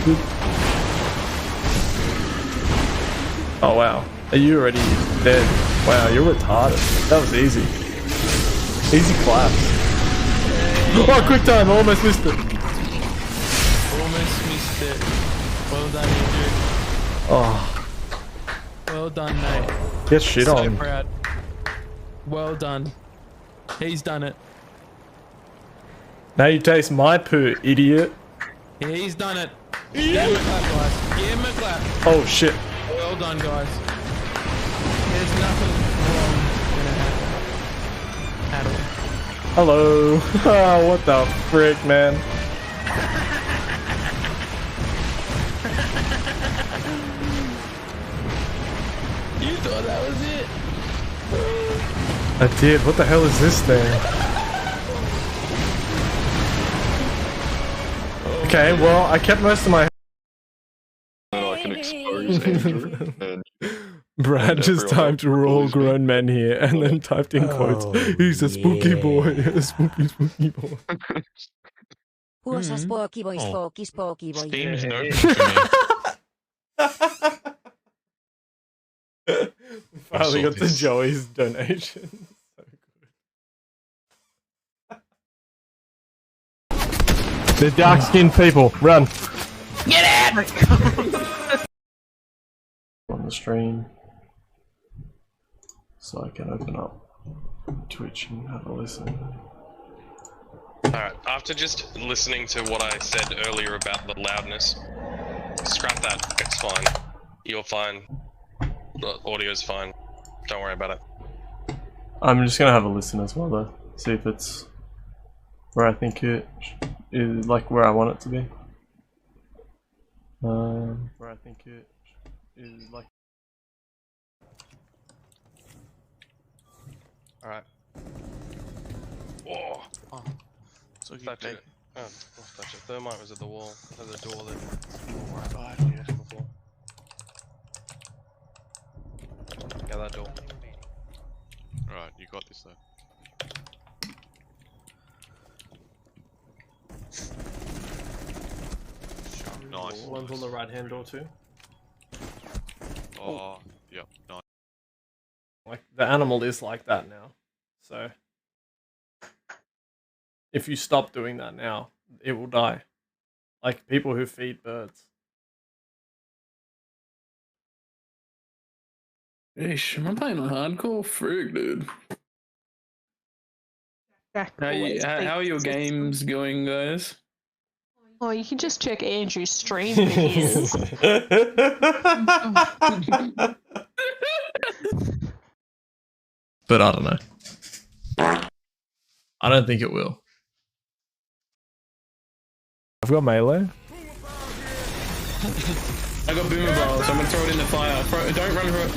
stupid. Oh wow. Are you already dead? Wow, you're retarded. That was easy. Easy claps. Oh, quick time. I almost missed it. Almost missed it. Well done, Andrew. Oh, Well done, mate. get shit So on. proud. Well done. He's done it. Now you taste my poo, idiot. He's done it. Give him a clap, guys. Give him a clap. Oh shit. Well done, guys. There's nothing wrong in it at all. Hello. Oh, what the frick, man. You thought that was it? I did. What the hell is this thing? Okay, well, I kept most of my. I can expose Andrew and Brad just everyone typed else "we're all believes me. grown men here" and then typed in quotes, "He's a spooky boy, a spooky boy." Who's a spooky boy, spooky boy? Steam's no good to me. Finally got the this. Joey's donation. They're dark-skinned people. Run. Get out! On the stream, so I can open up Twitch and have a listen. Alright, after just listening to what I said earlier about the loudness, scrap that, it's fine. You're fine. The audio's fine. Don't worry about it. I'm just gonna have a listen as well, though. See if it's where I think it is, like where I want it to be. Where I think it is, like. Alright. Whoa! So you Touch take it. Oh, not touch it. Thermite was at the wall. At the door there. right behind you. Before. Yeah, that door. Right, you got this though. Nice. One's on the right hand door too. Oh, yep, nice. Like the animal is like that now, so if you stop doing that now, it will die. Like people who feed birds. Ish, am I playing on hardcore? Frig, dude. How are your games going, guys? Oh, you can just check Andrew's stream videos. But I don't know. I don't think it will. I've got melee. I got boomer ball, so I'm gonna throw it in the fire. Don't run for it.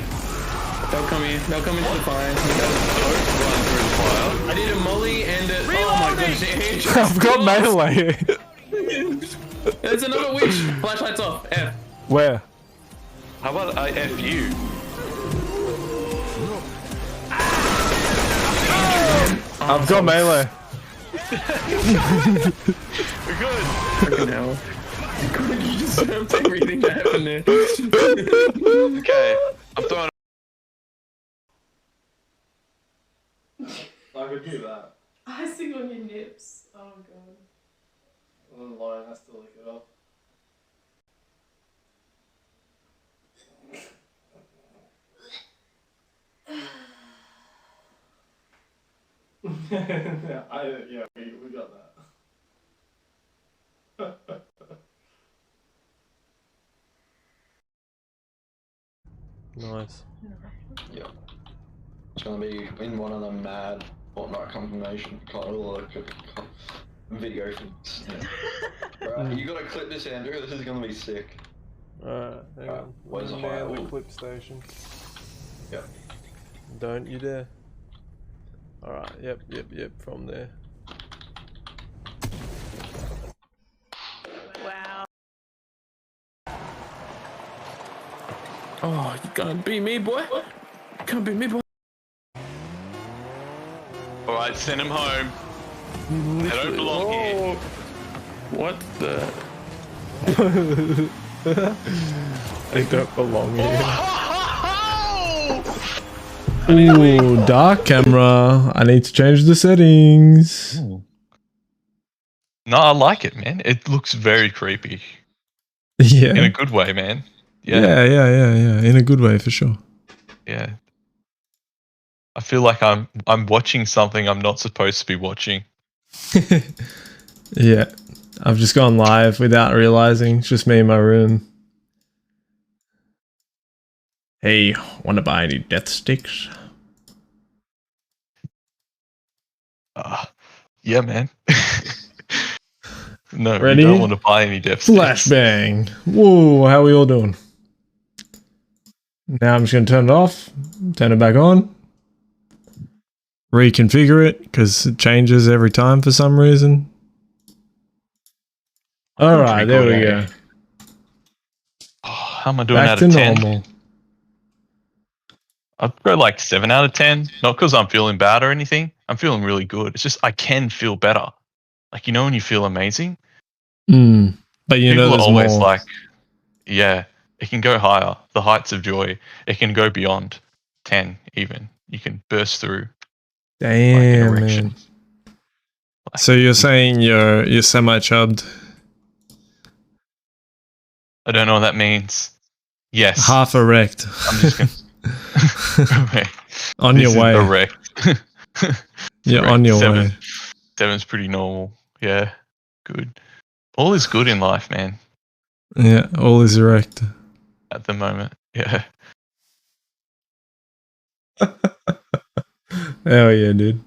They'll come here. They'll come into the fire. Don't run through the fire. I did a molly and a. Oh my gosh! I've got melee. There's another witch. Flashlights off. F. Where? How about I F you? I've got melee. We're good. Freaking hell. God, you just served everything that happened there. Okay, I'm throwing. I could do that. Icing on your nips. Oh god. And then Lauren has to lick it up. yeah, we got that. Nice. Yeah. It's gonna be in one of them mad Fortnite confirmation video things. Right, you gotta clip this, Andrew. This is gonna be sick. Alright, hang on. Where's the Near fire? the clip station. Yep. Don't you dare. Alright, yep, from there. Wow. Oh, you can't beat me, boy. You can't beat me, boy. Alright, send him home. They don't belong here. What the? They don't belong here. Ooh, dark camera. I need to change the settings. No, I like it, man. It looks very creepy. Yeah. In a good way, man. Yeah. In a good way, for sure. Yeah. I feel like I'm watching something I'm not supposed to be watching. Yeah. I've just gone live without realizing. It's just me in my room. Hey, wanna buy any death sticks? Yeah, man. No, Ready? we don't want to buy any death sticks. Flashbang. Whoa, how are we all doing? Now I'm just going to turn it off, turn it back on, reconfigure it because it changes every time for some reason. Alright, there we go. Oh, how am I doing Back out to of 10? normal. I'd go like 7 out of 10. Not because I'm feeling bad or anything. I'm feeling really good. It's just I can feel better. Like, you know when you feel amazing? But you know People are there's always more. like, yeah, it can go higher. The heights of joy. It can go beyond 10 even. You can burst through like an Damn, erection. man. So you're saying you're semi-chubbed? I don't know what that means. Yes. Half erect. I'm just gonna... On This your is way. erect. You're Correct. on your Seven. way. 7's pretty normal. Yeah. Good. All is good in life, man. Yeah, all is erect. At the moment. Yeah. Hell yeah, dude.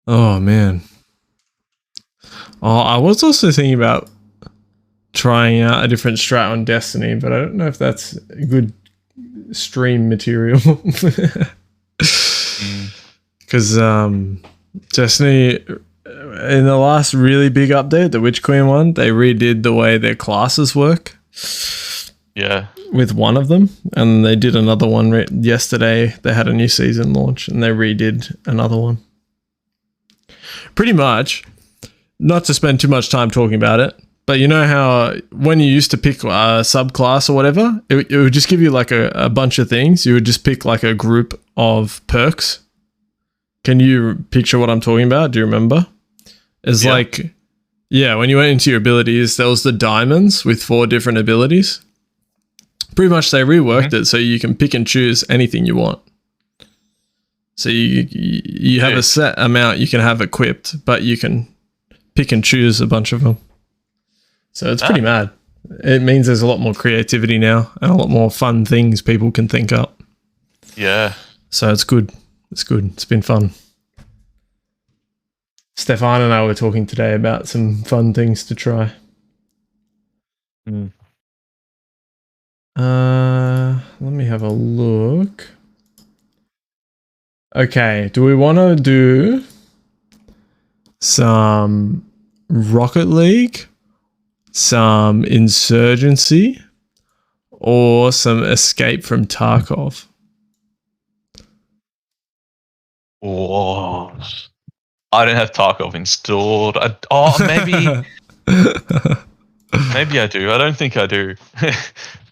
Oh, man. Oh, I was also thinking about trying out a different strat on Destiny, but I don't know if that's good stream material. Because Destiny, in the last really big update, the Witch Queen one, they redid the way their classes work. Yeah. With one of them, and they did another one yesterday. They had a new season launch, and they redid another one. Pretty much, not to spend too much time talking about it, but you know how when you used to pick a subclass or whatever, it would just give you like a bunch of things. You would just pick like a group of perks. Can you picture what I'm talking about? Do you remember? It's like, yeah, when you went into your abilities, there was the diamonds with 4 different abilities. Pretty much they reworked it so you can pick and choose anything you want. So you have a set amount you can have equipped, but you can pick and choose a bunch of them. So it's pretty mad. It means there's a lot more creativity now and a lot more fun things people can think up. Yeah. So it's good. It's good. It's been fun. Stefan and I were talking today about some fun things to try. Let me have a look. Okay, do we want to do some Rocket League, some Insurgency, or some Escape from Tarkov? Oh, I don't have Tarkov installed. Maybe. Maybe I do. I don't think I do.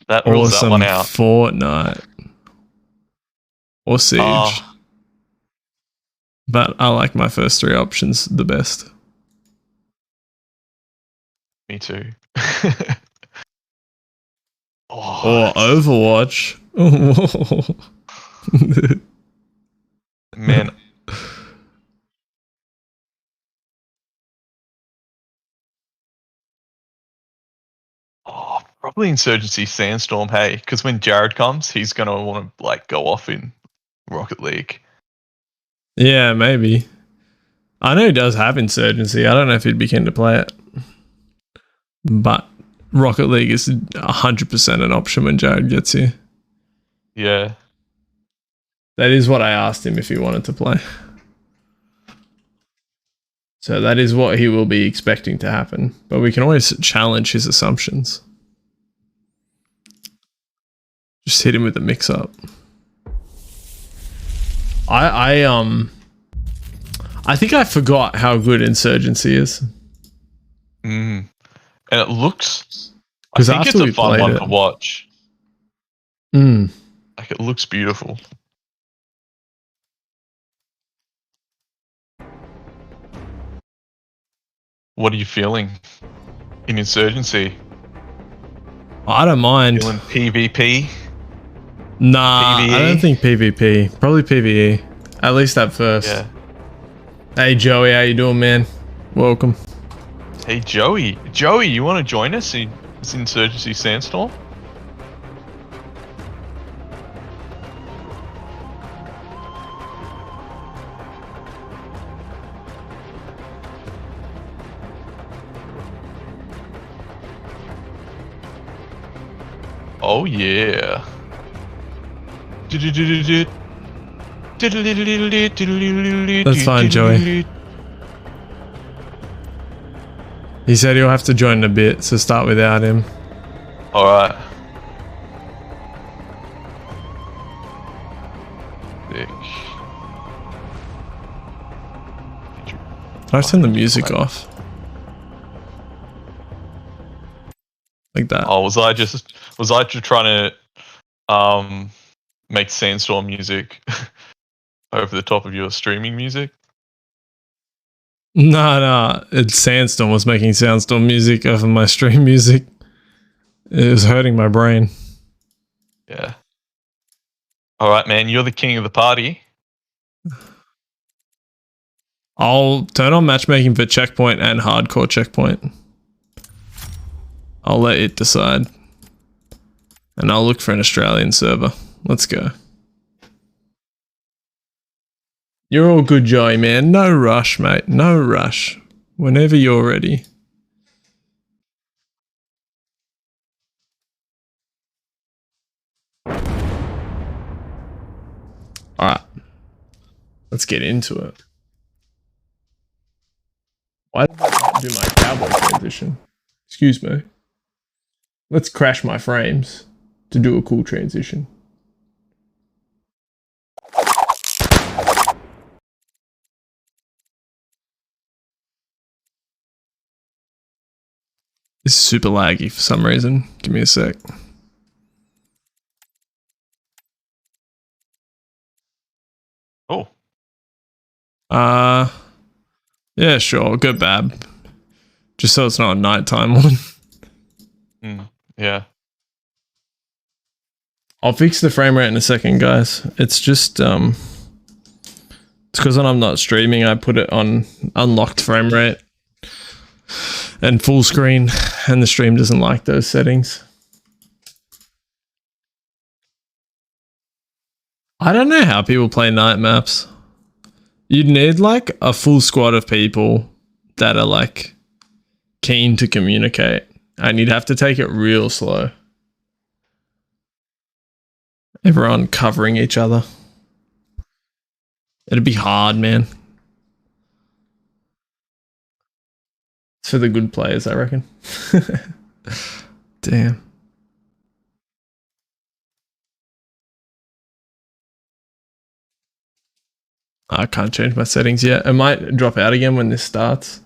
That Or rules that some one out. Fortnite. Or Siege. But I like my first 3 options the best. Me too. Or Overwatch. Man. Probably Insurgency Sandstorm, hey, because when Jared comes, he's gonna want to like go off in Rocket League. Yeah, maybe. I know he does have Insurgency. I don't know if he'd be keen to play it. But Rocket League is 100% an option when Jared gets here. Yeah. That is what I asked him if he wanted to play. So that is what he will be expecting to happen. But we can always challenge his assumptions. Just hit him with a mix-up. I think I forgot how good Insurgency is. And it looks. I 'Cause think it's after we a fun played one it- to watch. Mm. Like it looks beautiful. What are you feeling in Insurgency? I don't mind. Feeling PvP? Nah, I don't PvE? think PvP. Probably PvE. At least at first. Yeah. Hey Joey, how you doing, man? Welcome. Hey Joey, Joey, you want to join us in this Insurgency Sandstorm? Oh yeah. That's fine, Joey. He said he'll have to join in a bit, so start without him. Alright. Sick. Can I turn the music off? Like that. Oh, was I just trying to make Sandstorm music over the top of your streaming music? No, it's Sandstorm was making Sandstorm music over my stream music. It was hurting my brain. Yeah. Alright, man, you're the king of the party. I'll turn on matchmaking for checkpoint and hardcore checkpoint. I'll let it decide. And I'll look for an Australian server. Let's go. You're all good, Joey, man. No rush, mate. No rush. Whenever you're ready. Alright. Let's get into it. Why did I do my cowboy transition? Excuse me. Let's crash my frames to do a cool transition. This is super laggy for some reason. Give me a sec. Oh. Yeah, sure. I'll go Bab. Just so it's not a nighttime one. Yeah. I'll fix the frame rate in a second, guys. It's just it's because when I'm not streaming, I put it on unlocked frame rate and full screen, and the stream doesn't like those settings. I don't know how people play night maps. You'd need like a full squad of people that are like keen to communicate, and you'd have to take it real slow. Everyone covering each other. It'd be hard, man. It's for the good players, I reckon. Damn. I can't change my settings yet. It might drop out again when this starts.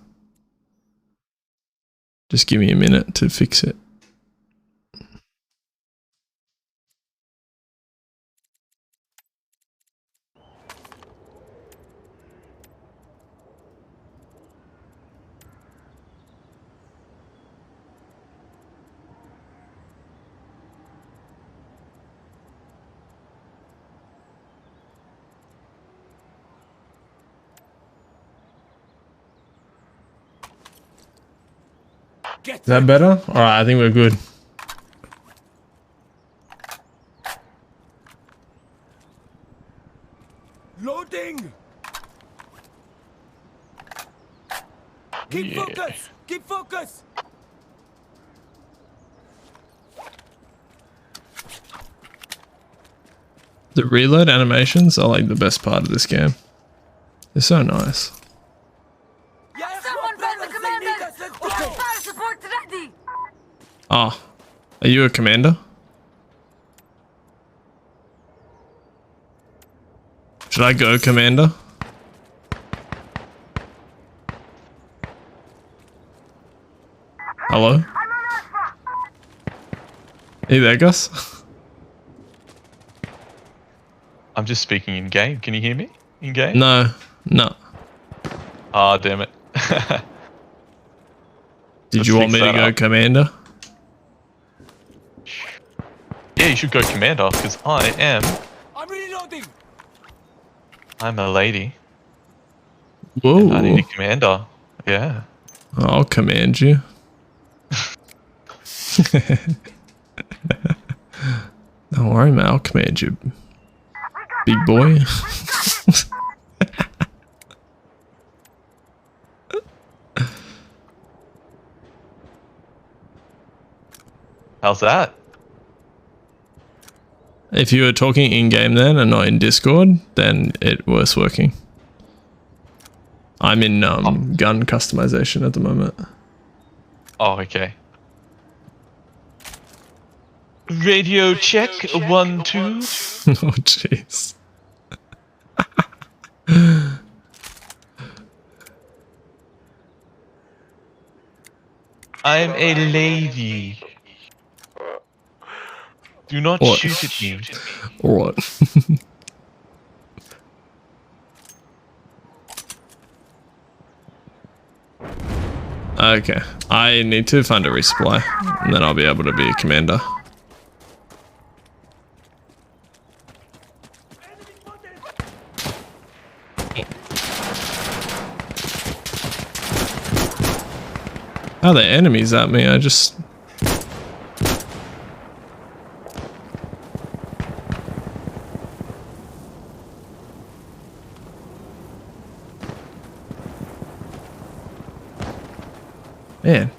Just give me a minute to fix it. Is that better? Alright, I think we're good. Loading! Keep focus! Keep focus! The reload animations are like the best part of this game. They're so nice. Someone call the commander! Fire support ready! Oh, are you a commander? Should I go, commander? Hello? Are you there, Gus? I'm just speaking in game. Can you hear me? In game? No. Ah, damn it. Did Let's you want fix me to that go up. commander? Yeah, you should go commander because I'm reloading. I'm a lady. Whoa. I need a commander. Yeah. I'll command you. Don't worry, man. I'll command you, big boy. How's that? If you were talking in-game then and not in Discord, then it was working. I'm in gun customization at the moment. Oh, okay. Radio check 1 2. Oh, jeez. I'm a lady. Do not What? shoot at me. Alright. Okay. I need to find a resupply, and then I'll be able to be a commander. How are there enemies at me? I just... Man.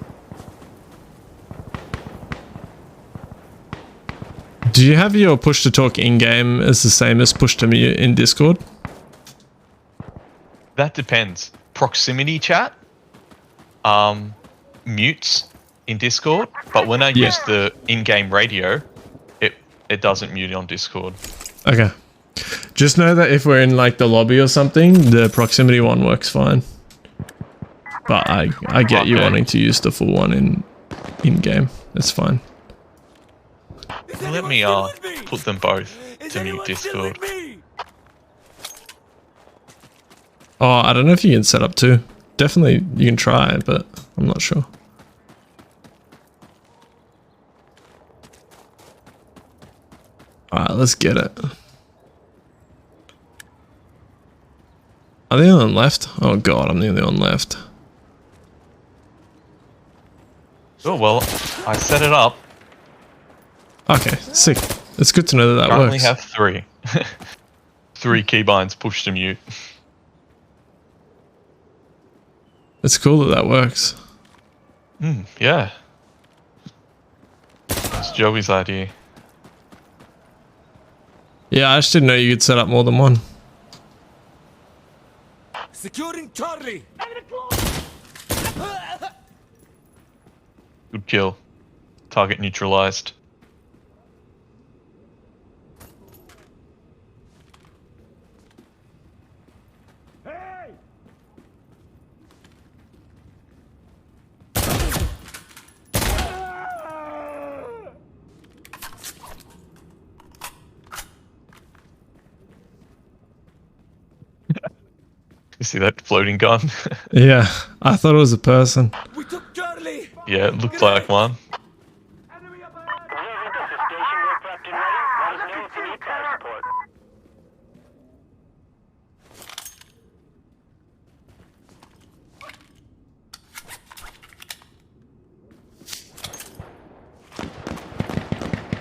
Do you have your push to talk in-game as the same as push to mute in Discord? That depends. Proximity chat mutes in Discord, but when I use the in-game radio, it doesn't mute on Discord. Okay. Just know that if we're in like the lobby or something, the proximity one works fine. But I get you wanting to use the full one in-game. It's fine. Let me put them both to mute Discord. Oh, I don't know if you can set up two. Definitely you can try, but I'm not sure. Alright, let's get it. Are they on left? Oh god, I'm the only one left. Oh well, I set it up. Okay, sick. It's good to know that I that only works. have 3. 3 keybinds push to mute. It's cool that that works. Yeah. It's Joey's idea. Yeah, I just didn't know you could set up more than one. Securing Charlie. Good kill. Target neutralized. You see that floating gun? Yeah, I thought it was a person. We took Charlie. Yeah, it looked like one. Enemy up ahead.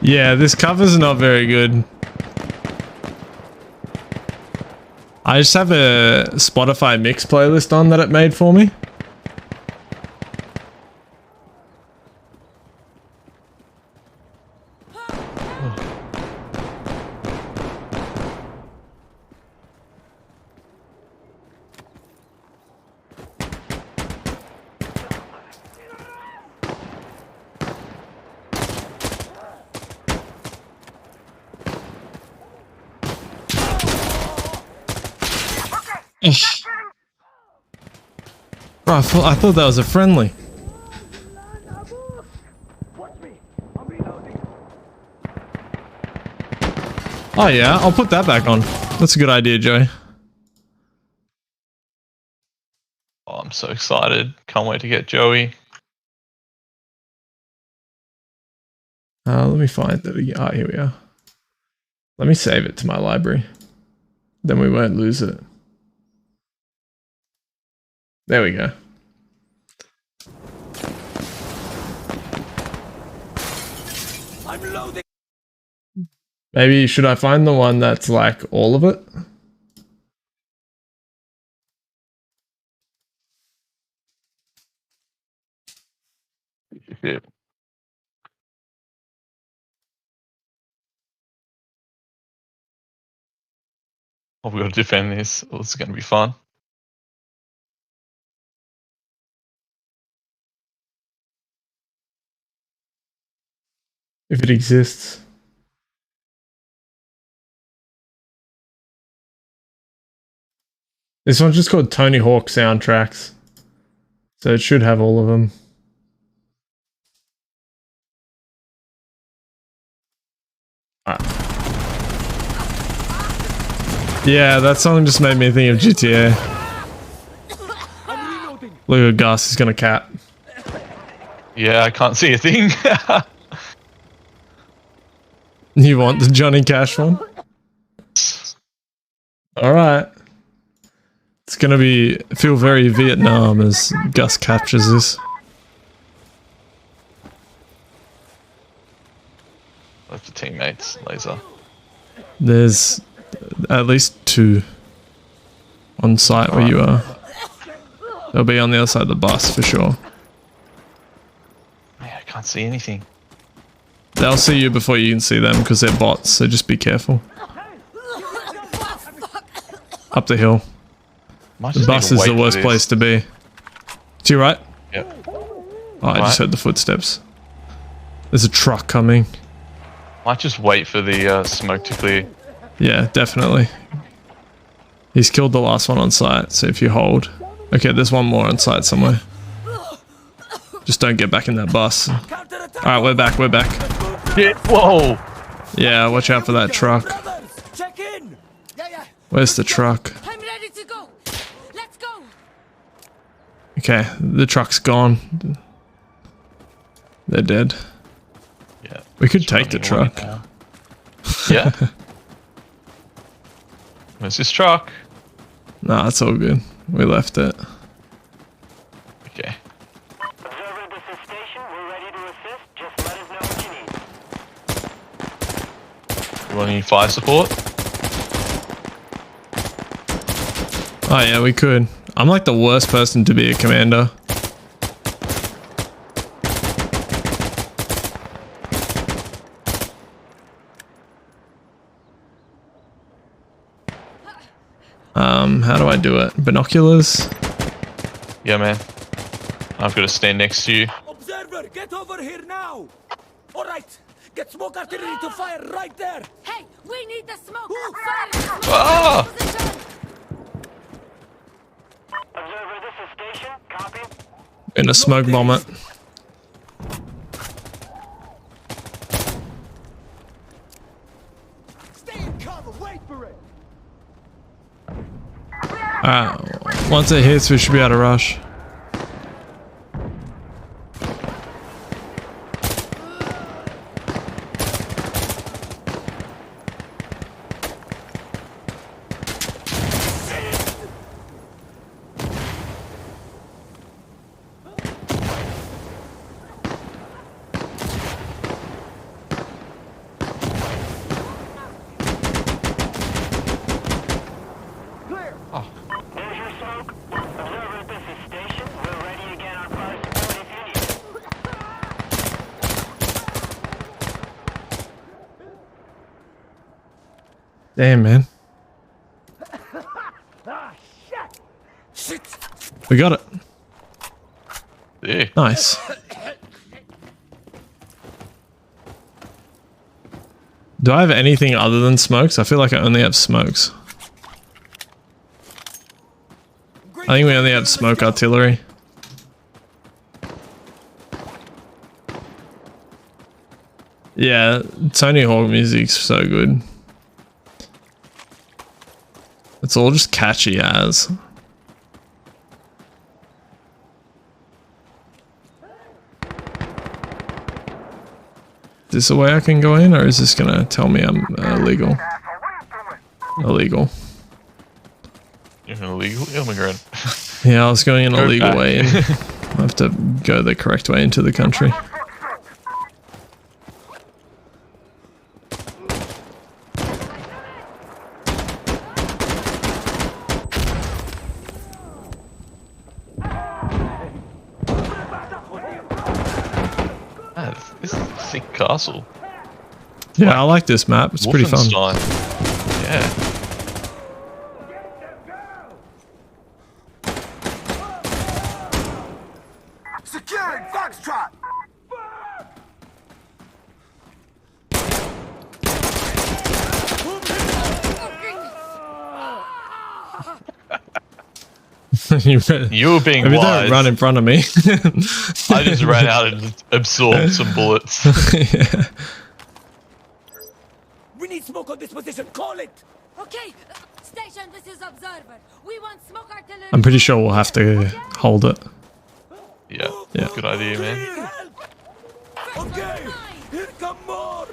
Yeah, this cover's not very good. I just have a Spotify mix playlist on that it made for me. Bro, I thought that was a friendly. Oh yeah, I'll put that back on. That's a good idea, Joey. Oh, I'm so excited. Can't wait to get Joey. Let me find it again. Oh, here we are. Let me save it to my library. Then we won't lose it. There we go. I'm loading. Maybe should I find the one that's like all of it? Yeah. Oh, we got to defend this. Oh, it's going to be fun. If it exists. This one's just called Tony Hawk Soundtracks. So it should have all of them. Yeah, that song just made me think of GTA. Look at Gus, he's gonna cap. Yeah, I can't see a thing. You want the Johnny Cash one? Alright. It's gonna feel very Vietnam as Gus captures this. That's the teammates, laser. There's at least 2 on site where you are. They'll be on the other side of the bus for sure. Yeah, I can't see anything. They'll see you before you can see them because they're bots, so just be careful. Up the hill. The bus is the worst place to be. To your right? Yep. Oh, I just heard the footsteps. There's a truck coming. Might just wait for the smoke to clear. Yeah, definitely. He's killed the last one on site, so if you hold. Okay, there's one more on site somewhere. Just don't get back in that bus. Alright, we're back, we're back. Shit, whoa! Yeah, watch out for that truck. Check in. Where's the truck? I'm ready to go. Let's go. Okay, the truck's gone. They're dead. Yeah. We could take the truck. Yeah. Where's this truck? Nah, it's all good. We left it. Okay. Observer, this is station. We're ready to assist. Just let us know what you need. You want any fire support? Oh yeah, we could. I'm like the worst person to be a commander. How do I do it? Binoculars? Yeah, man. I've got to stand next to you. Observer, get over here now. All right, get smoke artillery to fire right there. Hey, we need the smoke. Fire the smoke. Ah! Position. Observer, this is station. Copy. In a smoke bomb it. Stay in cover. Wait for it. Alright, once it hits, we should be able to rush. There's your smoke. Observer, this is station. We're ready again on fire support if you need it. Damn, man. Shit. We got it. Yeah. Nice. Do I have anything other than smokes? I feel like I only have smokes. I think we only have smoke artillery. Yeah, Tony Hawk music's so good. It's all just catchy as. Is this a way I can go in, or is this gonna tell me I'm illegal? Illegal. You're an illegal immigrant. Yeah, I was going an Go illegal back. way in. I have to go the correct way into the country. Man, this is a sick castle. Yeah, I like this map. It's pretty fun. Wolfenstein. Yeah. Securing Foxtrot! You were being Maybe wise. don't run in front of me. I just ran out and absorbed some bullets. Yeah. We need smoke on this position, call it! Okay, station, this is observer. We want smoke artillery. I'm pretty sure we'll have to hold it. Yeah, Yeah. good idea, man. Okay, here come more!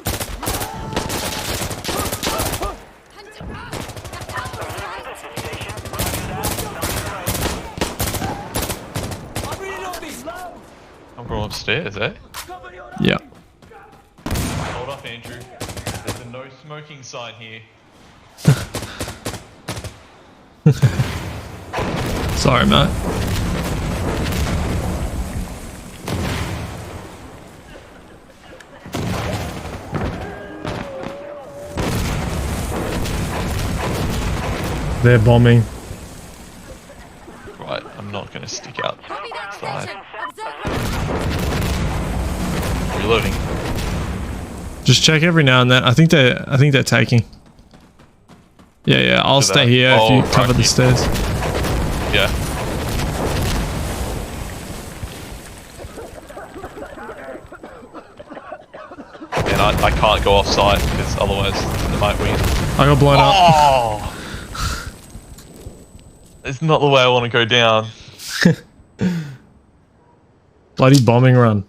I'm from upstairs, eh? Yeah. Hold up, Andrew. There's a no smoking sign here. Sorry, Matt. They're bombing. Right, I'm not gonna stick out. Copy that Side. station. Observer. Reloading. Just check every now and then. I think they're taking. Yeah, I'll To stay that. here if Oh, you cover the crikey. stairs. Yeah. And I can't go off site because otherwise they might win. I got blown up. Oh! It's not the way I want to go down. Bloody bombing run.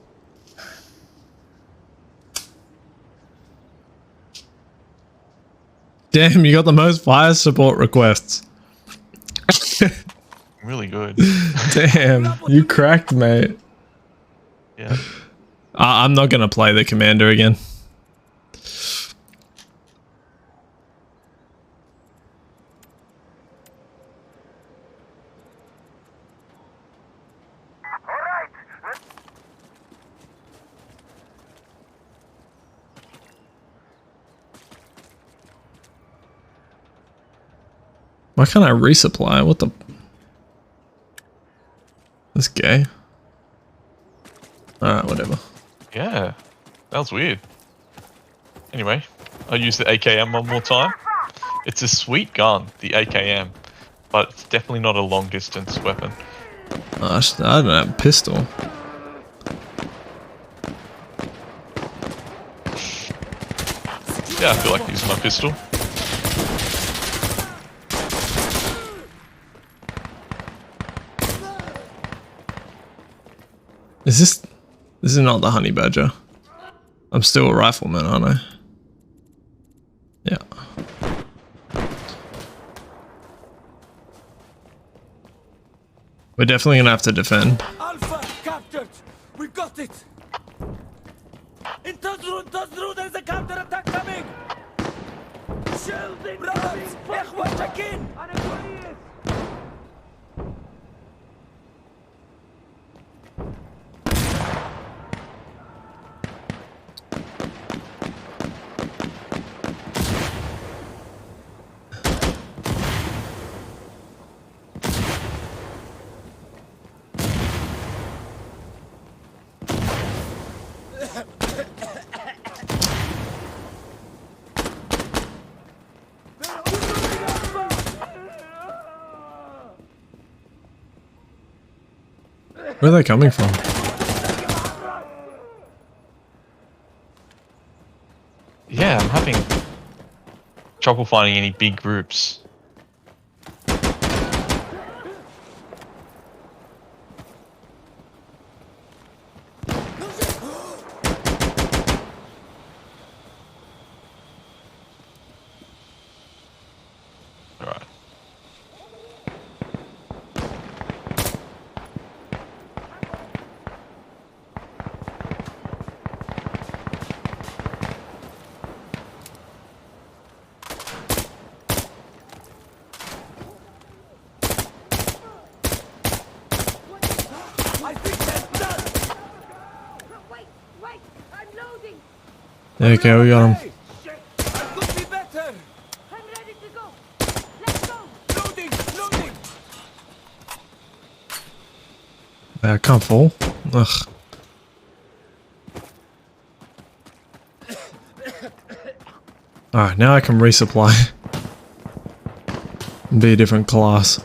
Damn, you got the most fire support requests. Really good. Damn, you cracked, mate. Yeah. I'm not gonna play the commander again. Why can't I resupply? What the? That's gay. Alright, whatever. Yeah. That was weird. Anyway, I'll use the AKM one more time. It's a sweet gun, the AKM, but it's definitely not a long distance weapon. I don't have a pistol. Yeah, I feel like using my pistol. This is not the honey badger. I'm still a rifleman, aren't I? Yeah. We're definitely gonna have to defend. Alpha captured! We got it! انتظروا there's a counter-attack coming! Shielding Brats! إخوة check in! أنا كويس! Where are they coming from? Yeah, I'm having trouble finding any big groups. I'm loading. Okay, we got him. Could be better. I'm ready to go. Let's go. Loading, loading. I can't fall. Ugh. Alright, now I can resupply. Be a different class.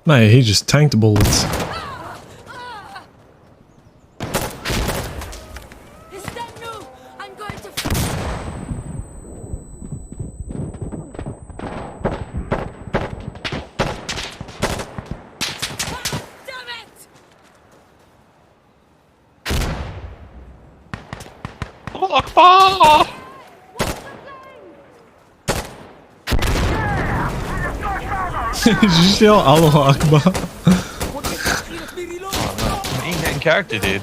Mate, he just tanked the bullets. Is that new? I'm going to. Damn it! Oh, Akbar! Did you just yell Allah Akbar? An in-game character did.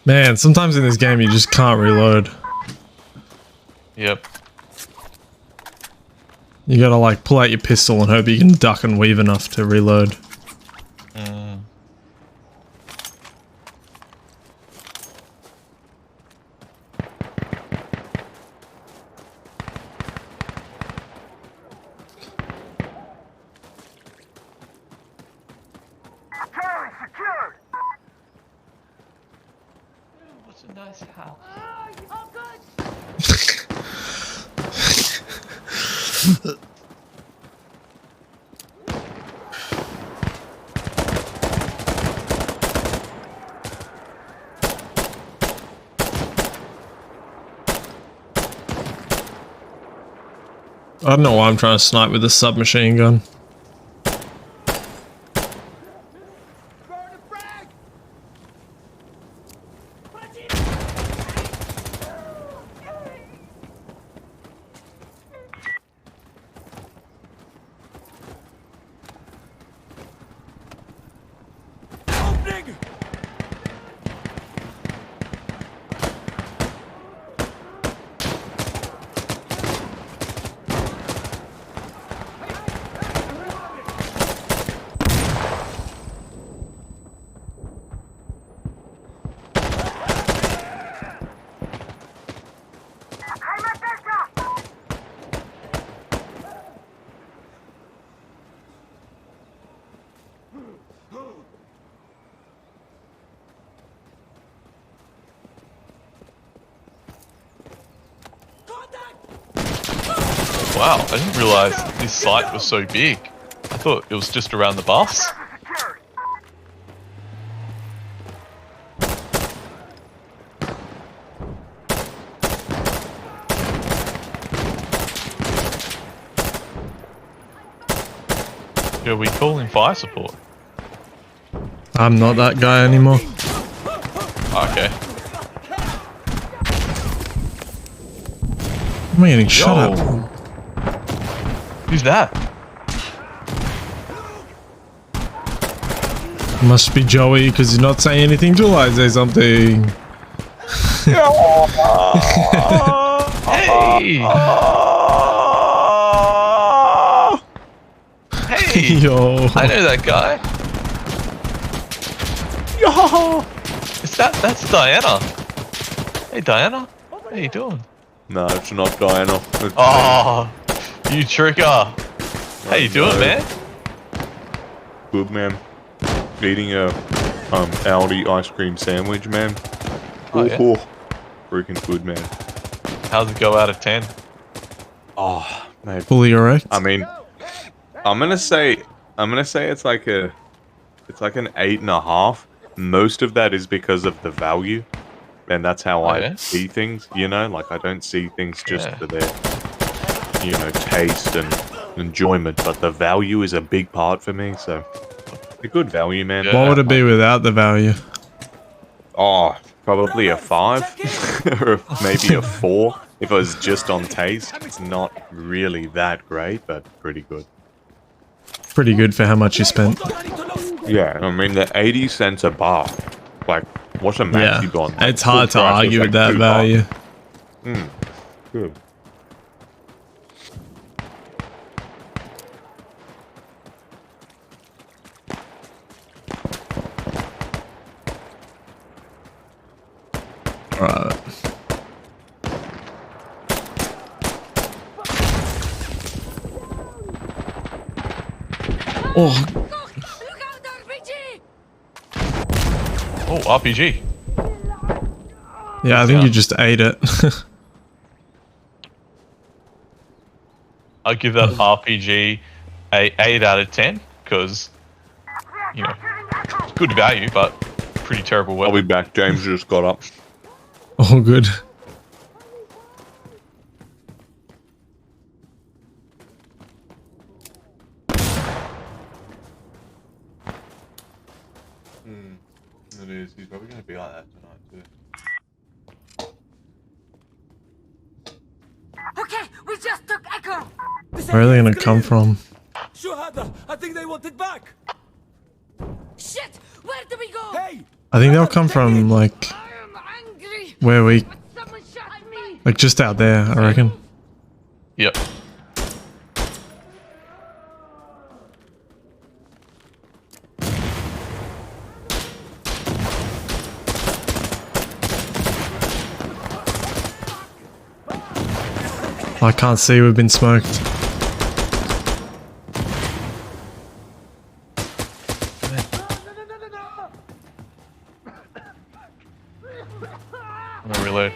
Man, sometimes in this game you just can't reload. Yep. You gotta like pull out your pistol and hope you can duck and weave enough to reload. Mm. Charlie secured. What's a nice house? Oh, good. I don't know why I'm trying to snipe with a submachine gun. Wow, I didn't realize this site was so big. I thought it was just around the bus. Are we calling fire support? I'm not that guy anymore. Okay. I'm getting shot Yo. at. Who's that? Must be Joey because he's not saying anything till I say something. Hey! Hey! Yo. I know that guy. Yo. That's Diana. Hey Diana, how you doing? No, it's not Diana. It's Oh, you tricker. How you doing, man? good, man. Eating a Aldi ice cream sandwich, man. Oh, yeah? Freaking good, man. How's it go out of 10? Oh, man. Fully erect. I mean, I'm gonna say it's like an 8.5. Most of that is because of the value, and that's how I yeah? see things. You know, like I don't see things just Yeah. for their, you know, taste and enjoyment, but the value is a big part for me. So, a good value, man. Yeah. What would it be without the value? Oh, probably a 5 or maybe a 4 if it was just on taste. It's not really that great, but pretty good. Pretty good for how much you spent. Yeah, I mean, the 80 cents a bar. Like, what's a max Yeah, you got? it's hard to argue with that value. Good. Right. Oh, Oh, RPG. yeah, I think you just ate it. I'll give that RPG a 8 out of 10 because, you know, it's good value, but pretty terrible I'll be weapon. back. James just got up. Oh, good. It is. He's probably going to be like that tonight, too. Okay, we just took Echo. Where are they gonna come from? Shuhada, I think they want it back. Shit, where do we go? Hey, I think they'll come from like I am angry. where we, Someone shot me. like just out there, I reckon. Yep. I can't see. We've been smoked. I'm gonna reload.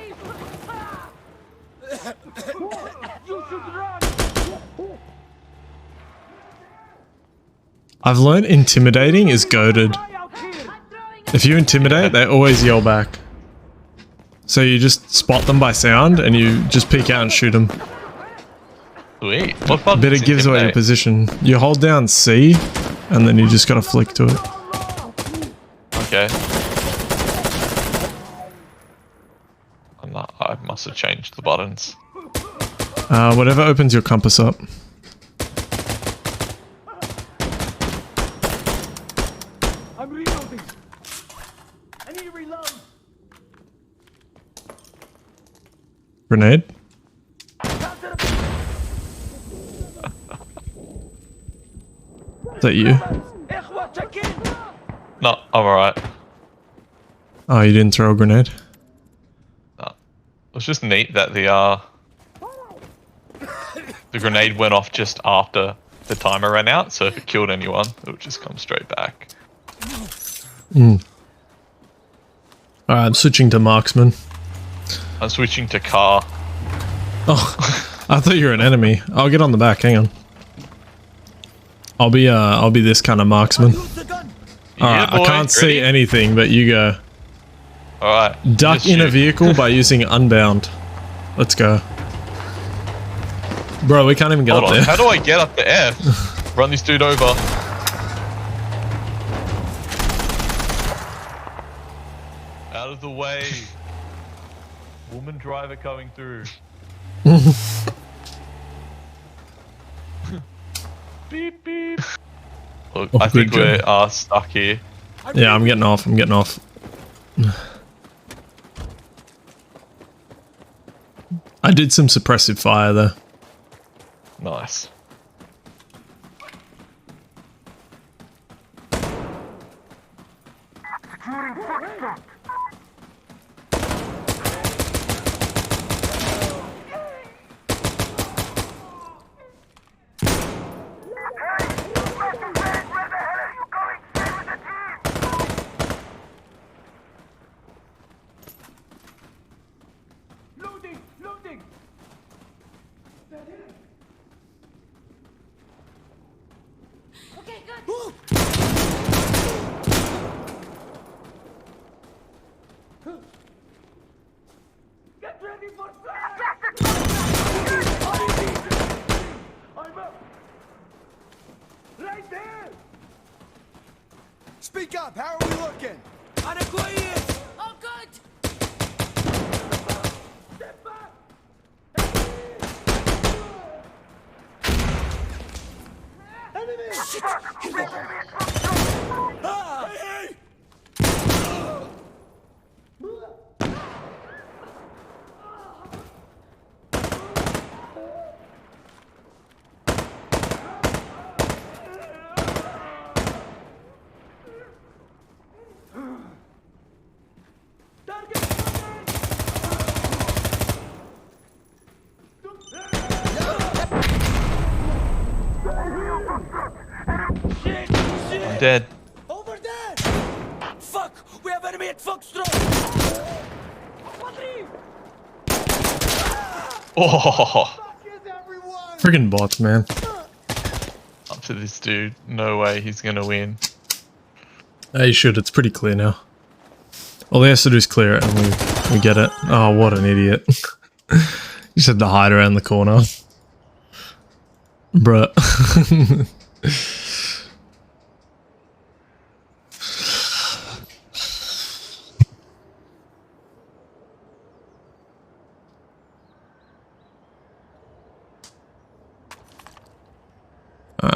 I've learned intimidating is goated. If you intimidate, they always yell back. So you just spot them by sound and you just peek out and shoot them. Sweet. What button? But it gives away your position. You hold down C and then you just gotta flick to it. Okay. I must have changed the buttons. Whatever opens your compass up. I'm reloading. I need to reload. Grenade? Is that you? Ikhwa, check in. No, I'm alright. Oh, you didn't throw a grenade? No. It was just neat that the grenade went off just after the timer ran out, so if it killed anyone, it would just come straight back. Alright, I'm switching to marksman. I'm switching to car. Oh, I thought you were an enemy. I'll get on the back, hang on. I'll be this kind of marksman. Alright, boy, I can't see ready? anything, but you go. Alright. Duck just in a shoot. vehicle by using unbound. Let's go. Bro, we can't even get Hold up on, there. how do I get up to F? Run this dude over. Out of the way. Woman driver coming through. Beep beep. Look, Oh, I think good we're stuck here. Yeah, I'm getting off. I'm getting off. I did some suppressive fire though. Nice. Loading, loading. Okay, good. Speak up, how are we looking? Adequate! All good! I'm dead. Over there! Fuck! We have enemy at Foxtrot! Oh, Friggin' bots, man. up to this dude. No way he's gonna win. Hey, you should. It's pretty clear now. All he has to do is clear it and we get it. Oh, what an idiot. You just had to hide around the corner. Bruh.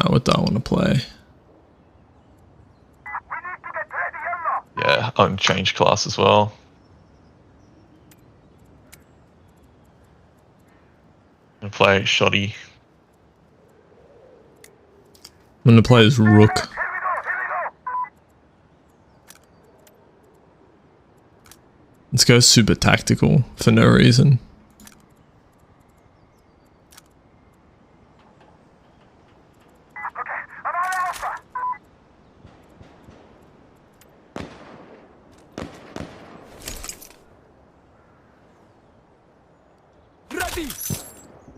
What do I want to play? Yeah, I'm change class as well. I'm gonna play shoddy. I'm gonna play as Rook. Let's go super tactical for no reason.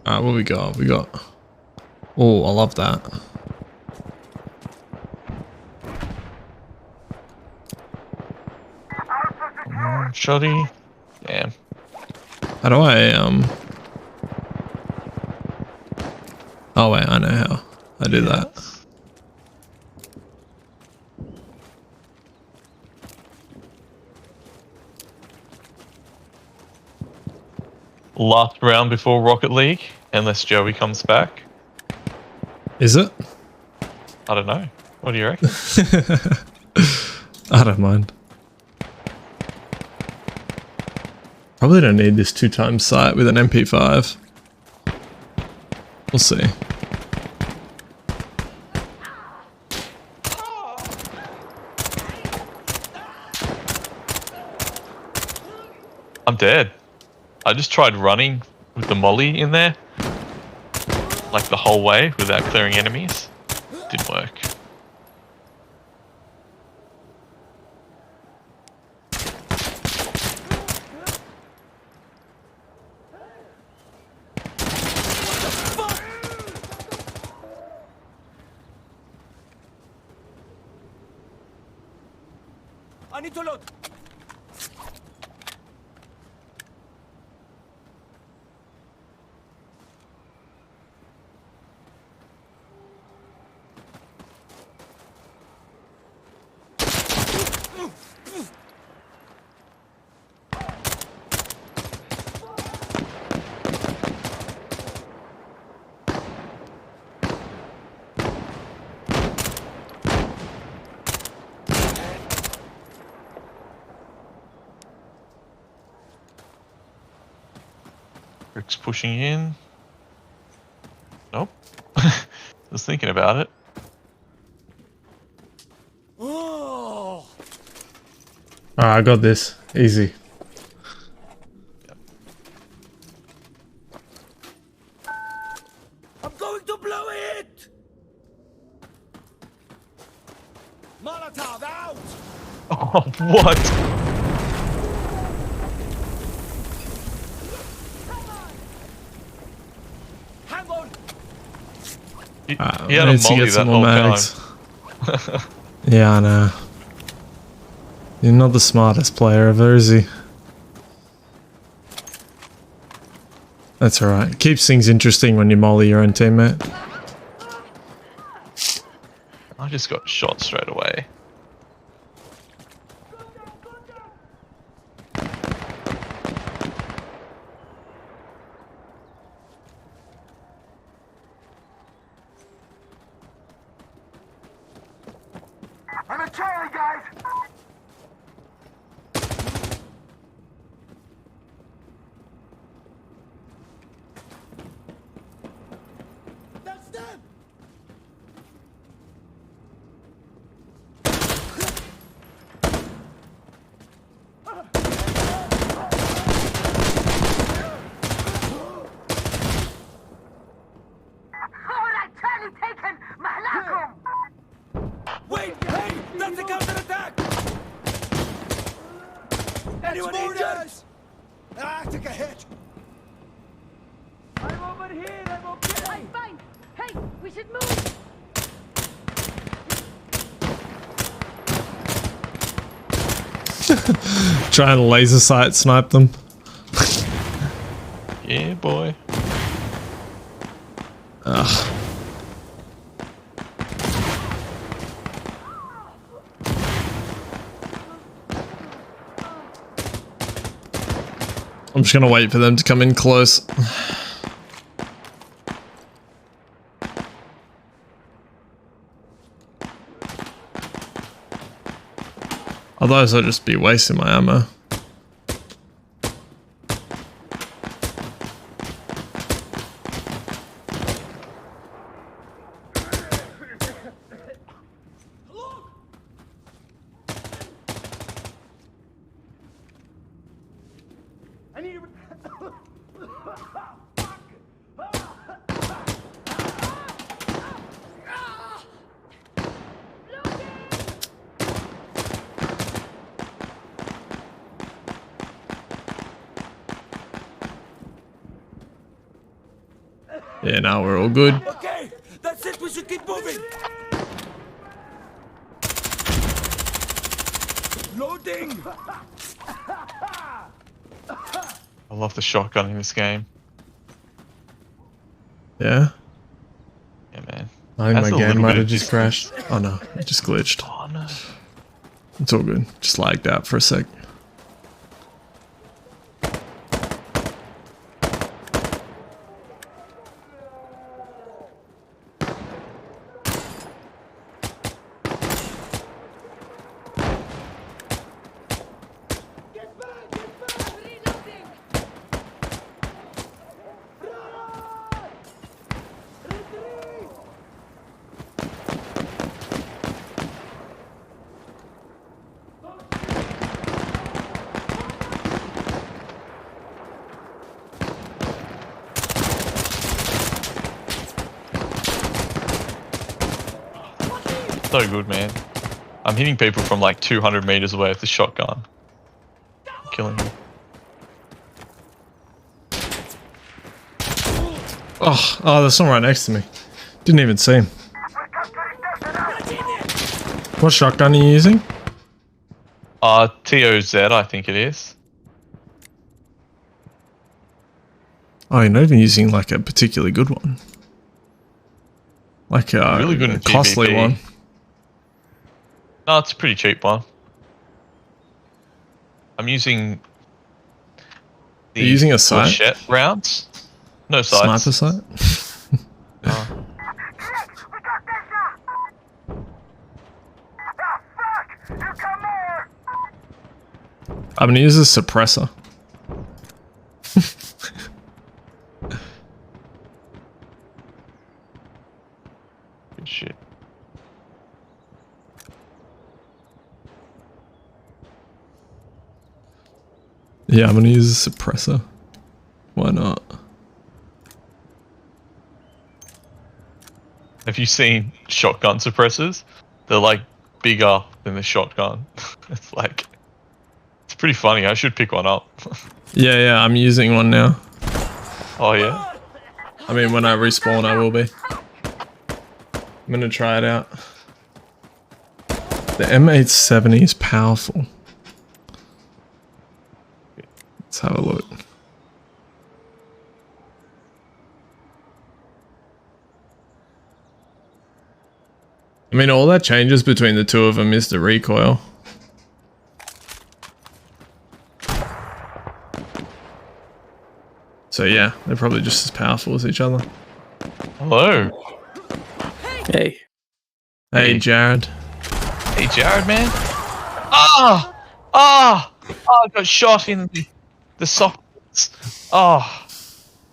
Alright, what we got? We got... Oh, I love that. Shoddy. Damn. How do I, Oh wait, I know how. I do that. Last round before Rocket League, unless Joey comes back. Is it? I don't know. What do you reckon? I don't mind. Probably don't need this 2x sight with an MP5. We'll see. I'm dead. I just tried running with the molly in there, like the whole way without clearing enemies. Didn't work. I need to load. Rick's pushing in. Nope. Was thinking about it. Oh. Alright, I got this. Easy. I'm going to blow it! Molotov out! Oh, what? Hang on! He I had a need to molly get some that more whole mags. time. Yeah, I know. You're not the smartest player ever, is he? That's alright. Keeps things interesting when you molly your own teammate. I just got shot straight away. Charlie, guys! Wait! Hey! That's a counter-attack! Anyone injured? Ah, took a hit! I'm over here! I'm okay! I'm fine! Hey, we should move! Try and laser sight snipe them. Yeah, boy. Ugh. I'm just gonna wait for them to come in close. Otherwise I'll just be wasting my ammo. I need to... Yeah, now we're all good. Okay, that's it. We should keep moving. Loading. I love the shotgun in this game. Yeah? Yeah, man. I think That's my a game little might bit have of just crashed. Oh no, it just glitched. Oh no. It's all good. Just lagged out for a sec. So good, man. I'm hitting people from like 200 meters away with the shotgun. I'm killing them. Oh, there's someone right next to me. Didn't even see him. What shotgun are you using? TOZ, I think it is. Oh, you're not even using like a particularly good one. Like a Really good in costly PvP. one. No, it's a pretty cheap one. I'm using the You're using a sight? Flechette rounds. No sights. Sniper sight? Oh. I'm gonna use a suppressor. Good shit. Yeah, I'm gonna use a suppressor. Why not? Have you seen shotgun suppressors? They're like bigger than the shotgun. It's like, it's pretty funny. I should pick one up. Yeah, I'm using one now. Oh yeah? I mean, when I respawn, I will be. I'm gonna try it out. The M870 is powerful. Let's have a look. I mean, all that changes between the two of them is the recoil. So yeah, they're probably just as powerful as each other. Hello. Hey. Hey, Jared. Hey, Jared, man. Ah! Ah! Oh, I got shot in the sockets. Oh.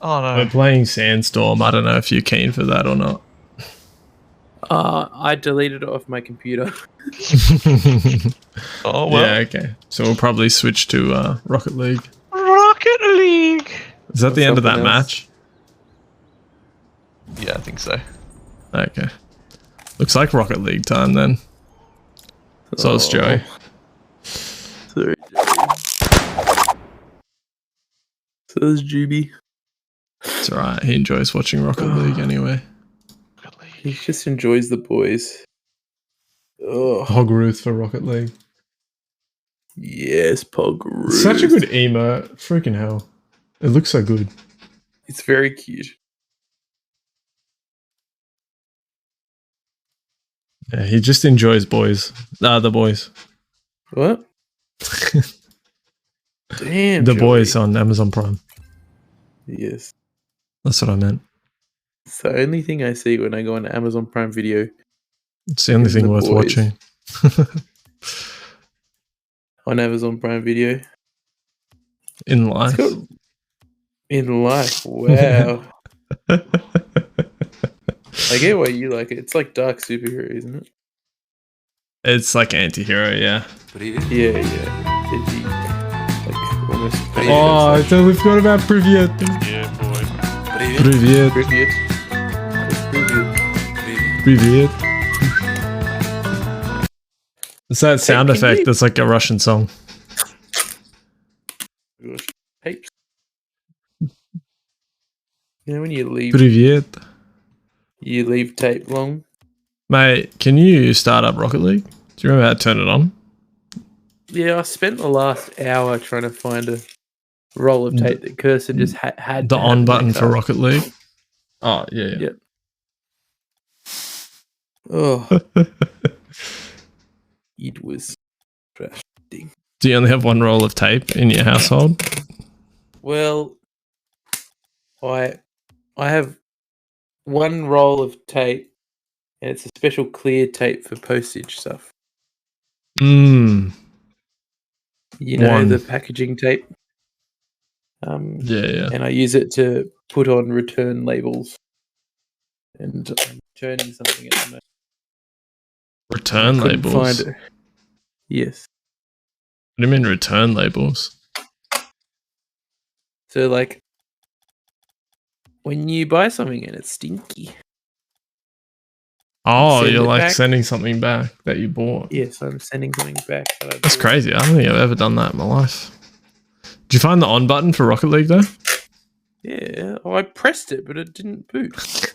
Oh, We're no. playing Sandstorm. I don't know if you're keen for that or not. I deleted it off my computer. Oh, well. Yeah, okay. So we'll probably switch to Rocket League. Rocket League. Is that the end of that Something else. match? Yeah, I think so. Okay. Looks like Rocket League time then. So it's Joey. Sorry, so is Juby. It's alright. He enjoys watching Rocket League anyway. Rocket League. He just enjoys the boys. Oh, Hogruth for Rocket League. yes, Pog. Such a good emote. Freaking hell. It looks so good. It's very cute. Yeah, he just enjoys boys. The boys. What? Damn. The Joey. boys on Amazon Prime. Yes. That's what I meant. It's the only thing I see when I go on Amazon Prime Video It's the only thing The worth boys. watching. on Amazon Prime Video. In It's life. got in life. Wow. I get why you like it. It's like dark superhero, isn't it? It's like anti-hero, yeah. Yeah, yeah. Edgy. Like almost. Oh, I totally forgot about Privyet. Yeah, boy. Privyet. Privyet. Privyet. It's that sound can effect you- that's like a Russian song. Gosh. Hey. You know when you leave Privyet. tape long? Mate, can you start up Rocket League? Do you remember how to turn it on? Yeah, I spent the last hour trying to find a roll of tape that Cursor just had The to on have button backed for up. Rocket League? Oh, yeah. Yeah. Oh, it was trash. Do you only have one roll of tape in your household? Well, I have one roll of tape, and it's a special clear tape for postage stuff. Mmm. You know, One. the packaging tape. Yeah, yeah. And I use it to put on return labels. And I'm returning something at the moment. Return Couldn't labels. find it. Yes. What do you mean return labels? So, like, when you buy something and it's stinky. Oh, Send you're it like back. sending something back that you bought. Yes, I'm sending something back. That I That's bought. crazy. I don't think I've ever done that in my life. Did you find the on button for Rocket League though? Yeah, I pressed it, but it didn't boot.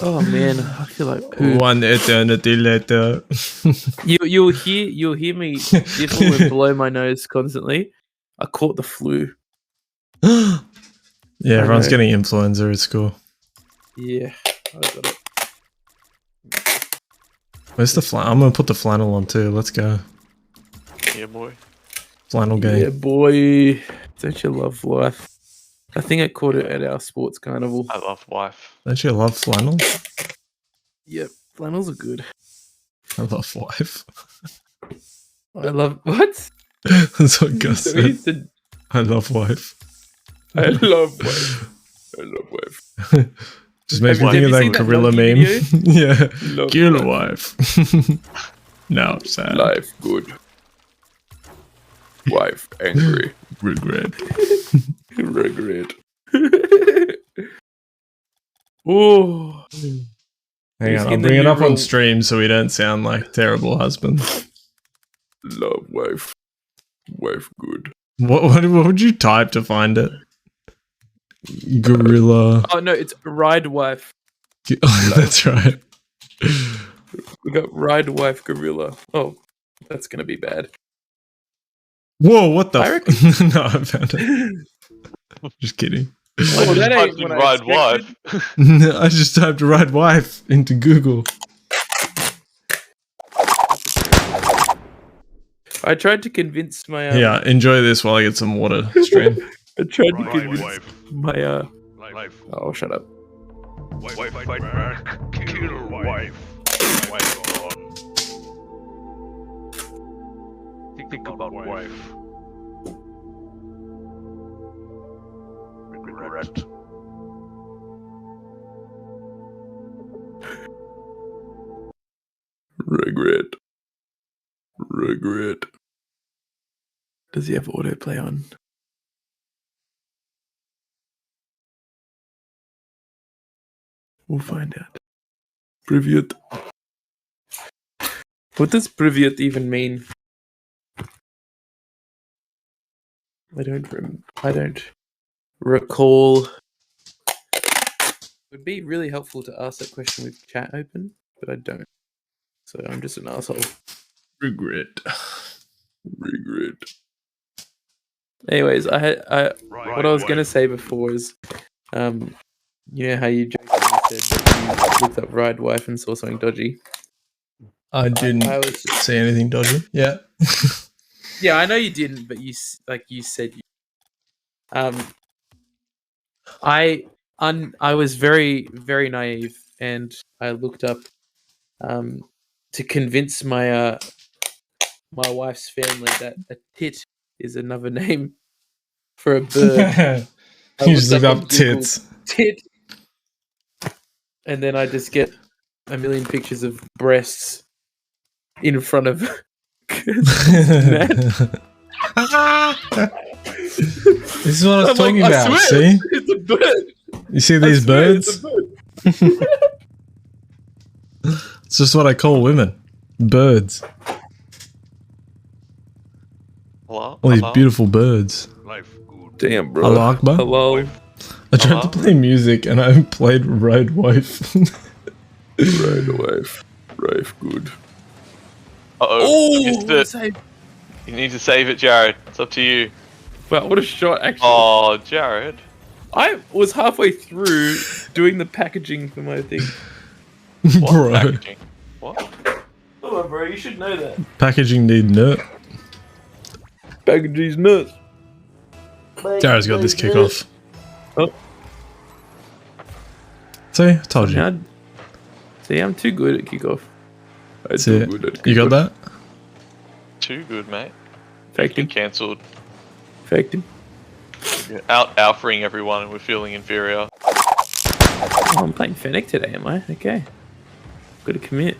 Oh man, I feel like poo. One eternity later. You'll hear me sniffle and blow my nose constantly. I caught the flu. Yeah, everyone's know. getting influenza at school. Yeah, I got it. Where's the flannel? I'm gonna put the flannel on too. Let's go. Yeah, boy. Flannel Yeah, game. boy. Don't you love life? I think I caught it at our sports carnival. I love wife. Don't you love flannel? Yep, flannels are good. I love wife. I love what? That's what Gus So he said. said, I love wife. I love wife. I love wife. Just makes Have me you think of seen that that gorilla Loki meme. Yeah. Love Kill wife. Now I'm sad. Life good. Wife angry. Regret. Regret. Oh. Hang He's on, I'll in the bring it new up on role. stream so we don't sound like terrible husbands. Love wife. Wife good. What would you type to find it? Gorilla. Oh no, it's ride wife. Oh, that's right. We got ride wife gorilla. Oh, that's gonna be bad. Whoa, what the? I No, I found it. Just kidding. Oh, that ain't Typed in what I ride expected. wife. I just typed "ride wife" into Google. I tried to convince my Yeah, enjoy this while I get some water. Stream. I tried to convince my Life. oh shut up. Wife fight back. Kill wife. Wife gone. think about wife. Regret. Regret. Does he have autoplay on? We'll find out. Privyet. What does Privyet even mean? I don't recall. It would be really helpful to ask that question with chat open, but I don't. So I'm just an asshole. Regret. Anyways, what I was gonna say before is, you know how you jokingly said that you looked up Ride Wife and saw something dodgy. I didn't see anything dodgy. Yeah. Yeah, I know you didn't, but you said you. I was very, very naive, and I looked up to convince my my wife's family that a tit is another name for a bird. You just look up tits. Tit, and then I just get a million pictures of breasts in front of. This is what I was talking about. See, it's a bird. You see these birds? It's just what I call women. Birds. Hello? All these beautiful birds. Damn, bro. Hello, Akbar. Hello. I tried to play music and I played Road Wife. Road Wife. Wife, good. You need to save it, Jared. It's up to you. Wow, what a shot, actually. Oh, Jared. I was halfway through doing the packaging for my thing. What Bro. packaging? What? Come on, bro, you should know that. Packaging need nut. Packaging's nuts. Jared's got this kickoff. Oh. See, I told you. Now, see, I'm too good at kickoff. See it. You got that? Too good, mate. Faked him. Cancelled. Faked him. You're out alphaing everyone and we're feeling inferior. Oh, I'm playing Fennec today, am I? Okay. Got to commit.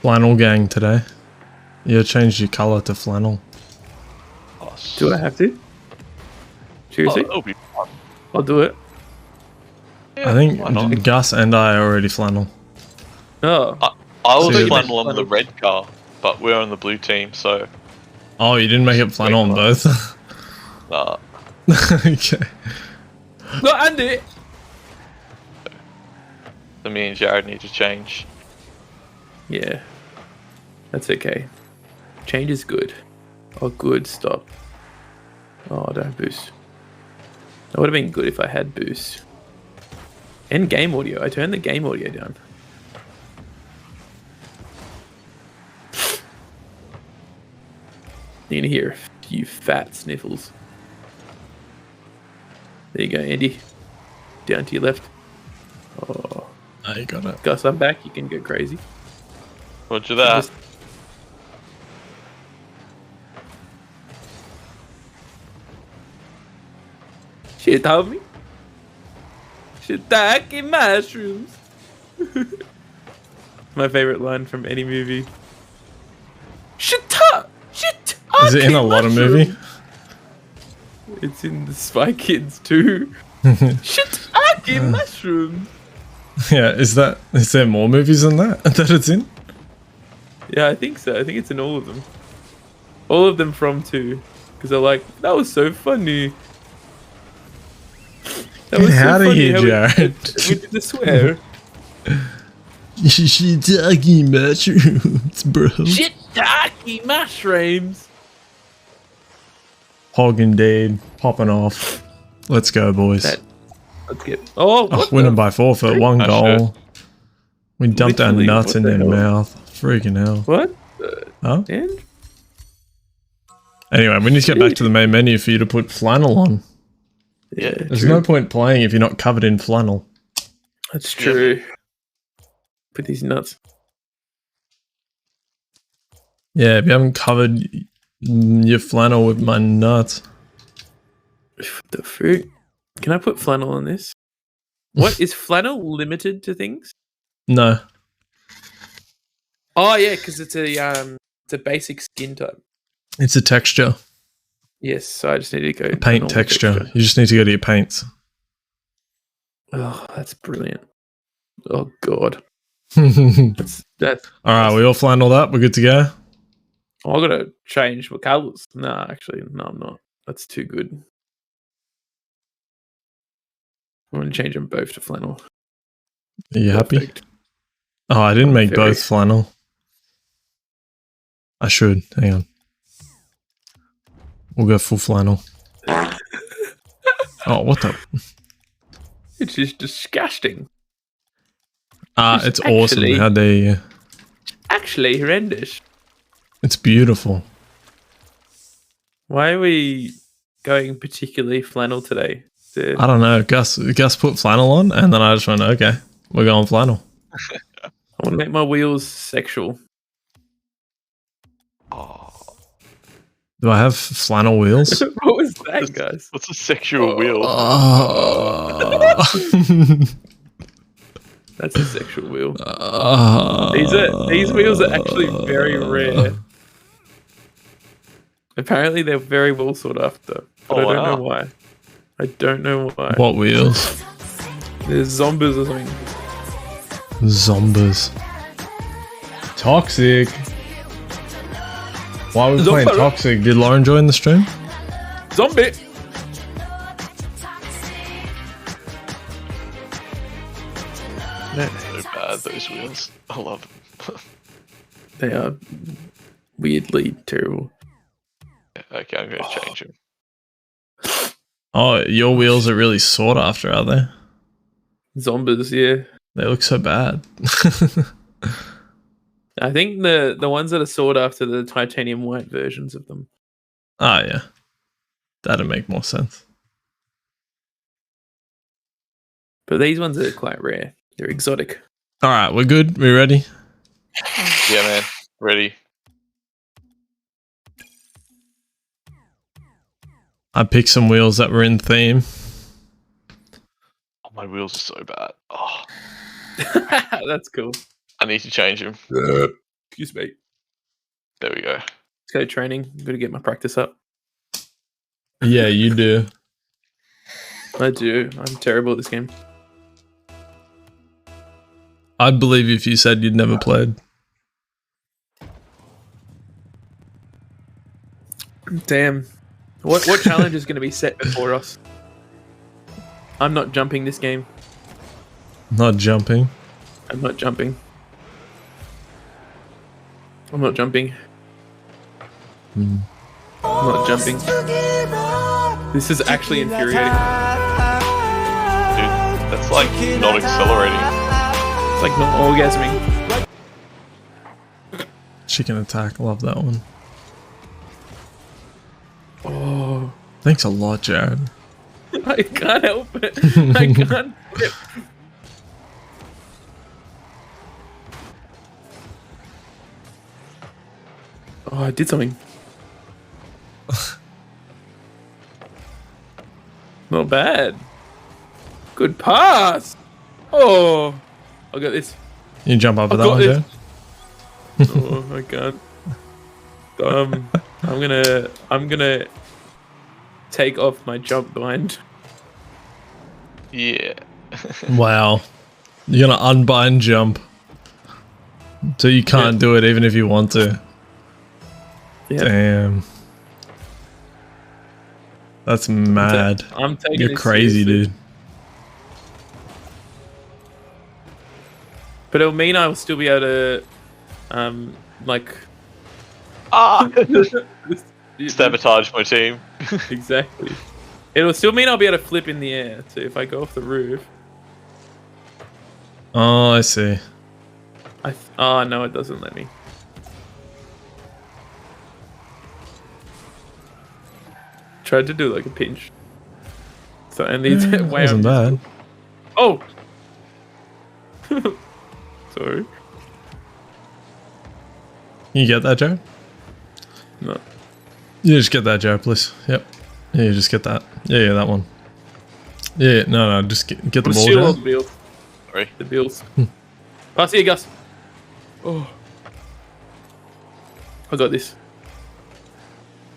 Flannel gang today. You changed your colour to flannel. Oh, Do I have to? Seriously? that'll be fun. I'll do it. Yeah, I think why not? Gus and I are already flannel. Oh. I was See, flannel on the red car, but we're on the blue team, so Oh, you didn't make it flannel on both? nah. Okay. No, Andy! So me and Jared need to change. Yeah. That's okay. Change is good. Oh, good. Stop. Oh, don't boost. That would have been good if I had boost. And game audio. I turned the game audio down. You can hear a few fat sniffles. There you go, Andy. Down to your left. Oh. Oh, you got it. Gus, I'm back. You can go crazy. Roger that. Shiitake? Shiitake mushrooms. My favorite line from any movie. Shiitake! Is it in a lot of movie? It's in the Spy Kids too. Shiitake mushrooms. Yeah, is there more movies than that it's in? Yeah, I think so. I think it's in all of them. All of them from 2. Because they're like, that was so funny. That was Get out of here, how Jared. We did the swear. Shiitake mushrooms, bro. Shiitake mushrooms. Hog indeed. Popping off. Let's go, boys. Let's get. Oh, what winning by forfeit. 1 Oh, goal. We dumped our Literally, nuts what in the their hell? mouth. Freaking hell. What? Huh? And? Anyway, we need to get back to the main menu for you to put flannel on. Yeah, There's no point playing if you're not covered in flannel. That's true. Put these nuts. Yeah, if you haven't covered your flannel with my nuts. What the fruit? Can I put flannel on this? What is flannel limited to things? No. Oh yeah, because it's a basic skin type. It's a texture. Yes, so I just need to go A paint normal texture. You just need to go to your paints. Oh, that's brilliant. Oh god. All That's right, we all flanneled up. We're good to go. Oh, I gotta change my colours. No, actually, no, I'm not. That's too good. I'm gonna change them both to flannel. Are you happy? Perfect. Oh, I didn't make Very. both flannel. I should. Hang on. We'll go full flannel. Oh, what the? It's just disgusting. It's awesome. actually- How dare you? Actually horrendous. It's beautiful. Why are we going particularly flannel today? I don't know. Gus put flannel on, and then I just went, okay, we're going flannel. I want to make my wheels sexual. Do I have flannel wheels? What was that, guys? What's a sexual wheel? That's a sexual wheel. These wheels are actually very rare. Apparently, they're very well sought after, but I don't know why. I don't know why. What wheels? There's zombies or something. Zombies. Toxic. Why are we playing Toxic? Did Lauren join the stream? Zombie. So bad, those wheels. I love them. They are weirdly terrible. Okay, I'm going to change them. Oh, your wheels are really sought after, are they? Zombies, yeah. They look so bad. I think the ones that are sought after the titanium white versions of them. Ah, yeah. That'd make more sense. But these ones are quite rare. They're exotic. All right, we're good. We ready? Yeah, man. Ready. I picked some wheels that were in theme. Oh, my wheels are so bad. Oh, That's cool. I need to change them. Excuse me. There we go. Let's go training. Got to get my practice up. Yeah, you do. I do. I'm terrible at this game. I'd believe if you said you'd never played. Damn. What challenge is going to be set before us? I'm not jumping this game. Not jumping. I'm not jumping. I'm not jumping. I'm not jumping. This is actually infuriating. Dude, that's like not accelerating. It's like not orgasming. Chicken attack. Love that one. Oh, Thanks a lot, Jared. I can't help it. I can't. Oh, I did something. Not bad. Good pass. Oh, I got this. You jump up with that got one, this. Jared? Oh, I can't. I'm gonna take off my jump bind. Yeah. Wow. You're gonna unbind jump. So you can't do it even if you want to. Yeah. Damn. That's mad. I'm taking You're this crazy, seriously. dude. But it'll mean I'll still be able to, like. Sabotage my team. Exactly. It'll still mean I'll be able to flip in the air too if I go off the roof. Oh, I see. Oh no, it doesn't let me. Tried to do like a pinch. So and these It way wasn't bad. Oh. Sorry. You get that, Jared? No. Yeah, just get that, Joe, please. Yep. Yeah, just get that. Yeah, that one. Yeah, no, just get the ball Steal all down. the bills. Sorry. The bills. Pass here, Gus. Oh. I got this.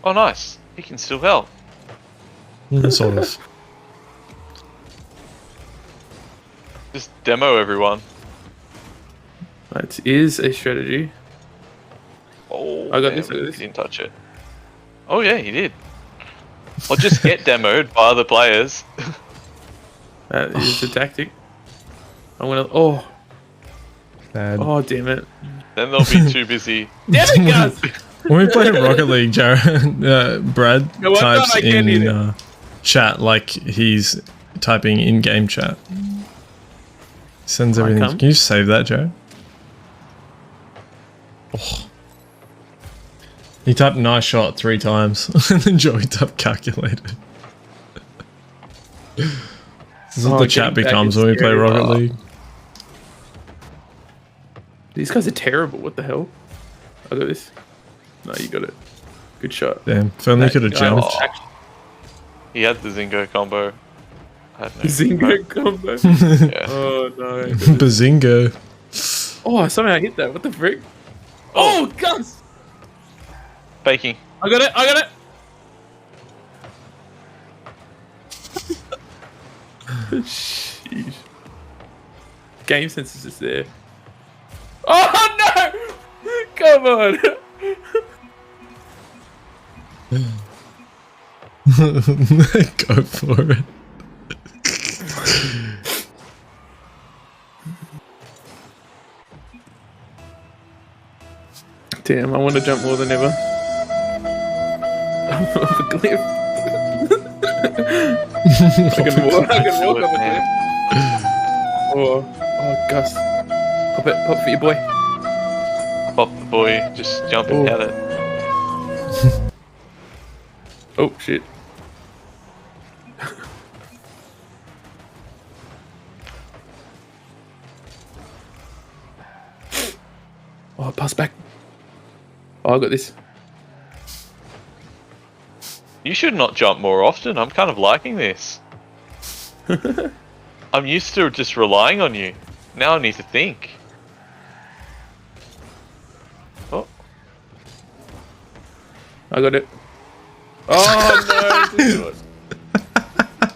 Oh, nice. He can still help. Sort of. Just demo everyone. That is a strategy. Oh, I got damn, this, I got this. He didn't touch it. Oh yeah, he did. Or just get demoed by other players. That is the tactic. I'm gonna. Oh. Bad. Oh, damn it. Then they'll be too busy. Damn it, Gus! When we played Rocket League, Jared, Brad No, I'm types done, I can't eat in chat like he's typing in-game chat. Sends everything. come? Can you save that, Joe? Oh. He typed nice shot 3 times, and then Joey typed calculated. This is what the chat getting back becomes is when we play scary. Rocket Oh. League. These guys are terrible. What the hell? I got this. No, you got it. Good shot. Damn, if only That could have guy jumped. was actually- He had the Zingo combo. I had no Zingo combo. Yeah. Oh no. Bazinga. Oh, I somehow hit that. What the frick? Oh, Gus! Faking. I got it. I got it. Sheesh. Game sense is just there. Oh no! Come on. Go for it. Damn, I want to jump more than ever. Off a cliff. I can walk off a cliff. Oh, Gus. Pop it, pop for your boy. Pop the boy, just jumping Oh. at it. Oh, shit. Oh, pass back. Oh, I got this. You should not jump more often. I'm kind of liking this. I'm used to just relying on you. Now I need to think. Oh, I got it. Oh, no. Too short.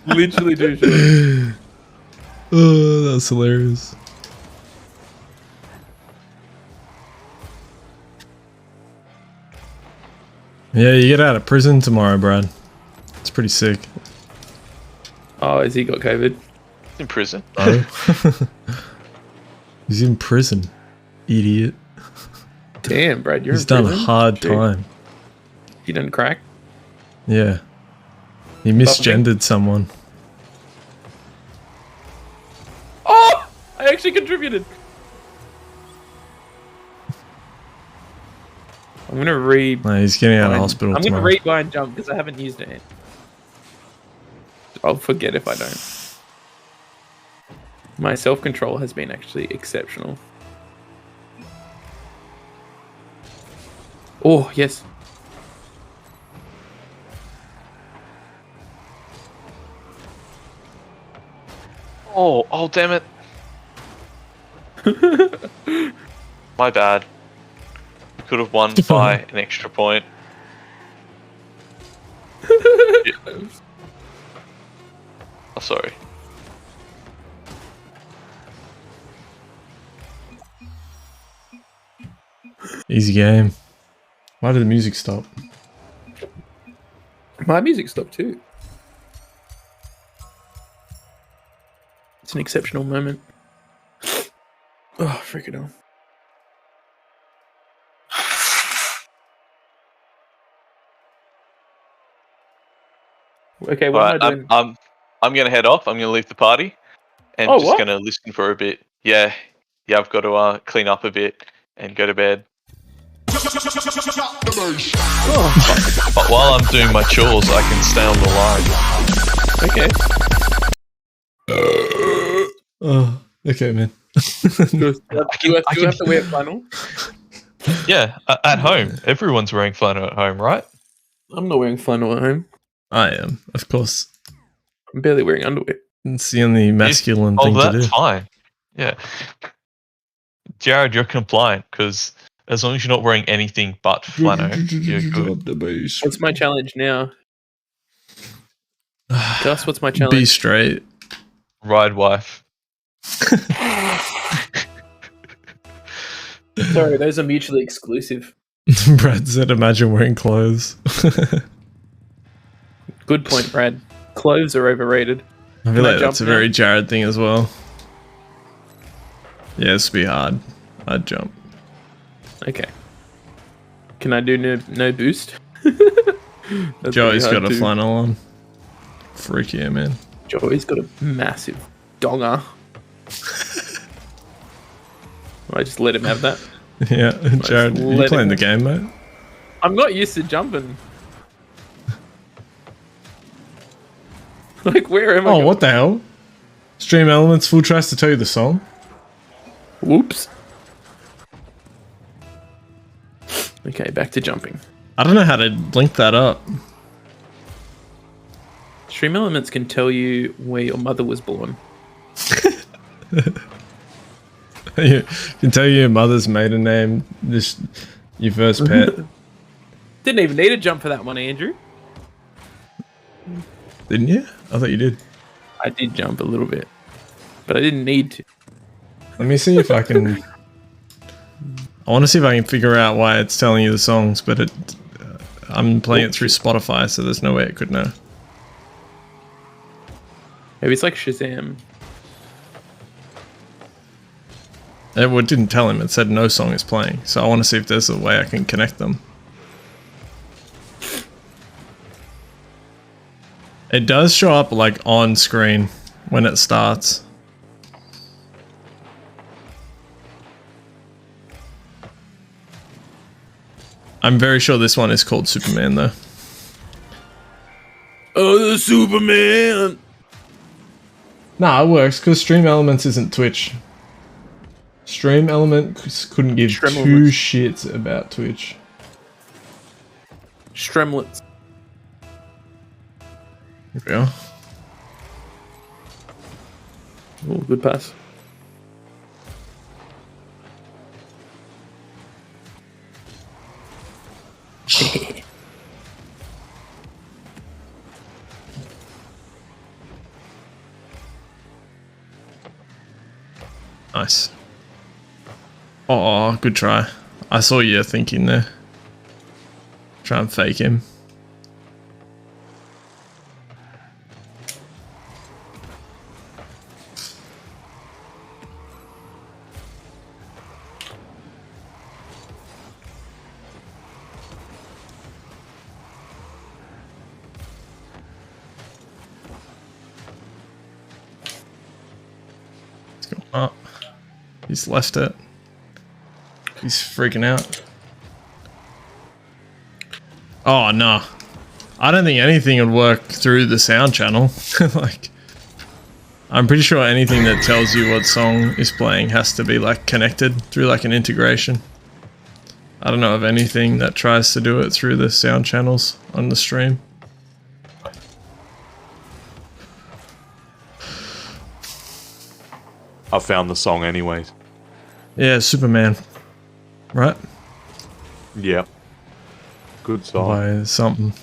Literally too short. Oh, that's hilarious. Yeah, you get out of prison tomorrow, Brad. It's pretty sick. Oh, has he got COVID? in prison. Oh. He's in prison, idiot. Damn, Brad, you're He's in done prison? a hard Dude. time. You didn't crack? Yeah. He misgendered someone. Oh! I actually contributed. I'm gonna read. No, he's getting out of hospital I'm gonna tomorrow. read blind jump because I haven't used it. I'll forget if I don't. My self-control has been actually exceptional. Oh, yes. Oh, damn it. My bad. We could have won by an extra point. Yeah. Oh, sorry. Easy game. Why did the music stop? My music stopped too. It's an exceptional moment. Oh, freaking hell. Okay, what Alright, am I doing? I'm gonna head off. I'm gonna leave the party, and Oh, just what? gonna listen for a bit. Yeah, I've got to clean up a bit and go to bed. But while I'm doing my chores, I can stay on the Okay. Oh, okay, man. Do you have to wear flannel? Yeah, at home. Everyone's wearing flannel at home, right? I'm not wearing flannel at home. I am, of course. I'm barely wearing underwear. It's the only masculine Oh, thing to do. that's fine. Yeah. Jared, you're compliant because as long as you're not wearing anything but flannel, you're good. What's my challenge now? Gus, what's my challenge? Be straight. Ride wife. Sorry, those are mutually exclusive. Brad said, imagine wearing clothes. Good point, Brad. Clothes are overrated. I feel like that's a very Jared thing as well. Yeah, this would be hard. I'd jump. Okay. Can I do no boost? Joey's got a flannel on. Freak yeah, man. Joey's got a massive donger. I just let him have that. Yeah, Jared, you playing the game, mate? I'm not used to jumping. Like, where am I? Oh, what the hell? Stream Elements full tries to tell you the song. Whoops. Okay, back to jumping. I don't know how to link that up. Stream Elements can tell you where your mother was born. You can tell you your mother's maiden name, your first pet. Didn't even need a jump for that one, Andrew. Didn't you? I thought you did. I did jump a little bit, but I didn't need to. Let me see if I can. I want to see if I can figure out why it's telling you the songs, but I'm playing it through Spotify, so there's no way it could know. Maybe it's like Shazam. It didn't tell him. It said no song is playing, so I want to see if there's a way I can connect them. It does show up like on screen when it starts. I'm very sure this one is called Superman though. Oh, the Superman! Nah, it works because Stream Elements isn't Twitch. Stream Elements couldn't give two shits about Twitch. Stremlets. Here we go. Oh, good pass. Nice. Oh, good try. I saw you thinking there. Try and fake him. It's going up. He's left it. He's freaking out. Oh, no. I don't think anything would work through the sound channel. Like, I'm pretty sure anything that tells you what song is playing has to be, like, connected through, like, an integration. I don't know of anything that tries to do it through the sound channels on the stream. I found the song anyways. Yeah, Superman. Right? Yeah. Good song. By something.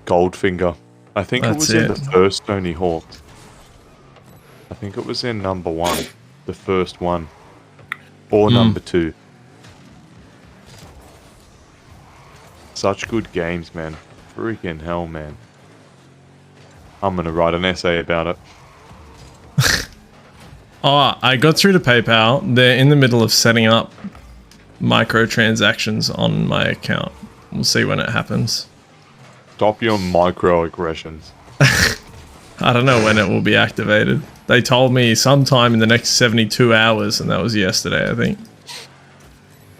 Goldfinger. I think it was in That's the first Tony Hawk. I think it was in number 1. The first one. Or number 2. Such good games, man. Freaking hell, man. I'm gonna write an essay about it. Oh, I got through to PayPal. They're in the middle of setting up microtransactions on my account. We'll see when it happens. Stop your microaggressions. I don't know when it will be activated. They told me sometime in the next 72 hours, and that was yesterday, I think.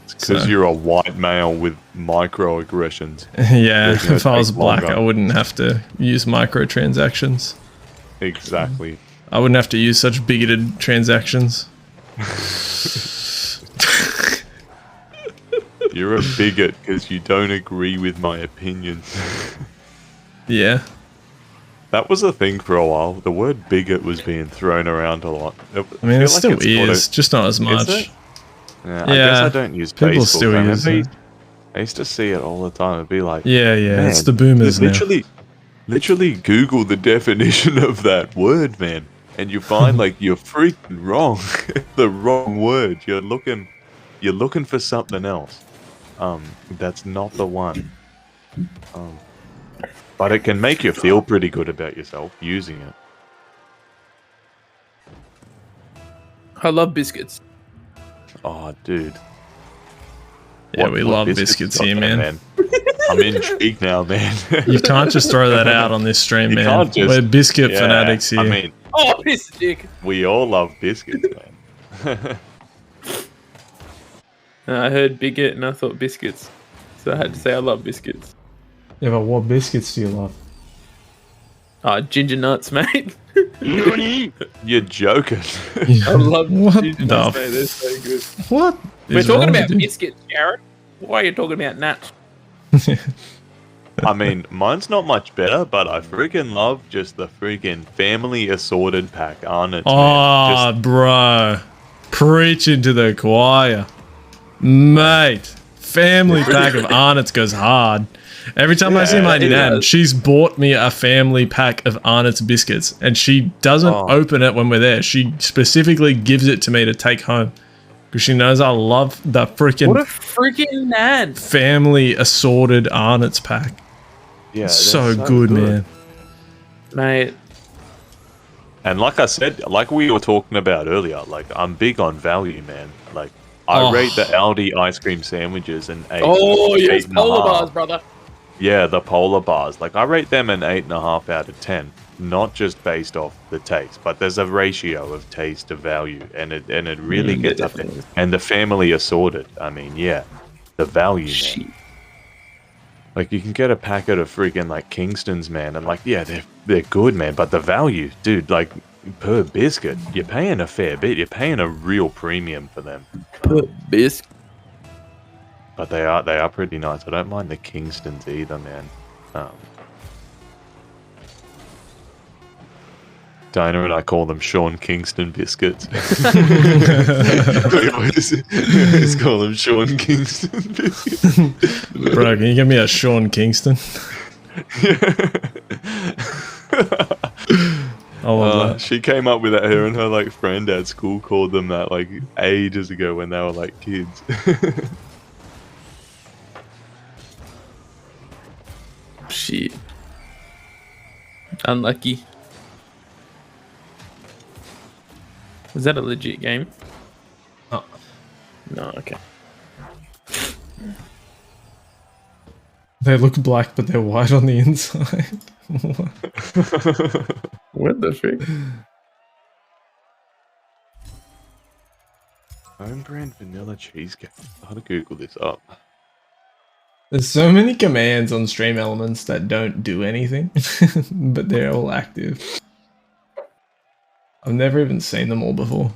Because you're a white male with microaggressions. Yeah, They're gonna if I was take black, longer. I wouldn't have to use microtransactions. Exactly. I wouldn't have to use such bigoted transactions. You're a bigot because you don't agree with my opinion. Yeah. That was a thing for a while. The word bigot was being thrown around a lot. I mean, it still is, just not as much. Is it? Yeah, I guess I don't use people Facebook. still use it. I used to see it all the time. It'd be like, Yeah, man, it's the boomers now. literally Google the definition of that word, man, and you find like you're freaking wrong. The wrong word. You're looking for something else. That's not the one. But it can make you feel pretty good about yourself using it. I love biscuits. Oh, dude. Yeah, we love biscuits here, man. I'm intrigued now, man. You can't just throw that out on this stream, man. We're biscuit fanatics here. I mean, Oh, piss dick. we all love biscuits, man. I heard bigot and I thought biscuits. So I had to say I love biscuits. Yeah, but what biscuits do you love? Ginger nuts, mate. You're joking. I love What ginger the nuts, mate. They're so good. What? We're is talking wrong about with you? biscuits, Jared. Why are you talking about nuts? I mean, mine's not much better, but I freaking love just the freaking family assorted pack, aren't it? Oh, bro. Preaching to the choir. Mate. Family pack of Arnott's goes hard. Every time I see my nan, she's bought me a family pack of Arnott's biscuits, and she doesn't open it when we're there. She specifically gives it to me to take home because she knows I love the freaking What a freaking nan. family assorted Arnott's pack. Yeah, So good, man. Mate. And like I said, like we were talking about earlier, like I'm big on value, man. Like I rate the Aldi ice cream sandwiches an 8. Oh, yes, 8.5. polar bars, brother. Yeah, the polar bars. Like I rate them an 8.5 out of 10. Not just based off the taste, but there's a ratio of taste to value, and it really gets up there. And the family assorted. I mean, yeah, the value, man. Like you can get a packet of freaking like Kingston's, man, and like yeah, they're good, man. But the value, dude, like per biscuit, you're paying a fair bit. You're paying a real premium for them. Per biscuit. But they are pretty nice. I don't mind the Kingston's either, man. Dinah and I call them Sean Kingston biscuits. Let's call them Sean Kingston biscuits. Bro, can you give me a Sean Kingston? I love that. She came up with that. Her and her like friend at school called them that like ages ago when they were like kids. Shit. Unlucky. Was that a legit game? Oh. No, okay. They look black, but they're white on the inside. What the frick? Home brand vanilla cheesecake. I gotta Google this up. There's so many commands on Stream Elements that don't do anything, but they're all active. I've never even seen them all before.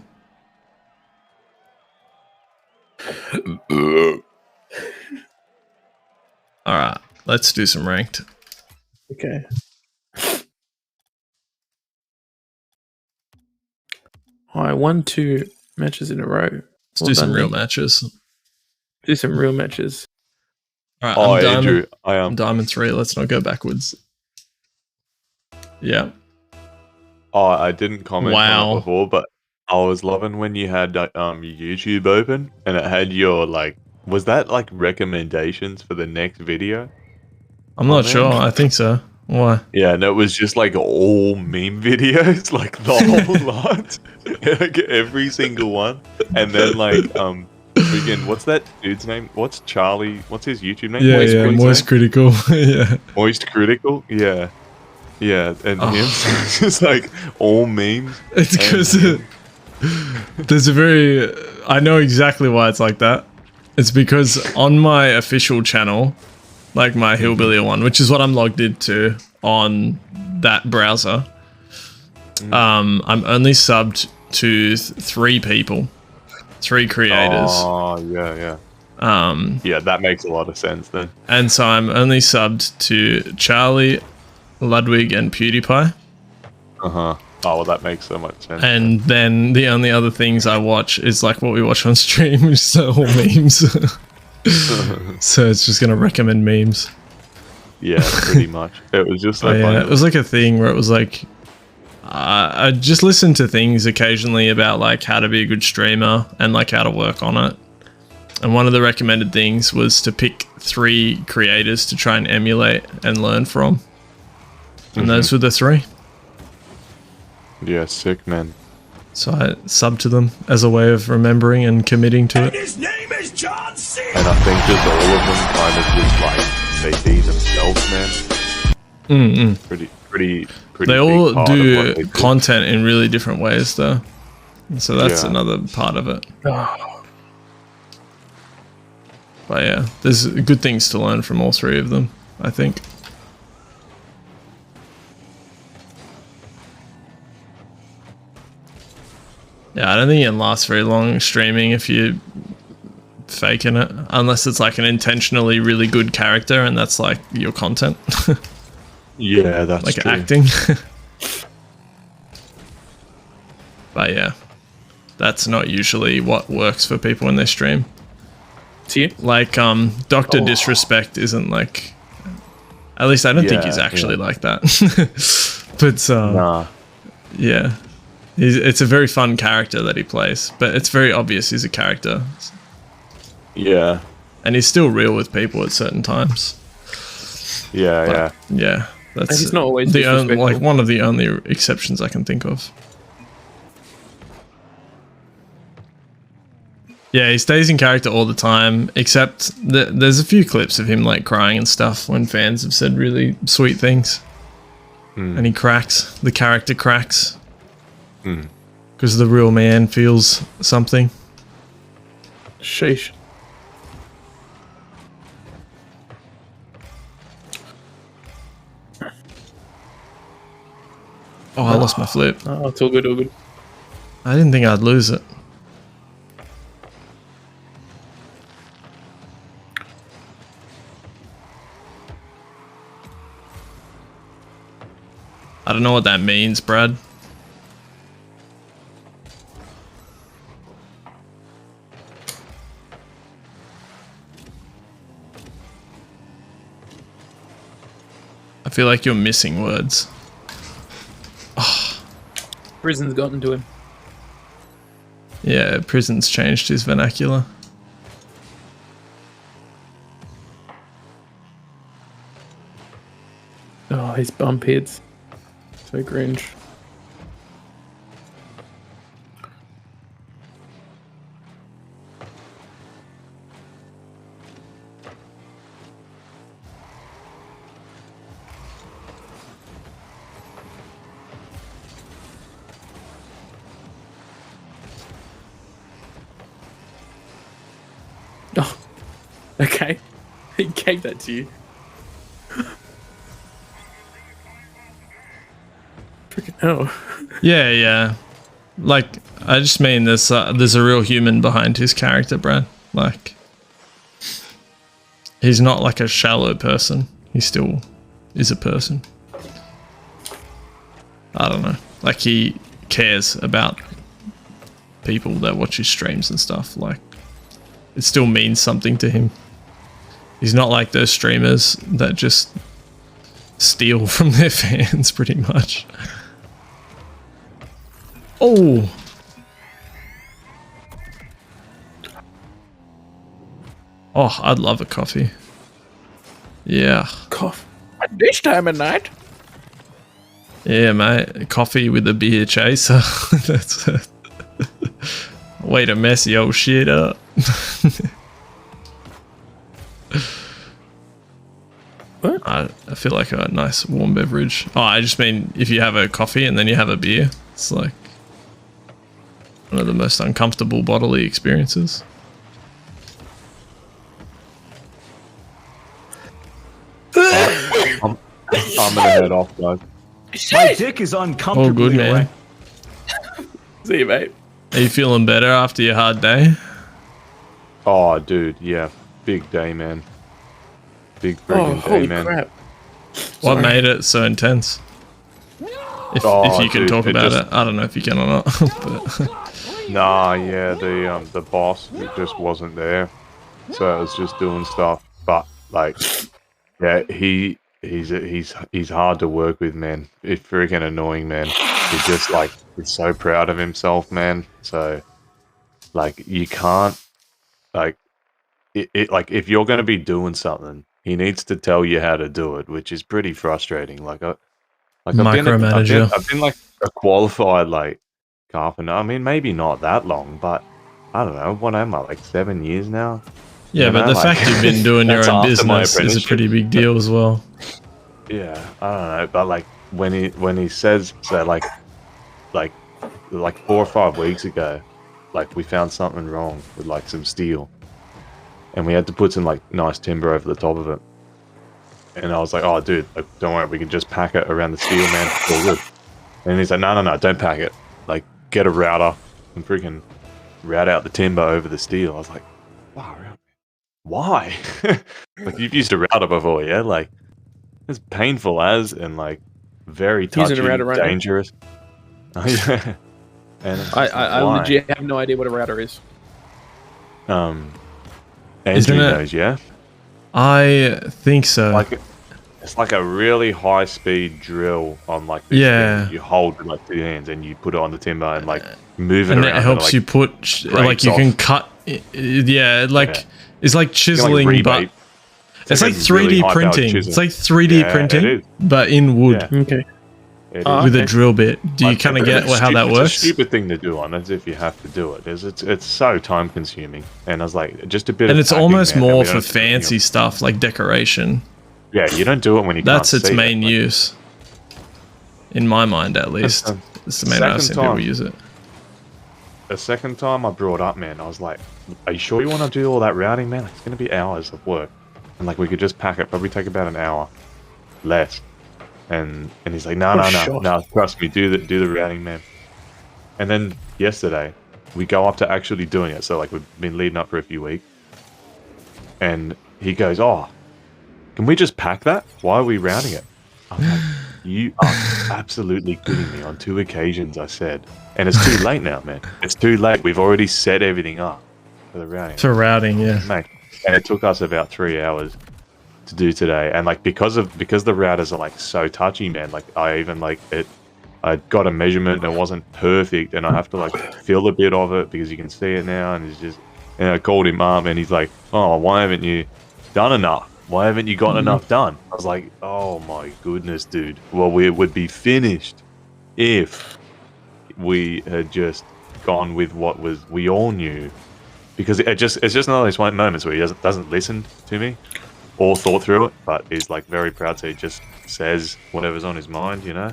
Alright, let's do some ranked. Okay. I won 2 matches in a row. Let's do some real matches. Do some real matches. Alright, Oh, I'm Diamond, Andrew, I I'm Diamond 3. Let's not go backwards. Yeah. Oh, I didn't comment on Wow. it before, but I was loving when you had YouTube open and it had your like, was that like recommendations for the next video? I'm not sure. I think so. Why? Yeah, and it was just like all meme videos, like the whole lot, like every single one, and then like freaking what's that dude's name? What's Charlie? What's his YouTube name? Yeah, Moist Critical. Yeah. Moist Critical. Yeah, yeah, and him just like all memes. It's because there's a very... I know exactly why it's like that. It's because on my official channel, like my Hillbilly one, which is what I'm logged into on that browser, I'm only subbed to 3 people. 3 creators. Oh, yeah, yeah. Yeah, that makes a lot of sense then. And so I'm only subbed to Charlie, Ludwig, and PewDiePie. Oh, well, that makes so much sense. And then the only other things I watch is like what we watch on stream, which is all memes. So it's just gonna recommend memes. Yeah, pretty much. It was just so funny. It was like a thing where it was like I just listened to things occasionally about like how to be a good streamer and like how to work on it. And one of the recommended things was to pick 3 creators to try and emulate and learn from. And those were the 3. Yeah, sick, man. So I subbed to them as a way of remembering and committing to it. His name is John C. And I think just all of them kind of just like they be themselves, man. Pretty. They big all part of do what they content in really different ways, though. So that's Yeah. another part of it. But yeah, there's good things to learn from all 3 of them, I think. Yeah, I don't think you can last very long streaming if you're faking it, unless it's like an intentionally really good character and that's like your content. Yeah, that's like true. acting. But yeah, that's not usually what works for people when they stream. To you? Like Dr. Disrespect isn't like, at least I don't think he's Yeah, actually yeah. like that. But Nah. yeah, it's a very fun character that he plays, but it's very obvious he's a character. Yeah. And he's still real with people at certain times. Yeah, yeah. Yeah, that's he's not always the only, disrespectful. like one of the only exceptions I can think of. Yeah, he stays in character all the time, except there's a few clips of him like crying and stuff when fans have said really sweet things. And he cracks. The character cracks. Because the real man feels something. Sheesh. Oh, I lost my flip. Oh, it's all good, all good. I didn't think I'd lose it. I don't know what that means, Brad. I feel like you're missing words. Prison's gotten to him. Yeah, prison's changed his vernacular. Oh, his bump heads. So cringe. Oh, okay. He gave that to you. Freaking hell. Yeah, yeah. Like, I just mean there's a real human behind his character, Brad. Like, he's not like a shallow person. He still is a person. I don't know. Like, he cares about people that watch his streams and stuff. Like, it still means something to him. He's not like those streamers that just steal from their fans, pretty much. Oh! Oh, I'd love a coffee. Yeah. Cough. At this time of night? Yeah, mate. Coffee with a beer chaser. That's a way to mess your shit up. What? I feel like a nice warm beverage. Oh, I just mean if you have a coffee and then you have a beer, it's like one of the most uncomfortable bodily experiences. I'm gonna head off, guys. My dick is Oh, uncomfortably good, man. See you, mate. Are you feeling better after your hard day? Oh, dude, yeah, big day, man. Big Oh, freaking day, holy man. crap! What made it so intense? If you can dude, talk it about just- it, I don't know if you can or not. But Nah, yeah, the boss just wasn't there, so I was just doing stuff. But like, yeah, he's hard to work with, man. It's freaking annoying, man. He's just like he's so proud of himself, man. So like you can't like it like if you're gonna be doing something, he needs to tell you how to do it, which is pretty frustrating. I've Micromanager. been like a qualified like carpenter. I mean, maybe not that long, but I don't know. What am I, like 7 years now? yeah, You but know, the like, fact you've been doing your that's own after my business is a apprenticeship. pretty big deal as well. Yeah, I don't know, but like when he says so, like 4 or 5 weeks ago, like we found something wrong with like some steel, and we had to put some like nice timber over the top of it. And I was like, "Oh, dude, like, don't worry, we can just pack it around the steel, man. It's all good." And he's like, "No, don't pack it. Like, get a router and freaking route out the timber over the steel." I was like, "Wow, why?" Like you've used a router before, yeah? Like it's painful as and like very touchy, Using a router right now. dangerous. Oh, yeah. And it's just I why? legit have no idea what a router is. Isn't Andrew it- knows, yeah. I think so. Like it's like a really high speed drill on like this Yeah. thing you hold with like 2 hands and you put it on the timber and like move it and around. it helps like, you put like breaks you can off. cut. Yeah, like Yeah. it's like you can, chiseling, like, but rebate. it's like a 3D really high-powered printing. chisel. It's like 3D Yeah, it printing, is. but in wood Yeah. Okay. It Oh, is. with a okay. drill bit. Do you Like, kind of get it's how that It's a works? stupid thing to do on as if you have to do it. It's so time consuming, and I was like, just a bit. And of it's packing, almost man, and more we for don't have to do it. fancy stuff like decoration. Yeah, you don't do it when you. That's can't its see main it. Like, use, in my mind at least. the It's the main way I've second seen people time. use it. The second time I brought up, man, I was like, "Are you sure you want to do all that routing, man? Like, it's going to be hours of work, and like we could just pack it. Probably take about an hour, less." And he's like, "No, trust me, do the routing, man." And then yesterday, we go up to actually doing it. So like we've been leading up for a few weeks, and he goes, "Oh, can we just pack that? Why are we routing it?" I'm like, "You are absolutely kidding me." On 2 occasions, I said, and it's too late now, man. It's too late. We've already set everything up for the routing. For routing, yeah. Mate, and it took us about 3 hours to do today. And like because the routers are like so touchy, man. Like I even like it. I got a measurement and it wasn't perfect, and I have to like fill a bit of it because you can see it now. And it's just, and I called him up, and he's like, "Oh, why haven't you done enough? Why haven't you got enough done?" I was like, "Oh my goodness, dude. Well, we would be finished if we had just gone with what was we all knew." Because it's just one of those moments where he doesn't listen to me or thought through it, but he's like very proud, so he just says whatever's on his mind, you know.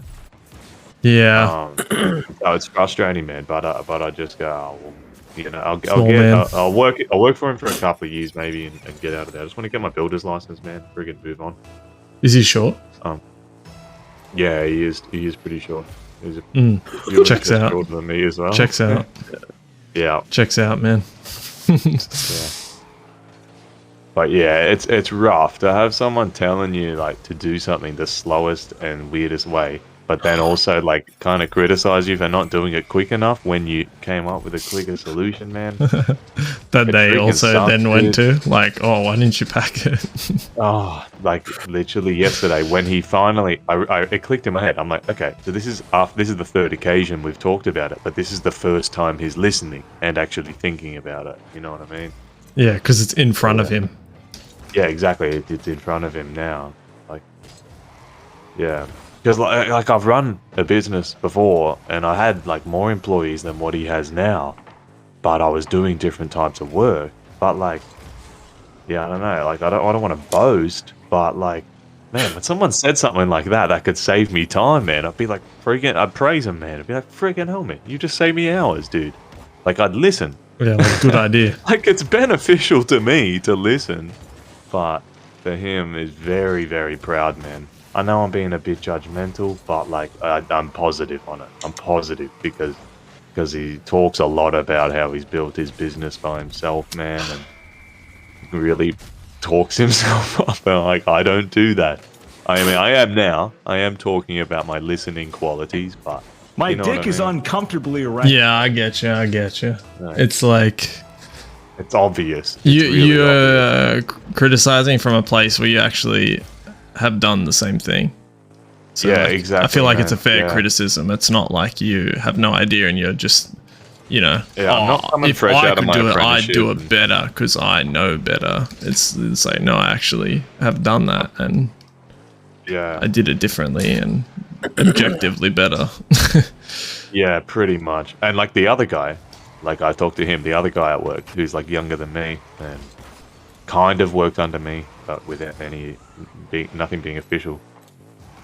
Yeah. So it's frustrating, man. But I just go, "Oh, well, you know, Small man. I'll work for him for a couple of years maybe and get out of there. I just want to get my builder's license, man. Friggin' move on." Is he short? Yeah, he is pretty short. He's a Checks bit out. shorter than me as well. Checks out. Yeah. Checks out, man. Yeah. But yeah, it's rough to have someone telling you like to do something the slowest and weirdest way, but then also like kind of criticize you for not doing it quick enough when you came up with a quicker solution, man. That It they freaking also sucks, then went dude. to like, oh, why didn't you pack it? Oh, like literally yesterday when he finally, it clicked in my head. I'm like, okay, so this is the third occasion we've talked about it, but this is the first time he's listening and actually thinking about it. You know what I mean? Yeah, because it's in front of him. Yeah, exactly. It's in front of him now. Like, yeah, because like I've run a business before, and I had like more employees than what he has now, but I was doing different types of work. But like, yeah, I don't know. Like, I don't want to boast, but like, man, when someone said something like that could save me time, man, I'd be like, I'd praise him, man. I'd be like, freaking hell, man, you just saved me hours, dude. Like, I'd listen. Yeah, like, good idea. Like, it's beneficial to me to listen, but for him, is very, very proud, man. I know I'm being a bit judgmental, but like, I'm positive on it. I'm positive because he talks a lot about how he's built his business by himself, man, and really talks himself up. And like, I don't do that. I mean, I am now. I am talking about my listening qualities, but My you know what dick I is mean? uncomfortably erect. Yeah, I get you. I get you. Right. It's like It's obvious. It's you're really criticizing from a place where you actually have done the same thing. So Yeah, like, exactly, I feel like it's a man. fair Yeah. criticism. It's not like you have no idea and you're just, you know, Yeah, I'm not coming if fresh I out of could my do it, I'd do it apprenticeship. better because I know better. It's like, no, I actually have done that and Yeah. I did it differently and objectively better. Yeah, pretty much. And like the other guy, like I talked to him, the other guy at work who's like younger than me and kind of worked under me, but without nothing being official.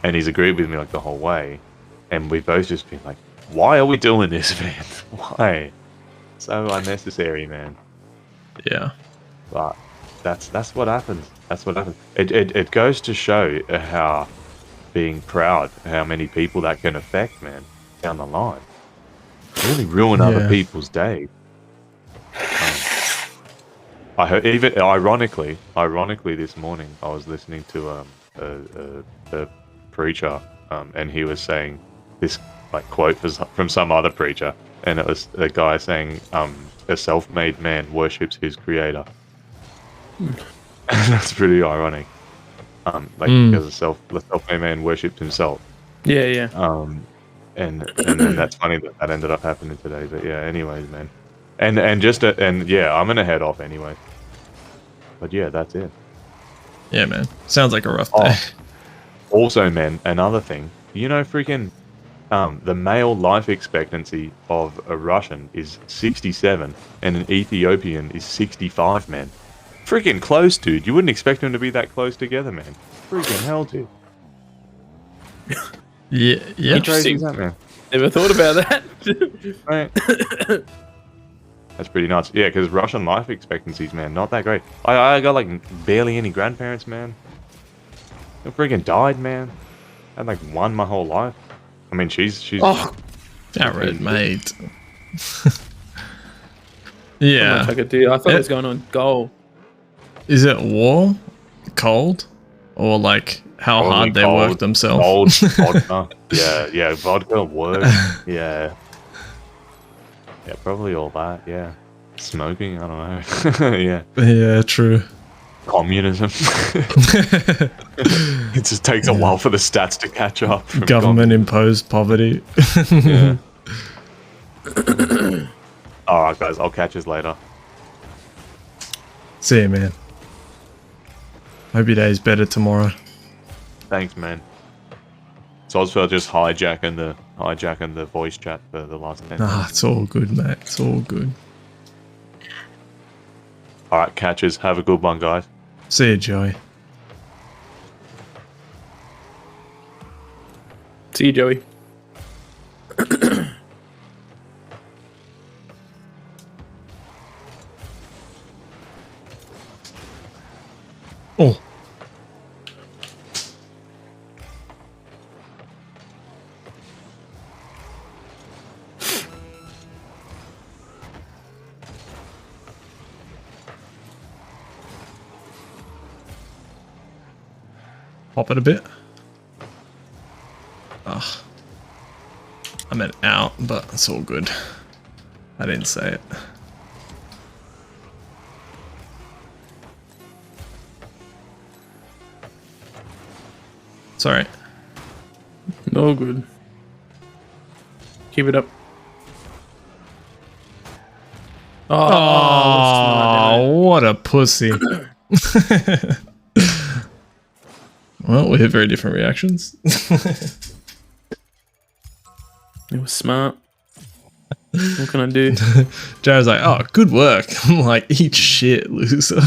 And he's agreed with me like the whole way. And we've both just been like, why are we doing this, man? Why? So unnecessary, man. Yeah. But that's what happens. That's what happens. It goes to show how being proud, how many people that can affect, man, down the line. Really ruin other Yeah. people's day. I heard, even ironically, this morning I was listening to a preacher, and he was saying this like quote from some other preacher, and it was a guy saying, "A self-made man worships his creator." That's pretty ironic. Because the self-made man worships himself. Yeah. And then that's funny that ended up happening today. But yeah, anyways, man. And yeah, I'm gonna head off anyway. But yeah, that's it. Yeah, man. Sounds like a rough Oh. day. Also, man, another thing. You know, freaking, the male life expectancy of a Russian is 67, and an Ethiopian is 65, man. Freaking close, dude. You wouldn't expect them to be that close together, man. Freaking hell, dude. Yeah. Yeah. How crazy is that, man? Never thought about that. Right. That's pretty nuts. Yeah, because Russian life expectancies, man, not that great. I got like barely any grandparents, man. They freaking died, man. I had like one my whole life. I mean, she's Outright, mate. Not Yeah. much I could do. I thought it was going on goal. Is it war, cold, or like how Probably hard they cold, work themselves? vodka. Yeah, vodka, work. Yeah. Yeah, probably all that, yeah. Smoking, I don't know. Yeah. Yeah, true. Communism. It just takes a while for the stats to catch up. from Government imposed poverty. Yeah. Alright, guys, I'll catch you later. See you, man. Hope your day's better tomorrow. Thanks, man. So I was for just hijacking the voice chat for the last 10 minutes. Nah, it's all good, mate. It's all good. Alright, catches. Have a good one, guys. See you, Joey. See you, Joey. Oh. Pop it a bit. Ugh. I meant out, but it's all good. I didn't say it. Sorry. No good. Keep it up. Oh, what a pussy. Well, we have very different reactions. It was smart. What can I do? Jared's like, oh, good work. I'm like, eat shit, loser.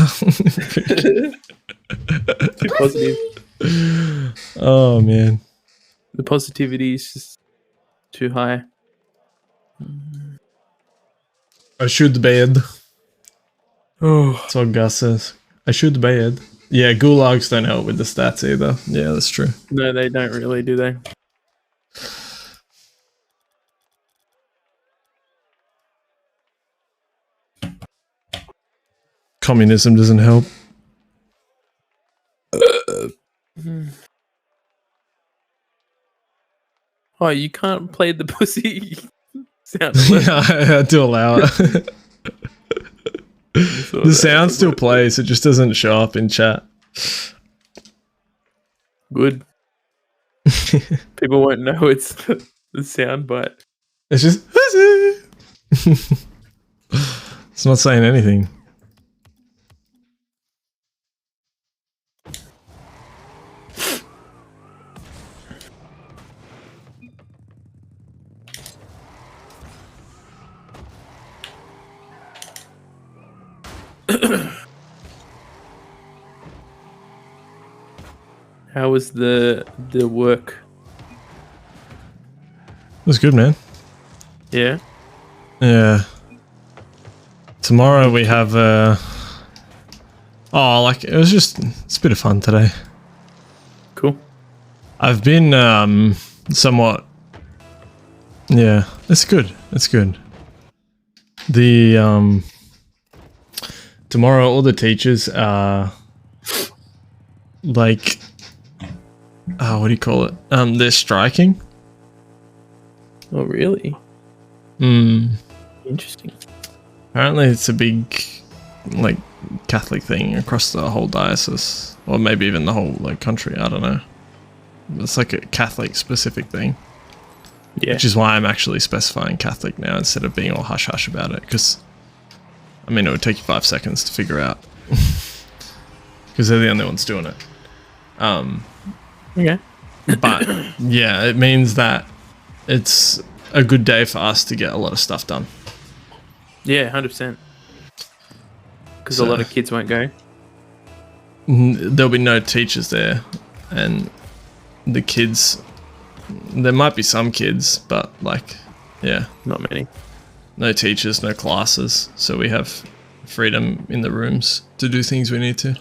Too positive. Oh, man. The positivity is just too high. I should bed. Oh, that's what Gus says. I should bed. Yeah, gulags don't help with the stats either. Yeah, that's true. No, they don't really, do they? communism doesn't help. Oh, you can't play the pussy sound. Yeah, I had to allow it. The sound still plays, it just doesn't show up in chat. Good. People won't know it's the sound bite. It's just it's not saying anything. How was the work? It was good, man. Yeah. Yeah. Tomorrow we have it's a bit of fun today. Cool. I've been somewhat, yeah, it's good. It's good. The tomorrow all the teachers are like, what do you call it? They're striking. Oh, really? Interesting. Apparently it's a big, like, Catholic thing across the whole diocese, or maybe even the whole, like, country. I don't know. It's like a Catholic specific thing. Yeah. Which is why I'm actually specifying Catholic now instead of being all hush hush about it, because I mean it would take you 5 seconds to figure out, because they're the only ones doing it. Okay. But yeah, it means that it's a good day for us to get a lot of stuff done. Yeah, 100%. Because a lot of kids won't go. There'll be no teachers there, and the kids, there might be some kids, but like, yeah, not many. No teachers, no classes, so we have freedom in the rooms to do things we need to.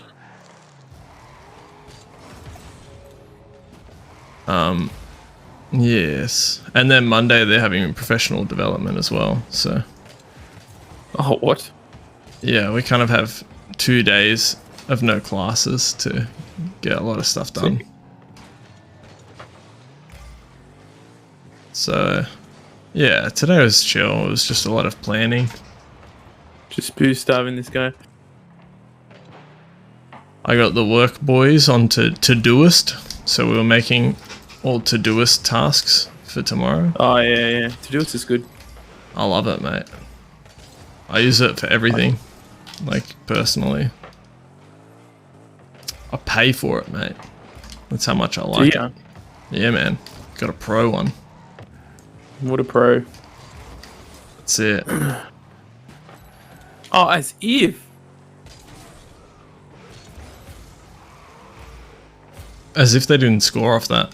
Yes, and then Monday they're having professional development as well, so. Oh, what? Yeah, we kind of have 2 days of no classes to get a lot of stuff done. So, yeah, today was chill. It was just a lot of planning. Just poo starving this guy. I got the work boys onto Todoist, so we were making all Todoist tasks for tomorrow. Oh, yeah. Todoist is good. I love it, mate. I use it for everything, like, personally. I pay for it, mate. That's how much I like it. Yeah, man. Got a pro one. What a pro. That's it. Oh, as if. As if they didn't score off that.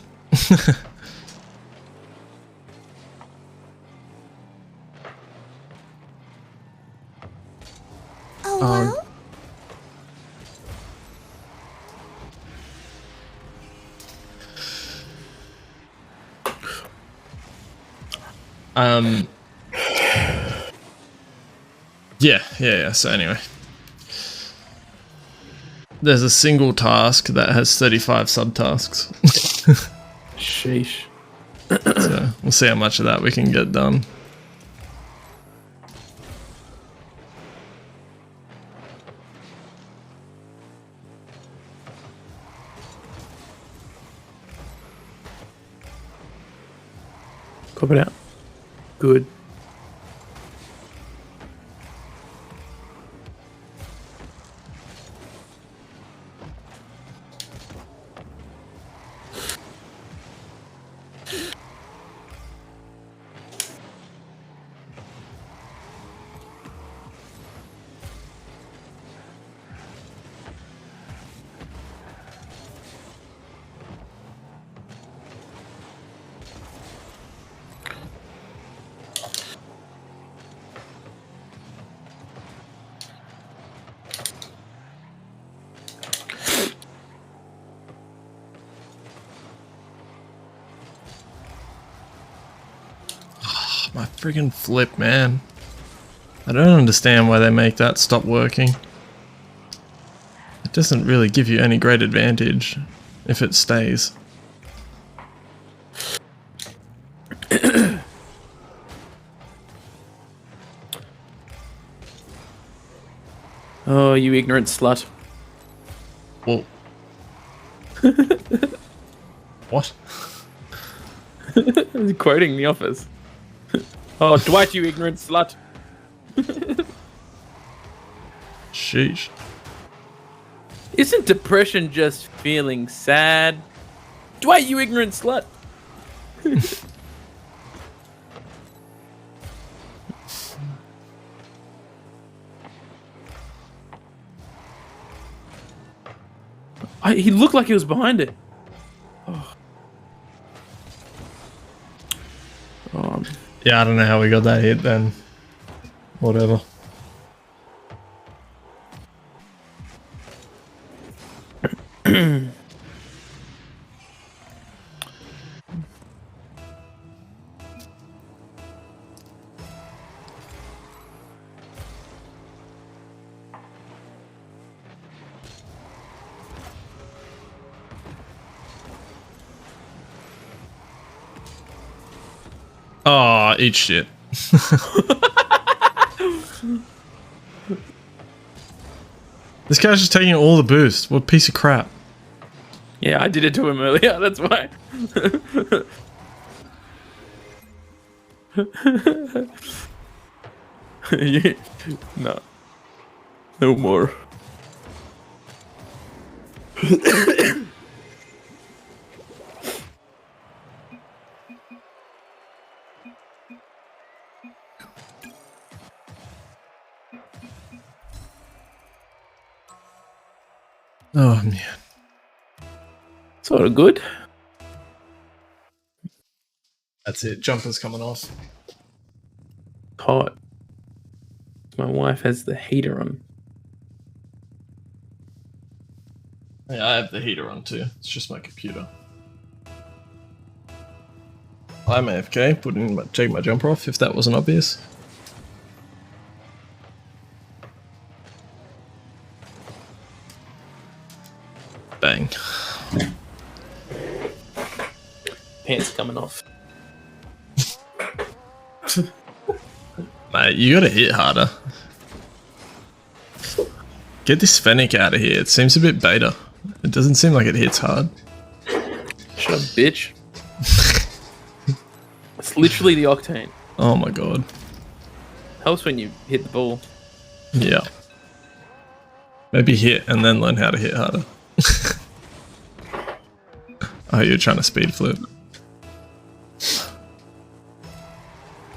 Yeah. So anyway, there's a single task that has 35 subtasks. Sheesh. So we'll see how much of that we can get done. Pop it out. Good. My friggin' flip, man. I don't understand why they make that stop working. doesn't really give you any great advantage if it stays. Oh, you ignorant slut. Well, what? Quoting The Office. Oh, Dwight, you ignorant slut. Sheesh. Isn't depression just feeling sad? Dwight, you ignorant slut. He looked like he was behind it. Yeah, I don't know how we got that hit then. Whatever. Oh, eat shit. This guy's just taking all the boost. What piece of crap. Yeah, I did it to him earlier, that's why. Yeah. No. No more. Oh, man. Sort of good. That's it. Jumper's coming off. Hot. My wife has the heater on. Yeah, I have the heater on too. It's just my computer. I'm AFK. Take my jumper off if that wasn't obvious. Bang. Pants coming off. Mate, you gotta hit harder. Get this Fennec out of here. It seems a bit beta. It doesn't seem like it hits hard. Shut up, bitch. It's literally the Octane. Oh my god. Helps when you hit the ball. Yeah. Maybe hit and then learn how to hit harder. Oh, you're trying to speed flip.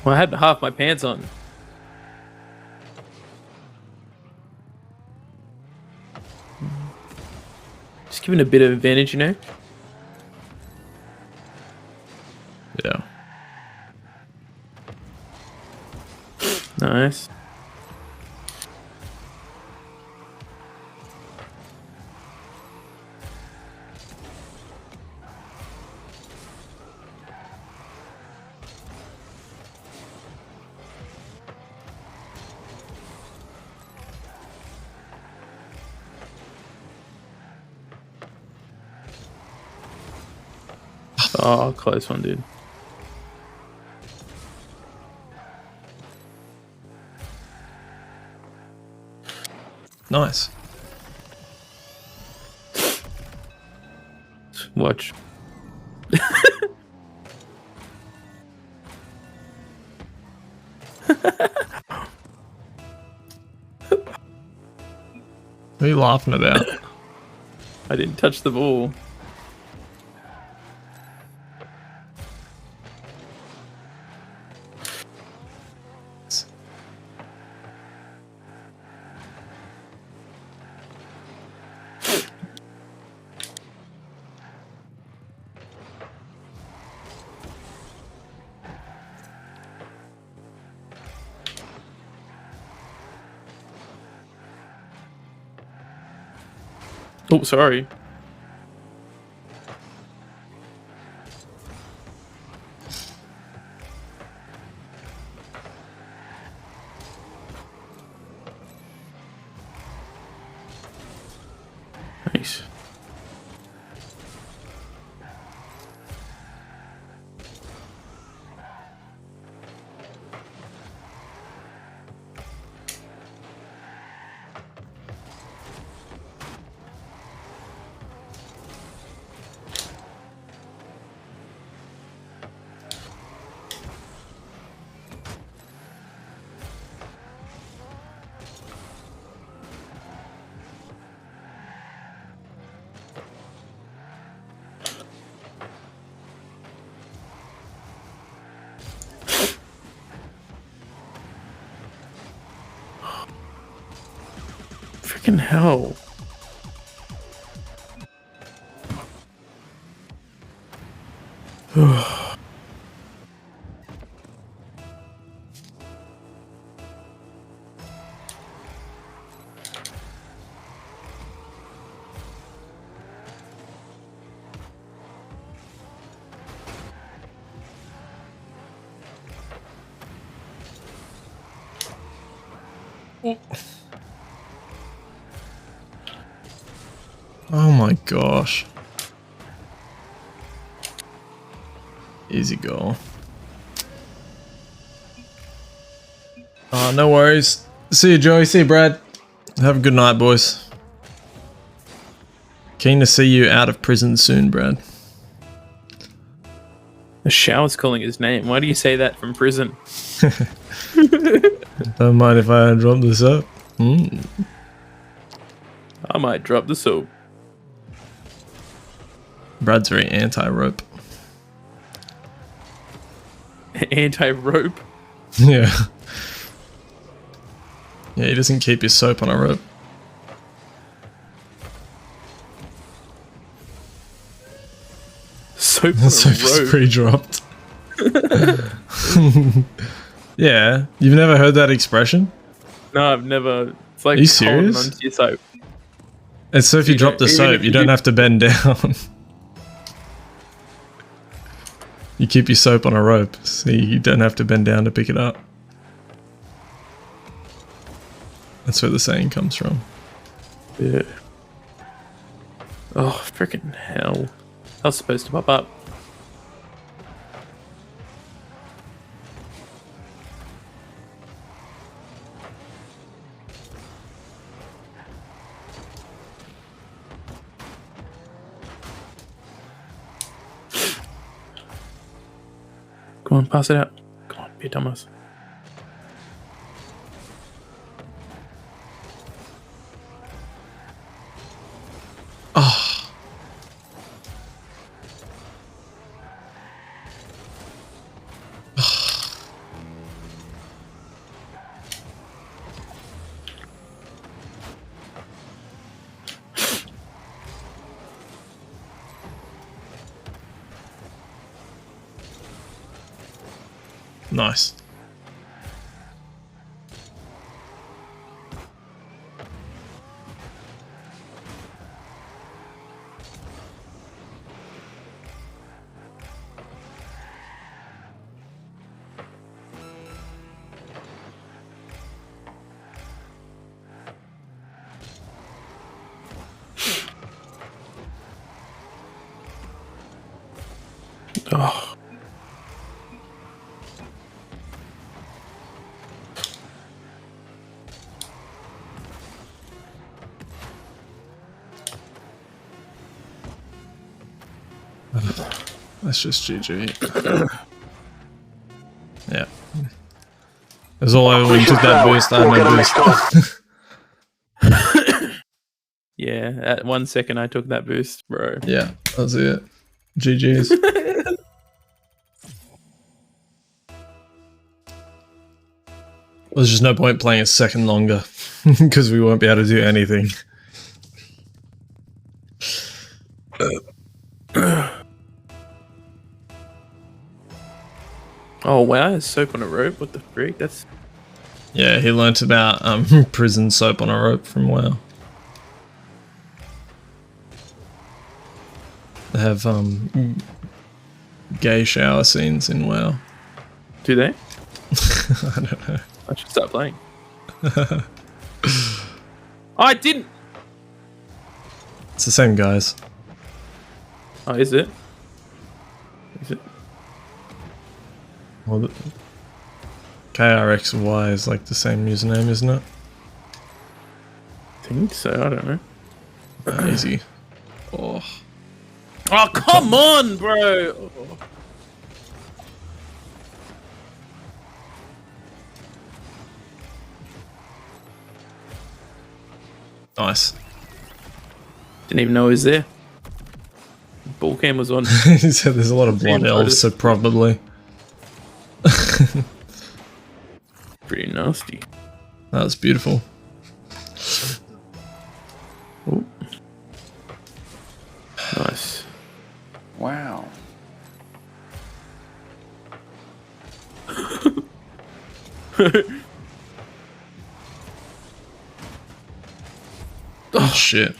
Well, I had half my pants on. Just giving a bit of advantage, you know? Yeah. Nice. Oh, close one, dude. Nice. Watch. What are you laughing about? I didn't touch the ball. Oh, sorry. Nice. Freaking hell. Oh my gosh. Easy goal. No worries. See you, Joey. See you, Brad. Have a good night, boys. Keen to see you out of prison soon, Brad. The shower's calling his name. Why do you say that from prison? Don't mind if I drop this up. I might drop the soap. Brad's very anti-rope. Anti-rope? Yeah. Yeah, he doesn't keep his soap on a rope. Soap on The a soap is rope? pre-dropped. Yeah, you've never heard that expression? No, I've never. It's like Are you holding serious? onto your soap. It's so if you You drop don't- the even soap, if you you don't do- have to bend down. You keep your soap on a rope, so you don't have to bend down to pick it up. That's where the saying comes from. Yeah. Oh, freaking hell. That was supposed to pop up. Come on, pass it out. Come on, be a dumbass. Oh. Nice. Oh. That's just GG. Yeah. It was all over when you took that boost. I had no boost. Yeah, at 1 second I took that boost, bro. Yeah, that was it. GG's. There's just no point playing a second longer because we won't be able to do anything. Oh wow, there's soap on a rope. What the freak? That's Yeah, he learnt about prison soap on a rope from WoW. They have gay shower scenes in WoW. do they? I don't know. I should start playing. Oh, I didn't. It's the same guys. Oh, is it? Is it? Well, KRXY is like the same username, isn't it? I think so. I don't know. Easy. Oh. Oh, come on, bro. Oh. Nice. Didn't even know he was there. Ball cam was on. He said there's a lot of blood elves, so probably. Pretty nasty. That was beautiful. Ooh. Nice. Wow. Oh shit.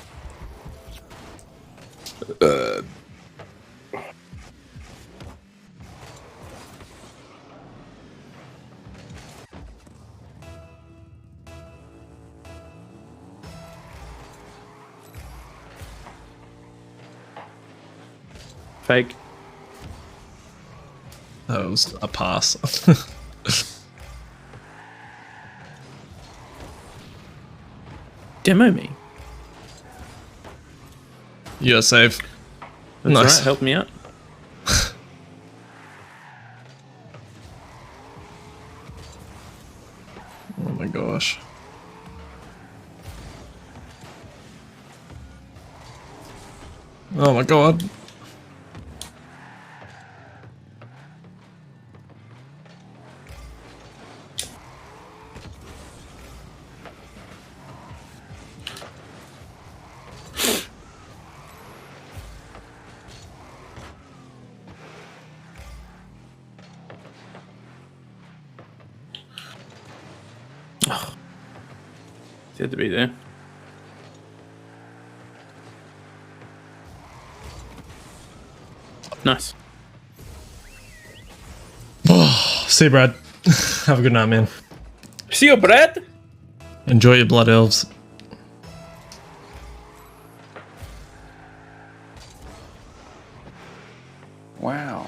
Fake. That was a pass. Demo me. You're safe. That's Nice. right. Help me out. Oh my gosh. Oh my god. He had to be there. Nice. See you, Brad. Have a good night, man. See you, Brad. Enjoy your blood elves. Wow.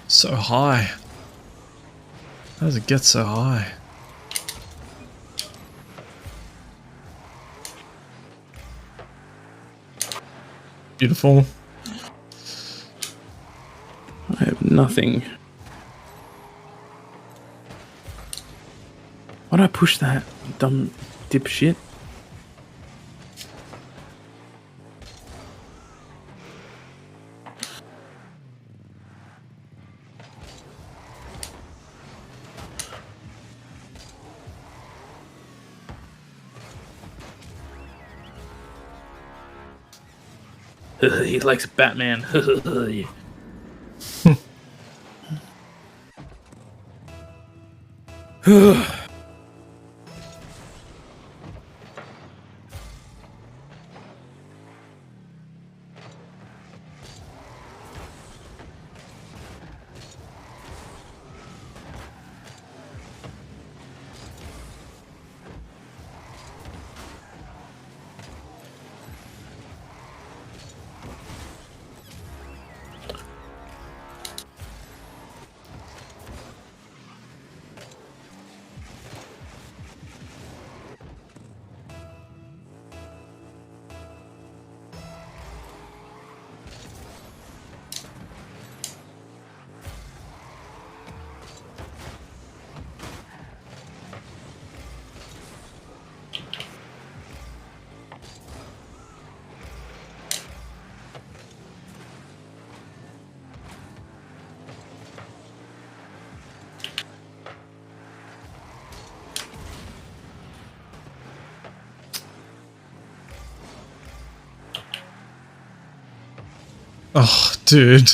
So high. How does it get so high? Beautiful. I have nothing. Why'd I push that? Dumb dipshit. He likes Batman. Oh, dude.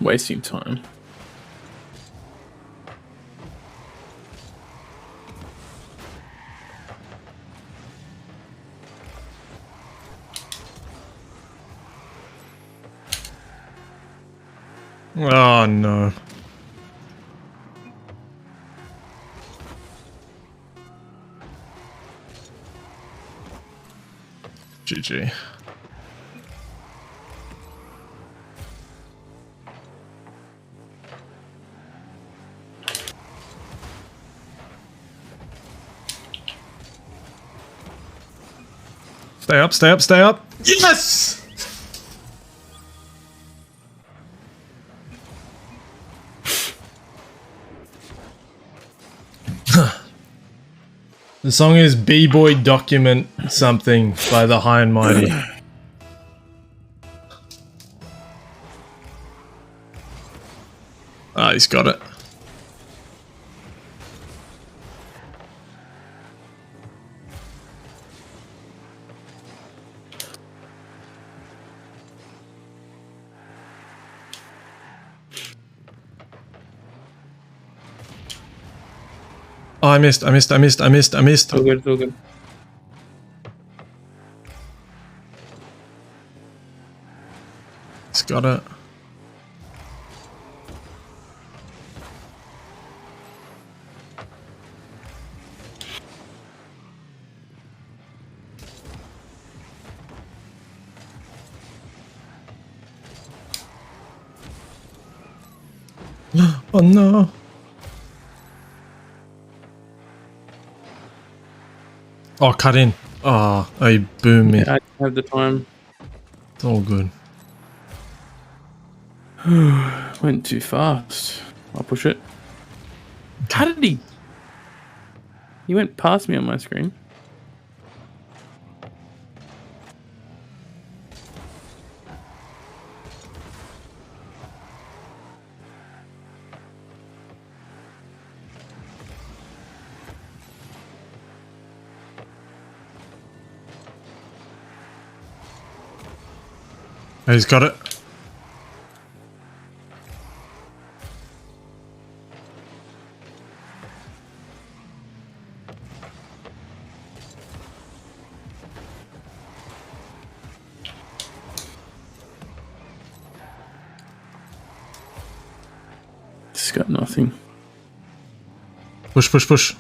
Wasting time. Oh no. GG. Stay up, stay up, stay up. Yes! The song is B-Boy Document Something by the High and Mighty. Ah, he's got it. Oh, I missed. All good, all good. He's got it. Oh no. Oh, cut in. Oh, you boomed me. Yeah, I don't have the time. It's all good. Went too fast. I'll push it. How did he? He went past me on my screen. Oh, he's got it. It's got nothing. Push, push, push.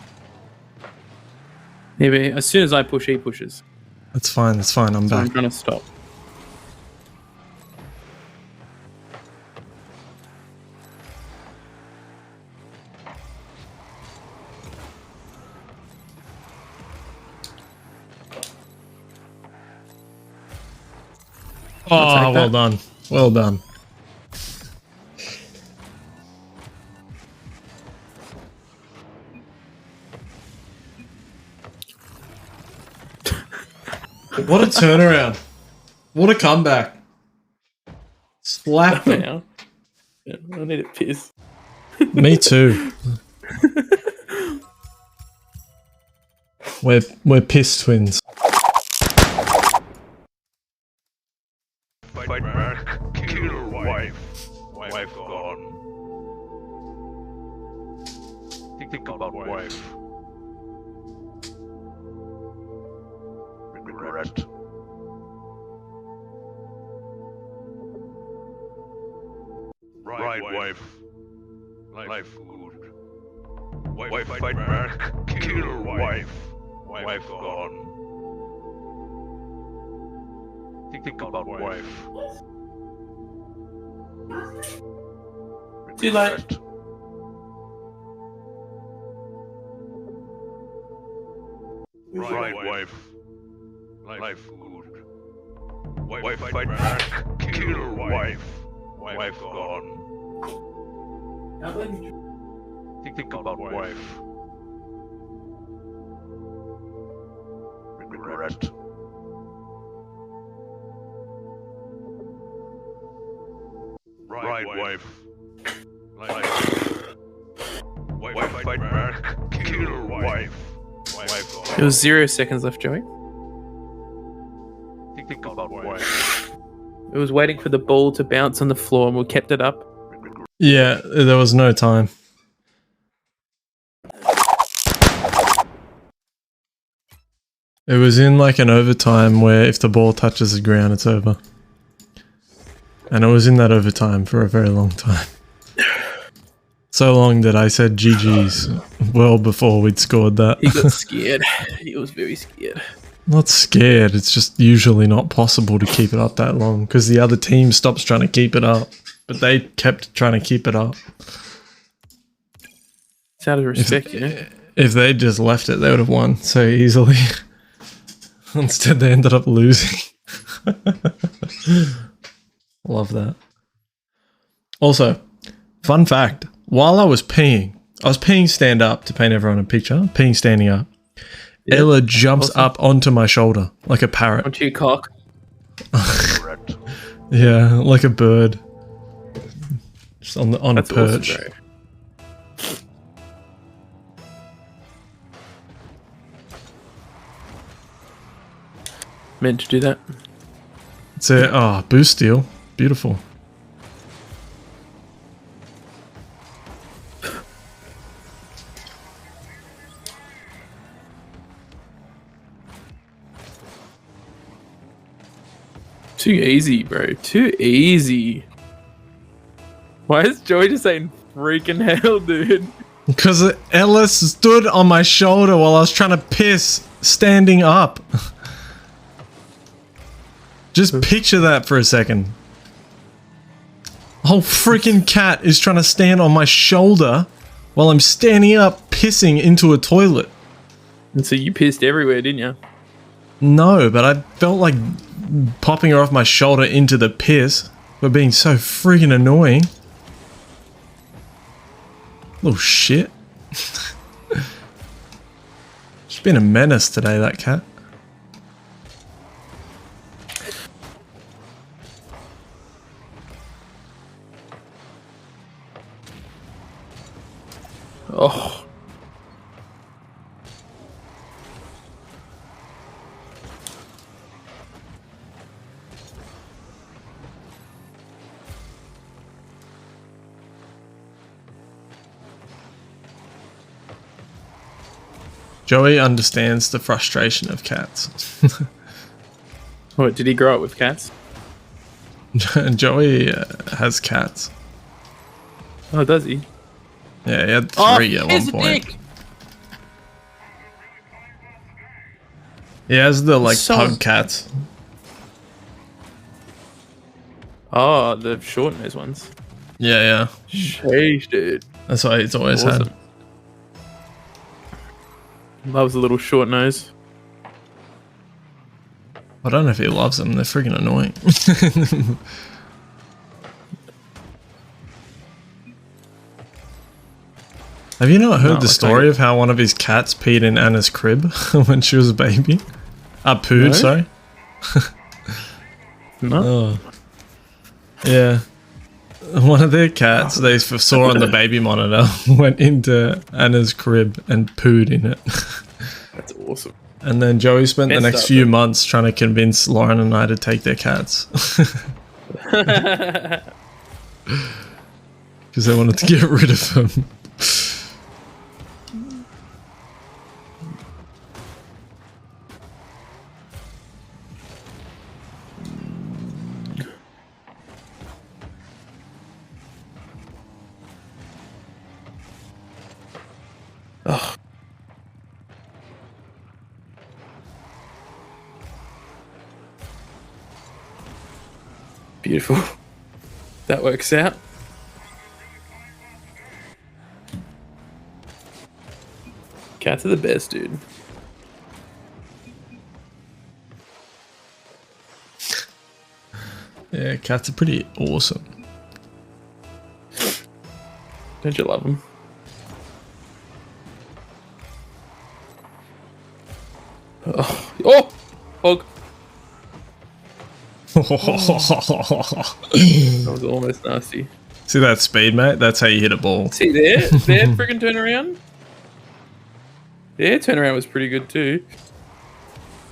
Yeah, but as soon as I push, he pushes. That's fine, that's fine. I'm So back. I'm trying to stop. Oh, well done. Well done. What a turnaround. What a comeback. Slap them. Now. Yeah, I need a piss. Me too. We're piss twins. Fight back, kill wife. Wife gone. Think about wife. Regret. Right, wife. Life good. Wife fight back, kill wife. Wife gone. Think about wife. Too late. Right, wife. Life good. Wife fight back, kill wife. Wife gone. Think about wife. Regret. Right, wife. Wife fight back, kill wife. Wife gone. There was 0 seconds left, Joey. It was waiting for the ball to bounce on the floor, and we kept it up. Yeah, there was no time. It was in like an overtime where if the ball touches the ground, it's over. And it was in that overtime for a very long time. So long that I said GG's well before we'd scored that. He got scared. He was very scared. Not scared, it's just usually not possible to keep it up that long because the other team stops trying to keep it up. But they kept trying to keep it up. It's out of respect, you know? If they just left it, they would have won so easily. Instead, they ended up losing. Love that. Also, fun fact. While I was peeing stand up to paint everyone a picture. Peeing standing up. Yeah, Ella jumps awesome. up onto my shoulder like a parrot. Onto your cock. Correct. Yeah, like a bird. Just on a That's perch. awesome, bro. Meant to do that. It's a boost steal. Beautiful. Too easy, bro. Too easy. Why is Joey just saying freaking hell, dude? Because Ellis stood on my shoulder while I was trying to piss standing up. Just picture that for a second. A whole freaking cat is trying to stand on my shoulder while I'm standing up pissing into a toilet. And so you pissed everywhere, didn't you? No, but I felt like popping her off my shoulder into the piss for being so freaking annoying. Little shit. She's been a menace today, that cat. Oh. Joey understands the frustration of cats. What, did he grow up with cats? Joey has cats. Oh, does he? Yeah, he had 3 at here's one a point. dick. He has the like So- pug cats. Oh, the short nose ones. Yeah, yeah. Sheesh, dude. That's why he's always Awesome. had. Loves a little short nose. I don't know if he loves them. They're freaking annoying. Have you not heard No, the like story I- of how one of his cats peed in Anna's crib when she was a baby? Pooed, No? sorry. No. Oh. Yeah. One of their cats they saw on the baby monitor went into Anna's crib and pooed in it. That's awesome. And then Joey spent the Messed next up, few though. months trying to convince Lauren and I to take their cats. Because they wanted to get rid of them. Beautiful. That works out. Cats are the best, dude. Yeah, cats are pretty awesome. Don't you love them? Oh, oh, hog. That was almost nasty. See that speed, mate? That's how you hit a ball. See there, freaking turn around. Yeah, turnaround was pretty good too.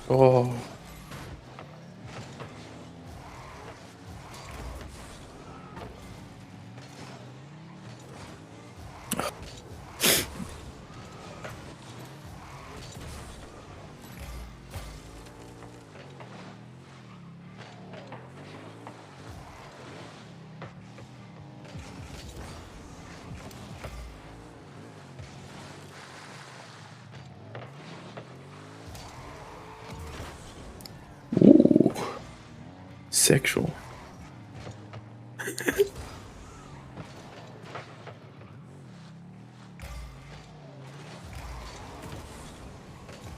Oh, Sexual.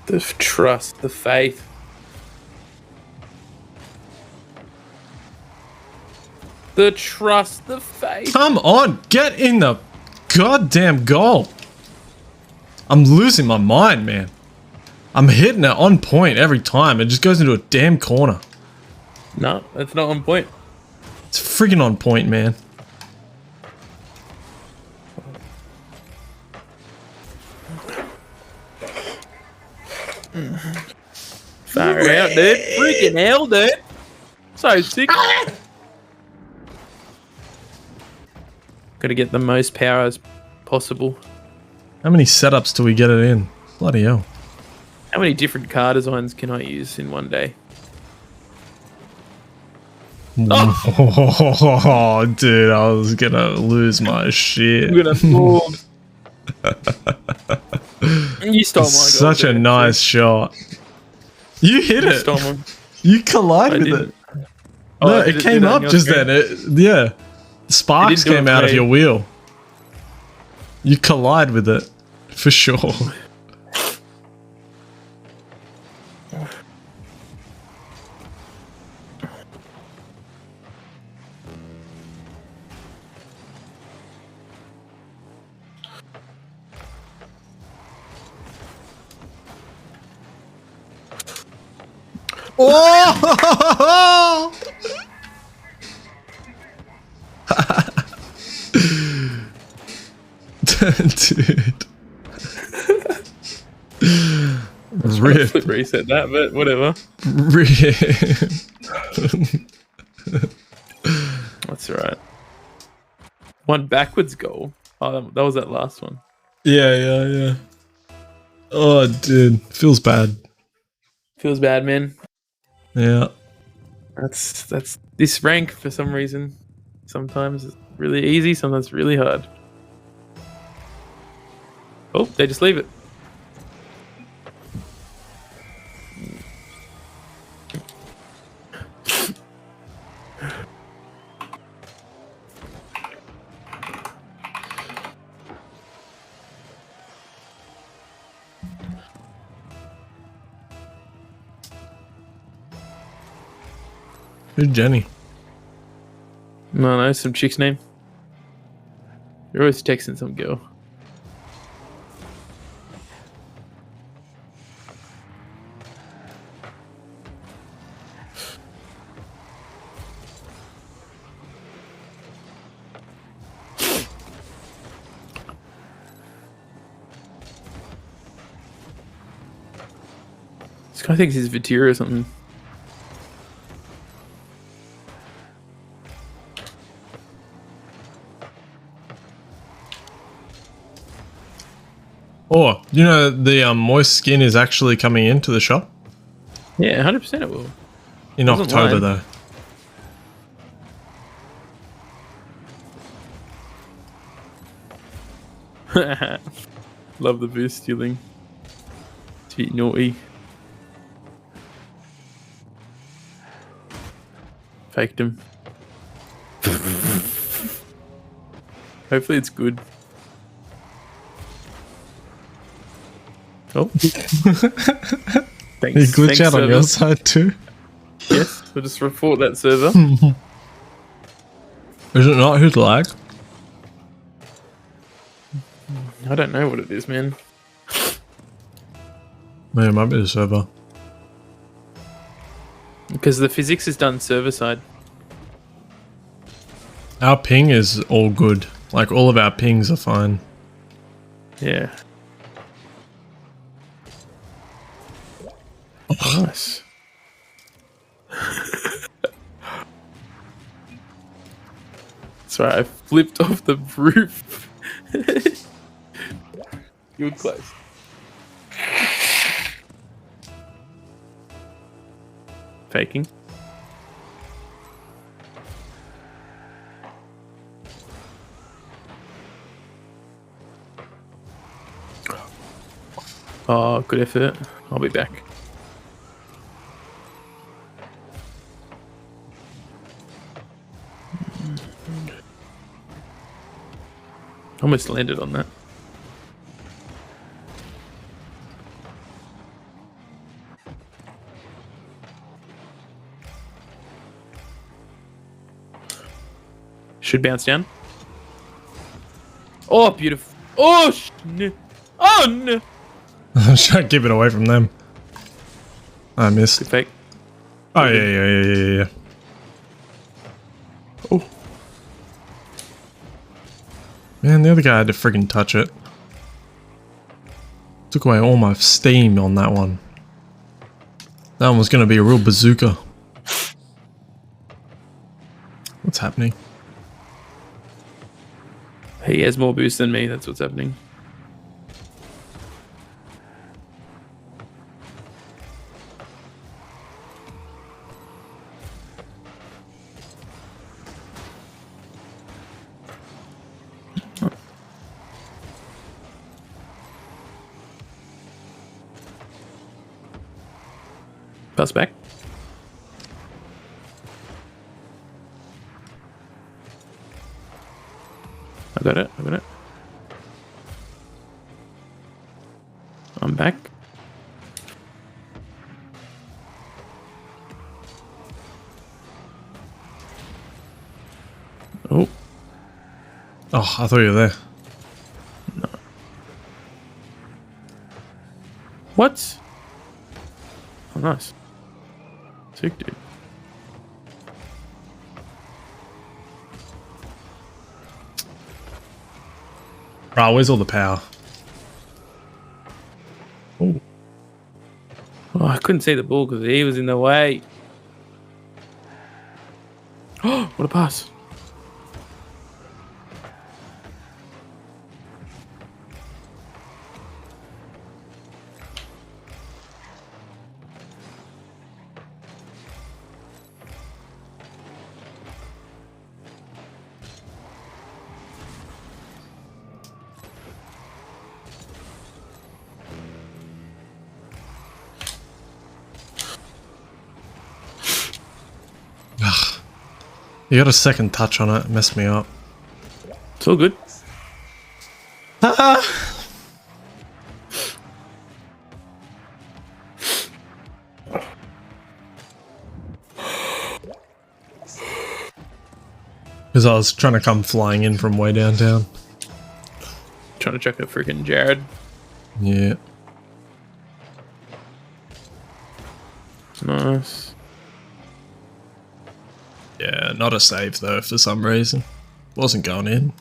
The trust, the faith. The trust, the faith. Come on, get in the goddamn goal. I'm losing my mind, man. I'm hitting it on point every time. It just goes into a damn corner. No, that's not on point. It's freaking on point, man. Far out, dude. Freaking hell, dude. So sick. Gotta get the most power as possible. How many setups do we get it in? Bloody hell. How many different car designs can I use in one day? Oh, dude, I was gonna lose my shit. I'm gonna fall. You stole my goal. Such a dude. nice shot. You hit You it. stole my- You collide I with didn't. it. Oh, No, did it do came that on up your just screen? then. Yeah. Sparks do it came for out of me. your wheel. You collide with it. For sure. Oh! Dude. Rip. Flip reset that, but whatever. Rip. That's alright. One backwards goal. Oh, that was that last one. Yeah. Oh, dude. Feels bad. Feels bad, man. Yeah. That's this rank for some reason. Sometimes it's really easy, sometimes really hard. Oh, they just leave it. Who's Jenny? No, some chick's name. You're always texting some girl. This guy thinks he's Vatira or something. Oh, you know the moist skin is actually coming into the shop Yeah, 100% it will. in Doesn't October lie. though. Love the boost stealing. It's a bit naughty. Faked him. Hopefully it's good. Oh. You Thanks. glitch Thanks, out on your server. side too? Yes, we'll just report that server. Is it not? Who's lag? I don't know what it is, man. Maybe it might be the server. Because the physics is done server side. Our ping is all good. Like all of our pings are fine. Yeah. Oh, nice. That's right, I flipped off the roof. You were close. Faking. Oh, good effort. I'll be back. Almost landed on that. Should bounce down. Oh, beautiful. Oh, no. Oh, no. I'm trying to keep it away from them. I missed. Good fake. Oh, yeah. Oh. Man, the other guy had to friggin' touch it. Took away all my steam on that one. That one was gonna be a real bazooka. What's happening? He has more boost than me. That's what's happening. Pass back. I got it. I'm back. Oh. Oh, I thought you were there. No. What? Oh, nice. Sick, dude. Right, where's all the power? Oh, I couldn't see the ball because he was in the way. Oh, what a pass. You got a second touch on it, messed me up. It's all good. Because I was trying to come flying in from way downtown. Trying to check a freaking Jared. Yeah. Nice. Yeah, not a save though for some reason. Wasn't going in.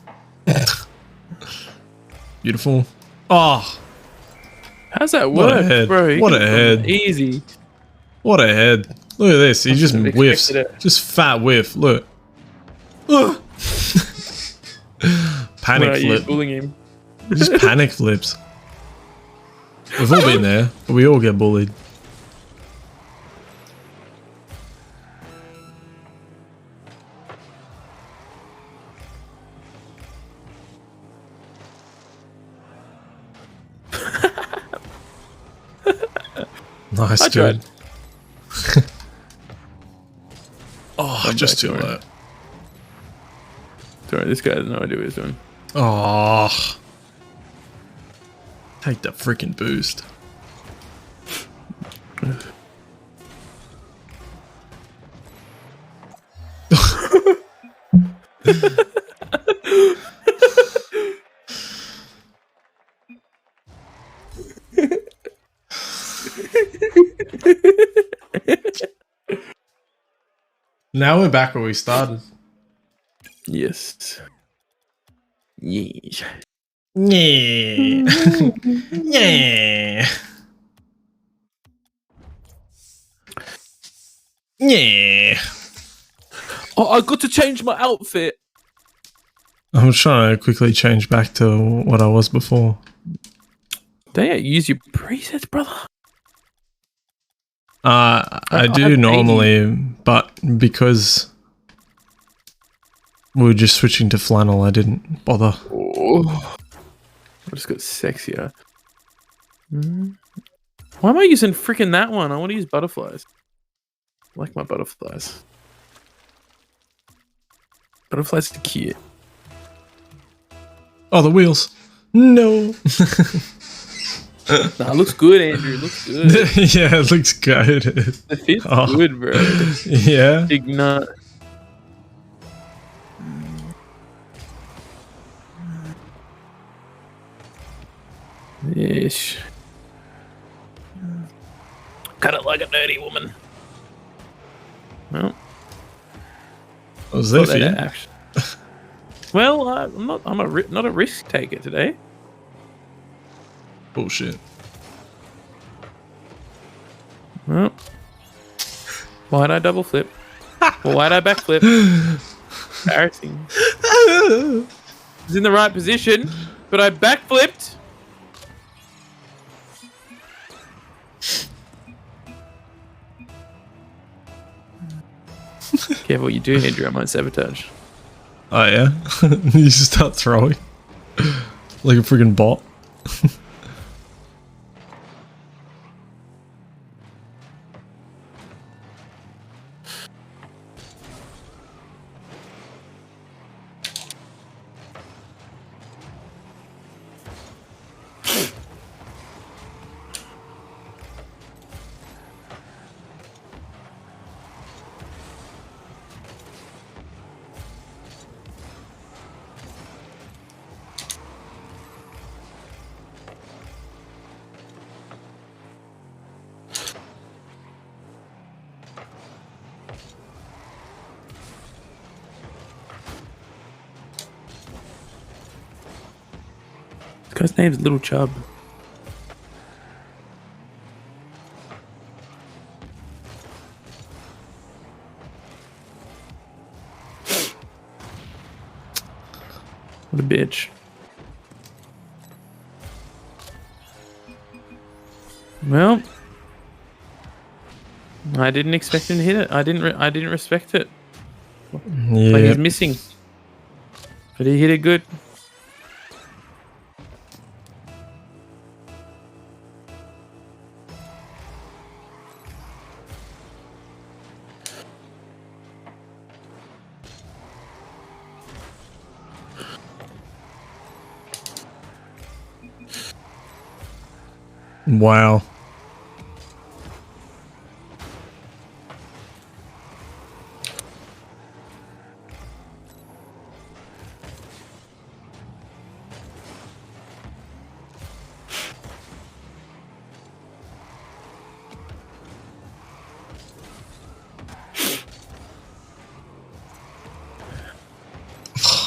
Beautiful. Oh, How's that What a work, head. bro? You What could've a done head. it Easy. what a head. Look at this. He just shouldn't have whiffs. expected it. Just fat whiff. Look. Ugh. Panic Why are you flip. bullying him? Just panic flips. We've all been there, but we all get bullied. Nice, I dude. tried. Oh, I'm just back, too don't worry. late. Sorry, this guy has no idea what he's doing. Oh. Take that freaking boost. Now we're back where we started. Yes. Yes. Yeah. Yeah. Yeah. Oh, I got to change my outfit. I'm trying to quickly change back to what I was before. Don't you use your presets, brother? I I do have normally, but because we were just switching to flannel, I didn't bother. Oh. I just got sexier. Why am I using freaking that one? I want to use butterflies. I like my butterflies. Butterflies are cute. Oh, the wheels. No. Nah, looks good, Andrew. Looks good. Yeah, it looks good. The fit's Oh. good, bro. Yeah. Big nut. Yes. Cut it like a dirty woman. Well, Was there thought for that you? action. Well, I'm not. I'm not a risk taker today. Bullshit. Well, why'd I double flip? Or why'd I backflip? Embarrassing. I was in the right position, but I backflipped. Careful what you do, Andrew. I might sabotage. Oh yeah. You just start throwing like a freaking bot. This guy's name's Little Chub. What a bitch. Well, I didn't expect him to hit it. I didn't respect it. Like Yeah. he's missing, but he hit it good. Wow.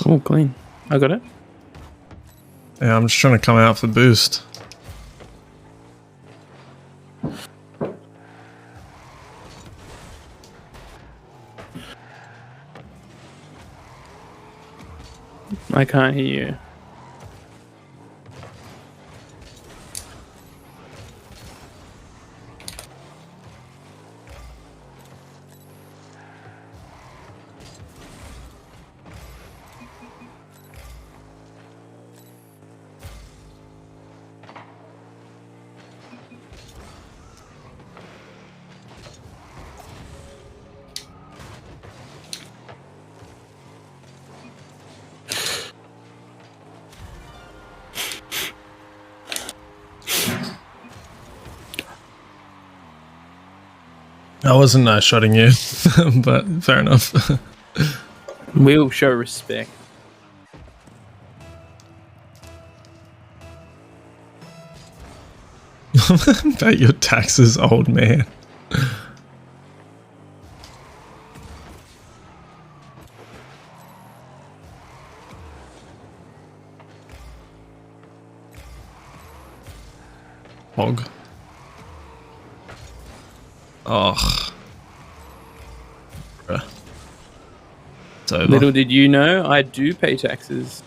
Oh, clean. I got it. Yeah, I'm just trying to come out for boost. I can't hear you. I wasn't shotting you, but fair enough. We'll show respect. Pay your taxes, old man. Hog. Oh. Bruh. It's over. Little did you know, I do pay taxes.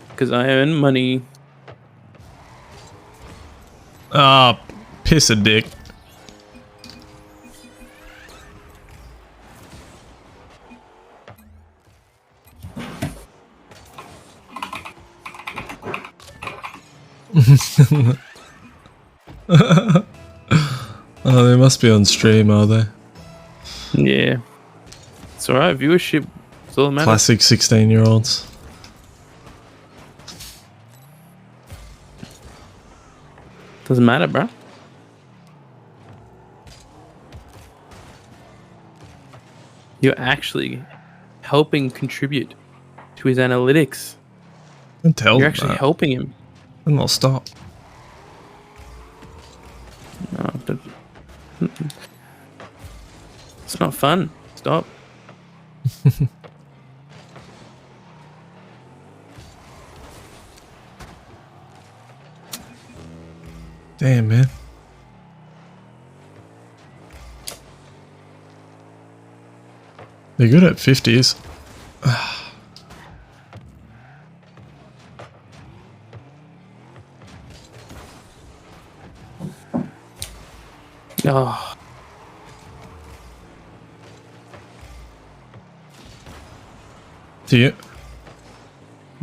Because I earn money. Ah, piss a dick. Oh, they must be on stream, are they? Yeah. It's alright, viewership. It's all that matters. Classic 16-year-olds. Doesn't matter, bro. You're actually helping contribute to his analytics. And tell You're them actually that, helping him. and they'll stop. No, but it's not fun. Stop. Damn, man. They're good at 50s. Oh, Do you?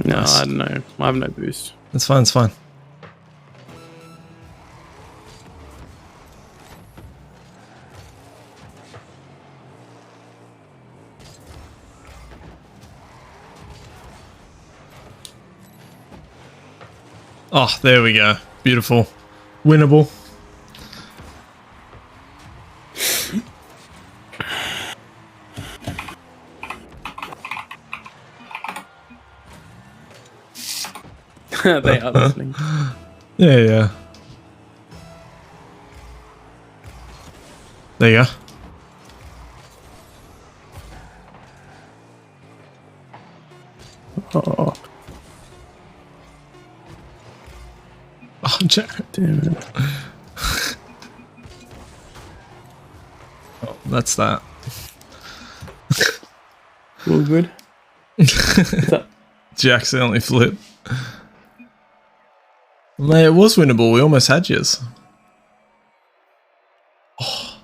no, Nice. I don't know. I have no boost. It's fine, it's fine. Oh, there we go. Beautiful. Winnable. They are listening. Yeah, yeah. There you go. Oh, Oh, Jared. damn it. Oh, that's that. All good. What's up? Did you accidentally flip? Mate, it was winnable. We almost had yours. Oh.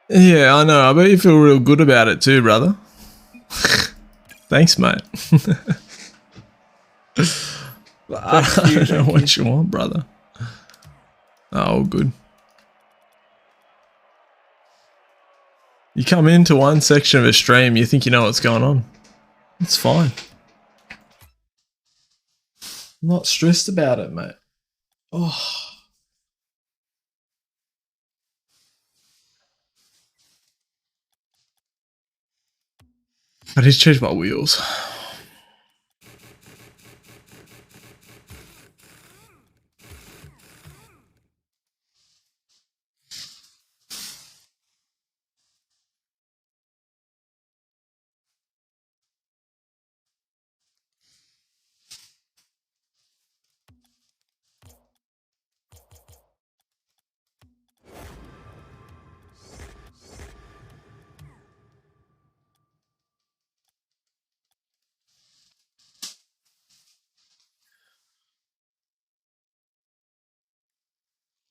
Yeah, I know. I bet you feel real good about it too, brother. Thanks, mate. I don't know what you want, brother. Oh, good. You come into one section of a stream, you think you know what's going on. It's fine. I'm not stressed about it, mate. Oh. I need to change my wheels.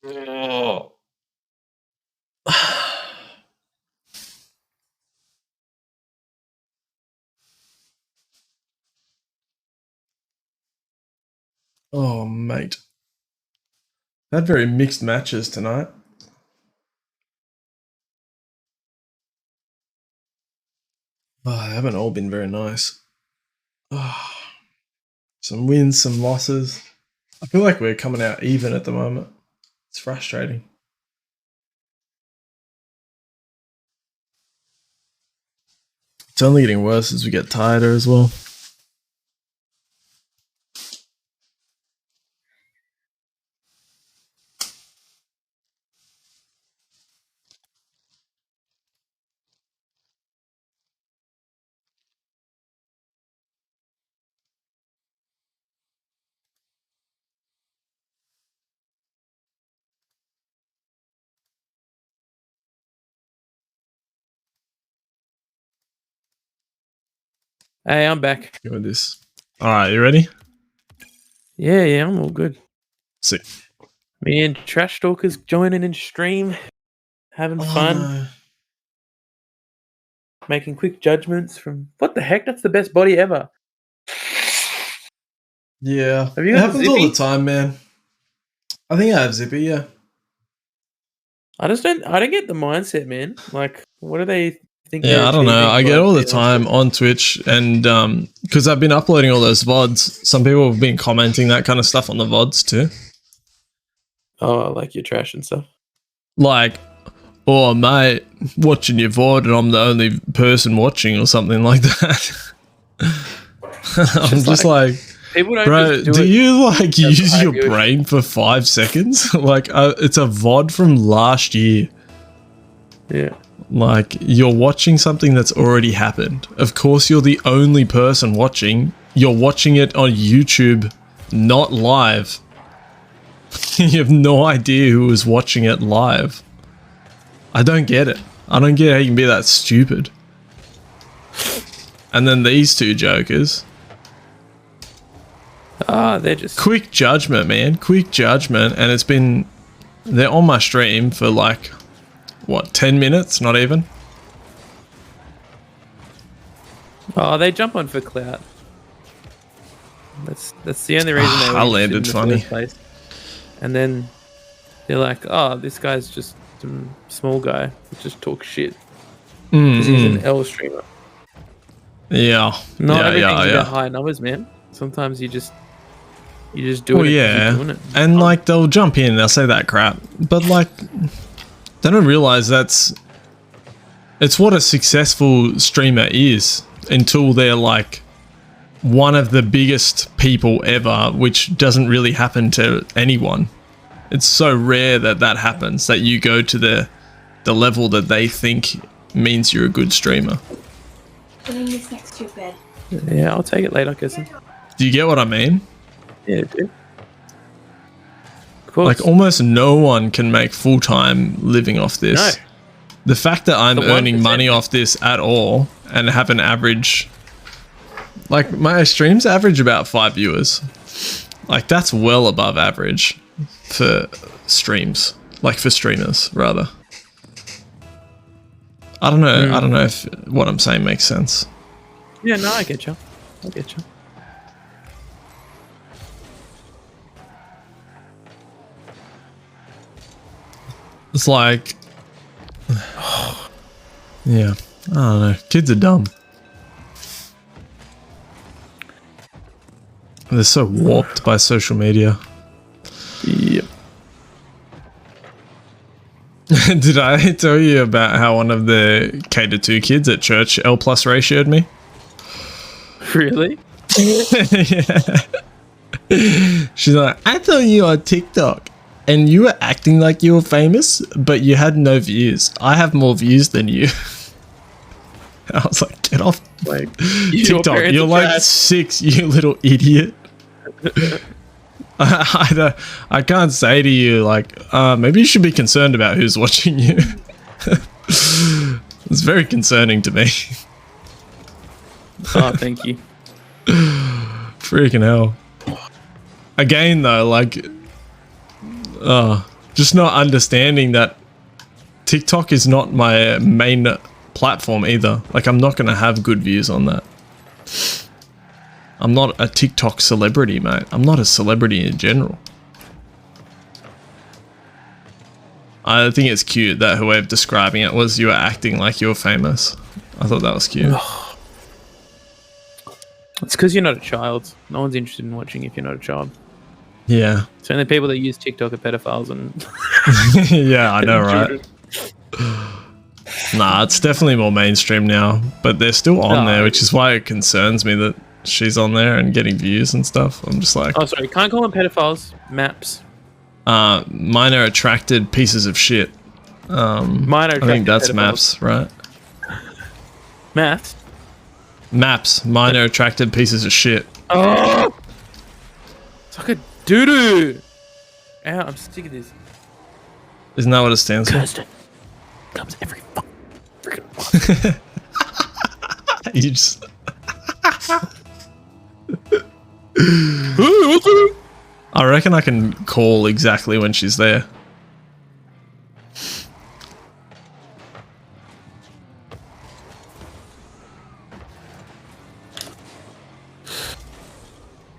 Oh. Oh, mate. Had very mixed matches tonight. Oh, they haven't all been very nice. Oh. Some wins, some losses. I feel like we're coming out even at the moment. It's frustrating. It's only getting worse as we get tireder as well. Hey, I'm back. Go with this. All right, you ready? Yeah, I'm all good. Sick. Me and Trash Talkers joining in stream, having fun, no. making quick judgments from what the heck? That's the best body ever. Yeah. Have you It got happens all Zippy? the time, man. I think I have Zippy, yeah. I don't get the mindset, man. Like, what do they think. Yeah, they're I don't know. achieving I get all the quite a bit. time on Twitch, and because I've been uploading all those VODs, some people have been commenting that kind of stuff on the VODs too. Oh, like your trash and stuff. Like, oh mate, watching your VOD and I'm the only person watching or something like that. I'm just like, People don't bro, just do do it. you like use I your do it. brain for 5 seconds? Like, it's a VOD from last year. Yeah. Like, you're watching something that's already happened. Of course, you're the only person watching. You're watching it on YouTube, not live. You have no idea who is watching it live. I don't get it. I don't get how you can be that stupid. And then these two jokers. They're just Quick judgment, man. Quick judgment. And it's been... They're on my stream for like... What, 10 minutes? Not even? they jump on for clout. That's the only reason they were I interested landed in the funny. first place. And then they're like, oh, this guy's just some small guy who just talks shit because he's an L streamer. Yeah. Not yeah, everything's yeah, about yeah. high numbers, man. Sometimes you just do Well, it. yeah. Doing it. And like, they'll jump in and they'll say that crap. But like, they don't realize it's what a successful streamer is until they're like one of the biggest people ever, which doesn't really happen to anyone. It's so rare that happens, that you go to the level that they think means you're a good streamer. Putting this next to your bed. Yeah, I'll take it later, cousin. Do you get what I mean? Yeah, dude. Of course. Like, almost no one can make full-time living off this. No. The fact that I'm The earning 1%. money off this at all and have an average... Like, my streams average about 5 viewers. Like, that's well above average for streams. Like, for streamers, rather. I don't know. I don't know if what I'm saying makes sense. Yeah, no, I get you. I get you. It's like... Yeah. I don't know. Kids are dumb. They're so warped by social media. Yep. Did I tell you about how one of the K-2 kids at church L+ ratioed me? Really? Yeah. She's like, I saw you on TikTok and you were acting like you were famous, but you had no views. I have more views than you. I was like, get off Like, TikTok. You're like 6, you little idiot. I can't say to you, like, maybe you should be concerned about who's watching you. It's very concerning to me. Oh, thank you. Freaking hell. Again, though, like, just not understanding that TikTok is not my main platform either. Like, I'm not going to have good views on that. I'm not a TikTok celebrity, mate. I'm not a celebrity in general. I think it's cute that her way of describing it was you were acting like you were famous. I thought that was cute. It's because you're not a child. No one's interested in watching if you're not a child. Yeah. It's only people that use TikTok are pedophiles and Yeah, I know, right? children. Nah, it's definitely more mainstream now, but they're still on there, which is why it concerns me that she's on there and getting views and stuff. I'm just like, Oh, sorry. Can't call them pedophiles. Maps. minor attracted pieces of shit. Minor I think attracted that's pedophiles. maps, right? Maths. Maps, minor attracted pieces of shit. Oh! It's like a doo-doo. Ow, I'm sick of this. Isn't that what it stands for? Kirsten comes every freaking month. You just... I reckon I can call exactly when she's there.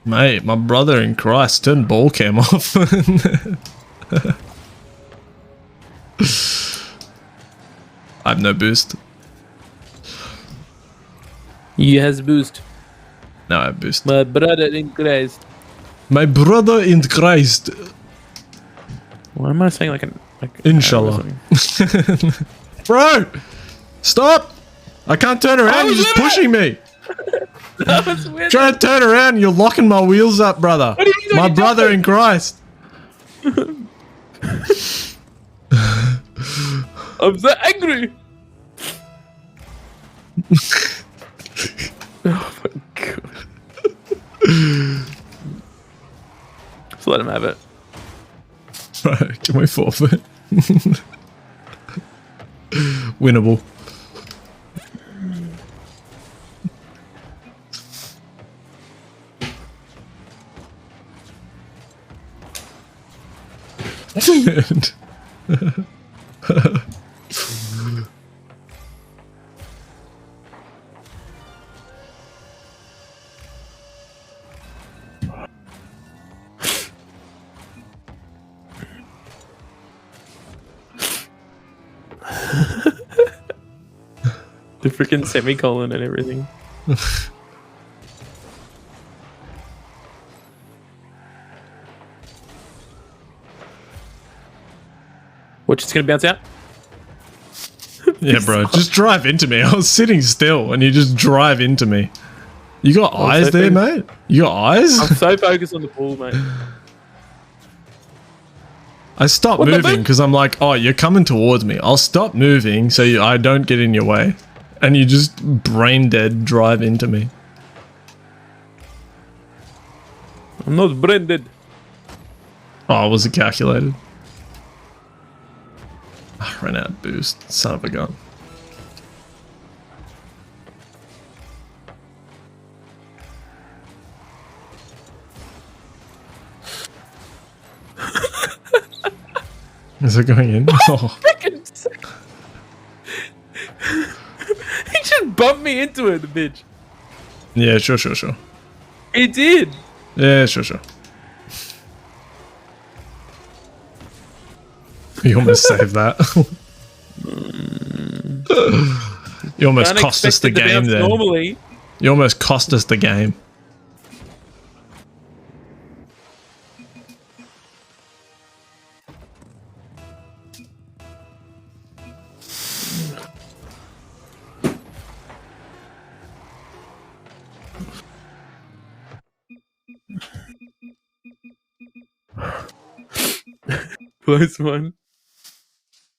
Mate, my brother in Christ turned ball cam off. I have no boost. You has boost. No, I have boost. My brother in Christ. My brother in Christ. Why am I saying like an Inshallah. Bro! Stop! I can't turn around, you're just pushing me! Try to turn around, you're locking my wheels up, brother. My brother in Christ. I'm so angry. Oh my god. Just let him have it. Right, can we forfeit? Winnable. The freaking semicolon and everything. Watch, it's gonna bounce out. Yeah, bro, just drive into me. I was sitting still and you just drive into me. You got eyes there, mate? You got eyes? I'm so focused on the ball, mate. I stopped What the moving because I'm like, oh, you're coming towards me. I'll stop moving so I don't get in your way. And you just brain dead drive into me. I'm not branded. Oh, was it calculated? I ran out of boost. Son of a gun. Is it going in? Oh. He just bumped me into it, the bitch. Yeah, sure. He did. Yeah, sure. You almost saved that. You almost cost us the game then. Normally. You almost cost us the game. Close one.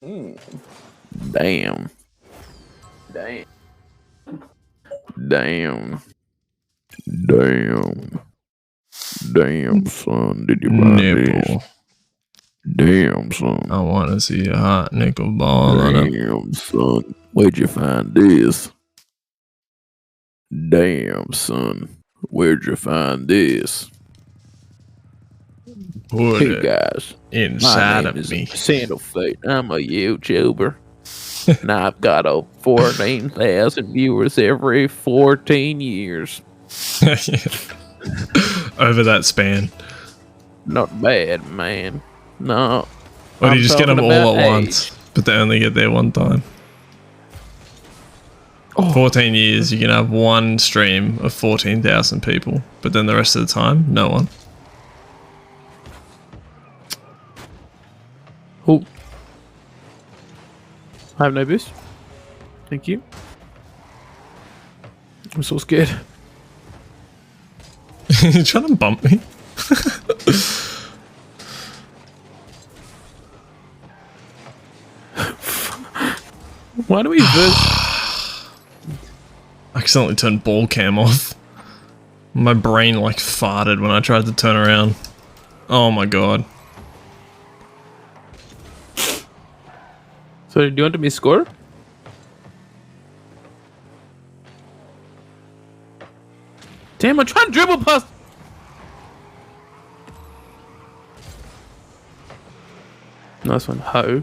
Damn. Damn, son. Did you find this? Nipple. Damn, son. I want to see a hot nickel ball on it. Damn, son. Where'd you find this? Damn, son. Where'd you find this? Put Hey it guys, inside my of name is me. Sandal Fate. I'm a YouTuber. And I've got 14,000 viewers every 14 years. Over that span. Not bad, man. No. Or do you just get them talking all about at once, but they only get there one time? 14 years, you can have one stream of 14,000 people, but then the rest of the time, no one. Oh. I have no boost. Thank you. I'm so scared. You trying to bump me? Why do we verse? I accidentally turned ball cam off. My brain like farted when I tried to turn around. Oh my god. So, do you want me to score? Damn, I'm trying to dribble past. Nice one, ho.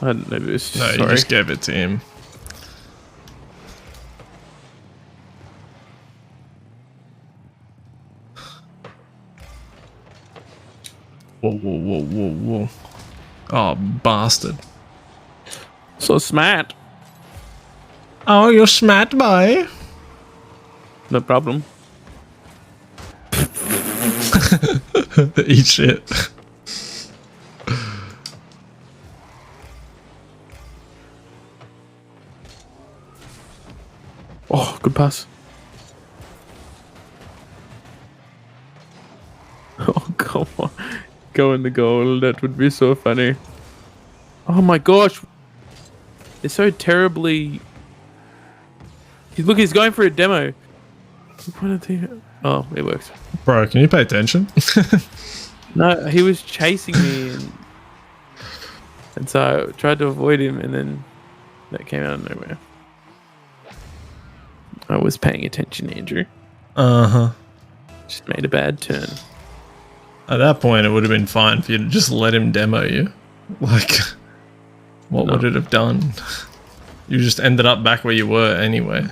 I don't know this. No, you Sorry. just gave it to him. Whoa, whoa, whoa, whoa, whoa. Oh, bastard. So smart. Oh, you're smart, boy. No problem. Eat shit. Oh, good pass. Oh, come on. Go in the goal. That would be so funny. Oh my gosh. They're so terribly... Look, he's going for a demo. Oh, it works. Bro, can you pay attention? No, he was chasing me. And so I tried to avoid him, and then that came out of nowhere. I was paying attention, Andrew. Uh-huh. Just made a bad turn. At that point, it would have been fine for you to just let him demo you. Like, what would it have done? You just ended up back where you were anyway.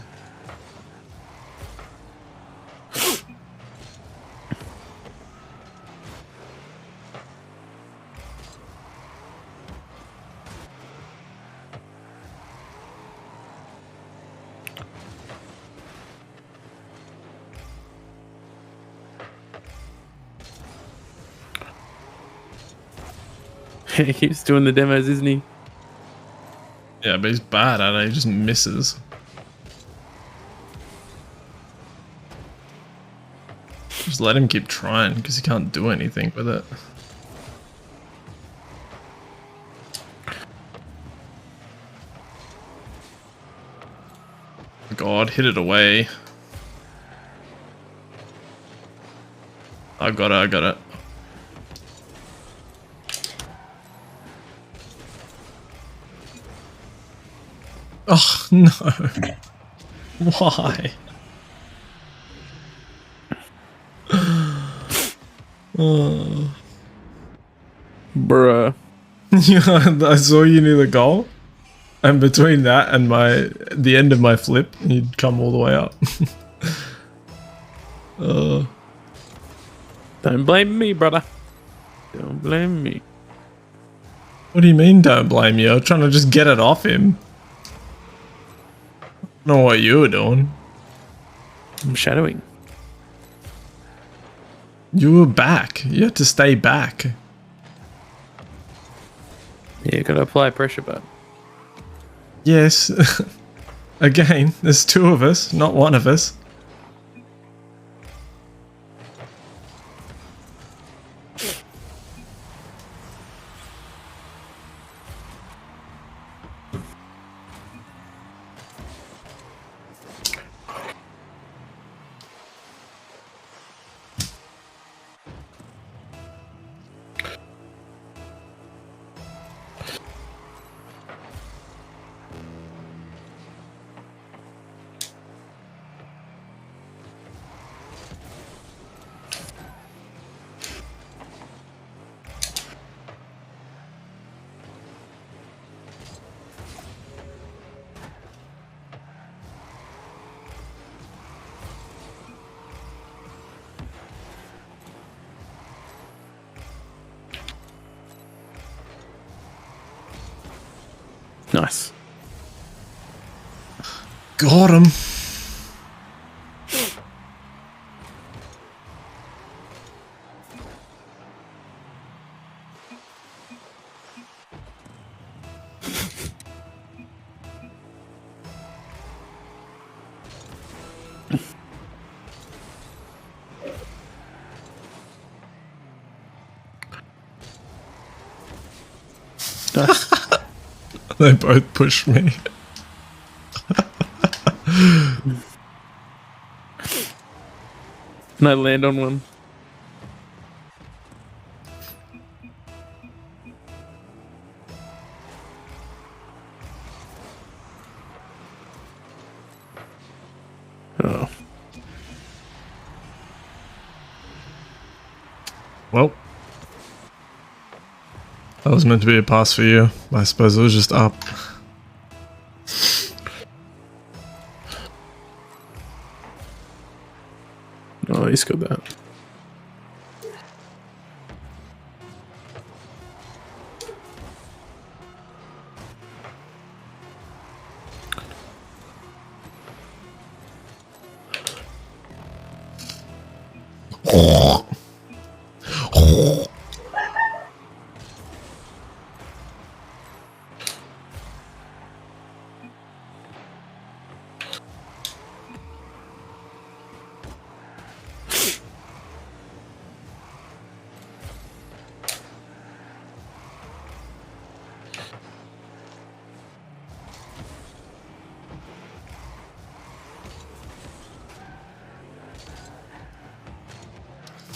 He keeps doing the demos, isn't he? Yeah, but he's bad at it. He just misses. Just let him keep trying, because he can't do anything with it. God, hit it away. I got it, I got it. Oh, no. Why? Oh. Bruh. I saw you near the goal, and between that and the end of my flip, you'd come all the way up. Don't blame me, brother. Don't blame me. What do you mean, don't blame you? I was trying to just get it off him. I don't know what you were doing. I'm shadowing. You were back. You had to stay back. Yeah, you gotta apply pressure, but Yes. Again, there's two of us, not one of us. nice. Got him. Nice. They both pushed me. And I land on one. Oh. Well. That was meant to be a pass for you. I suppose it was just up. Oh, he's got that.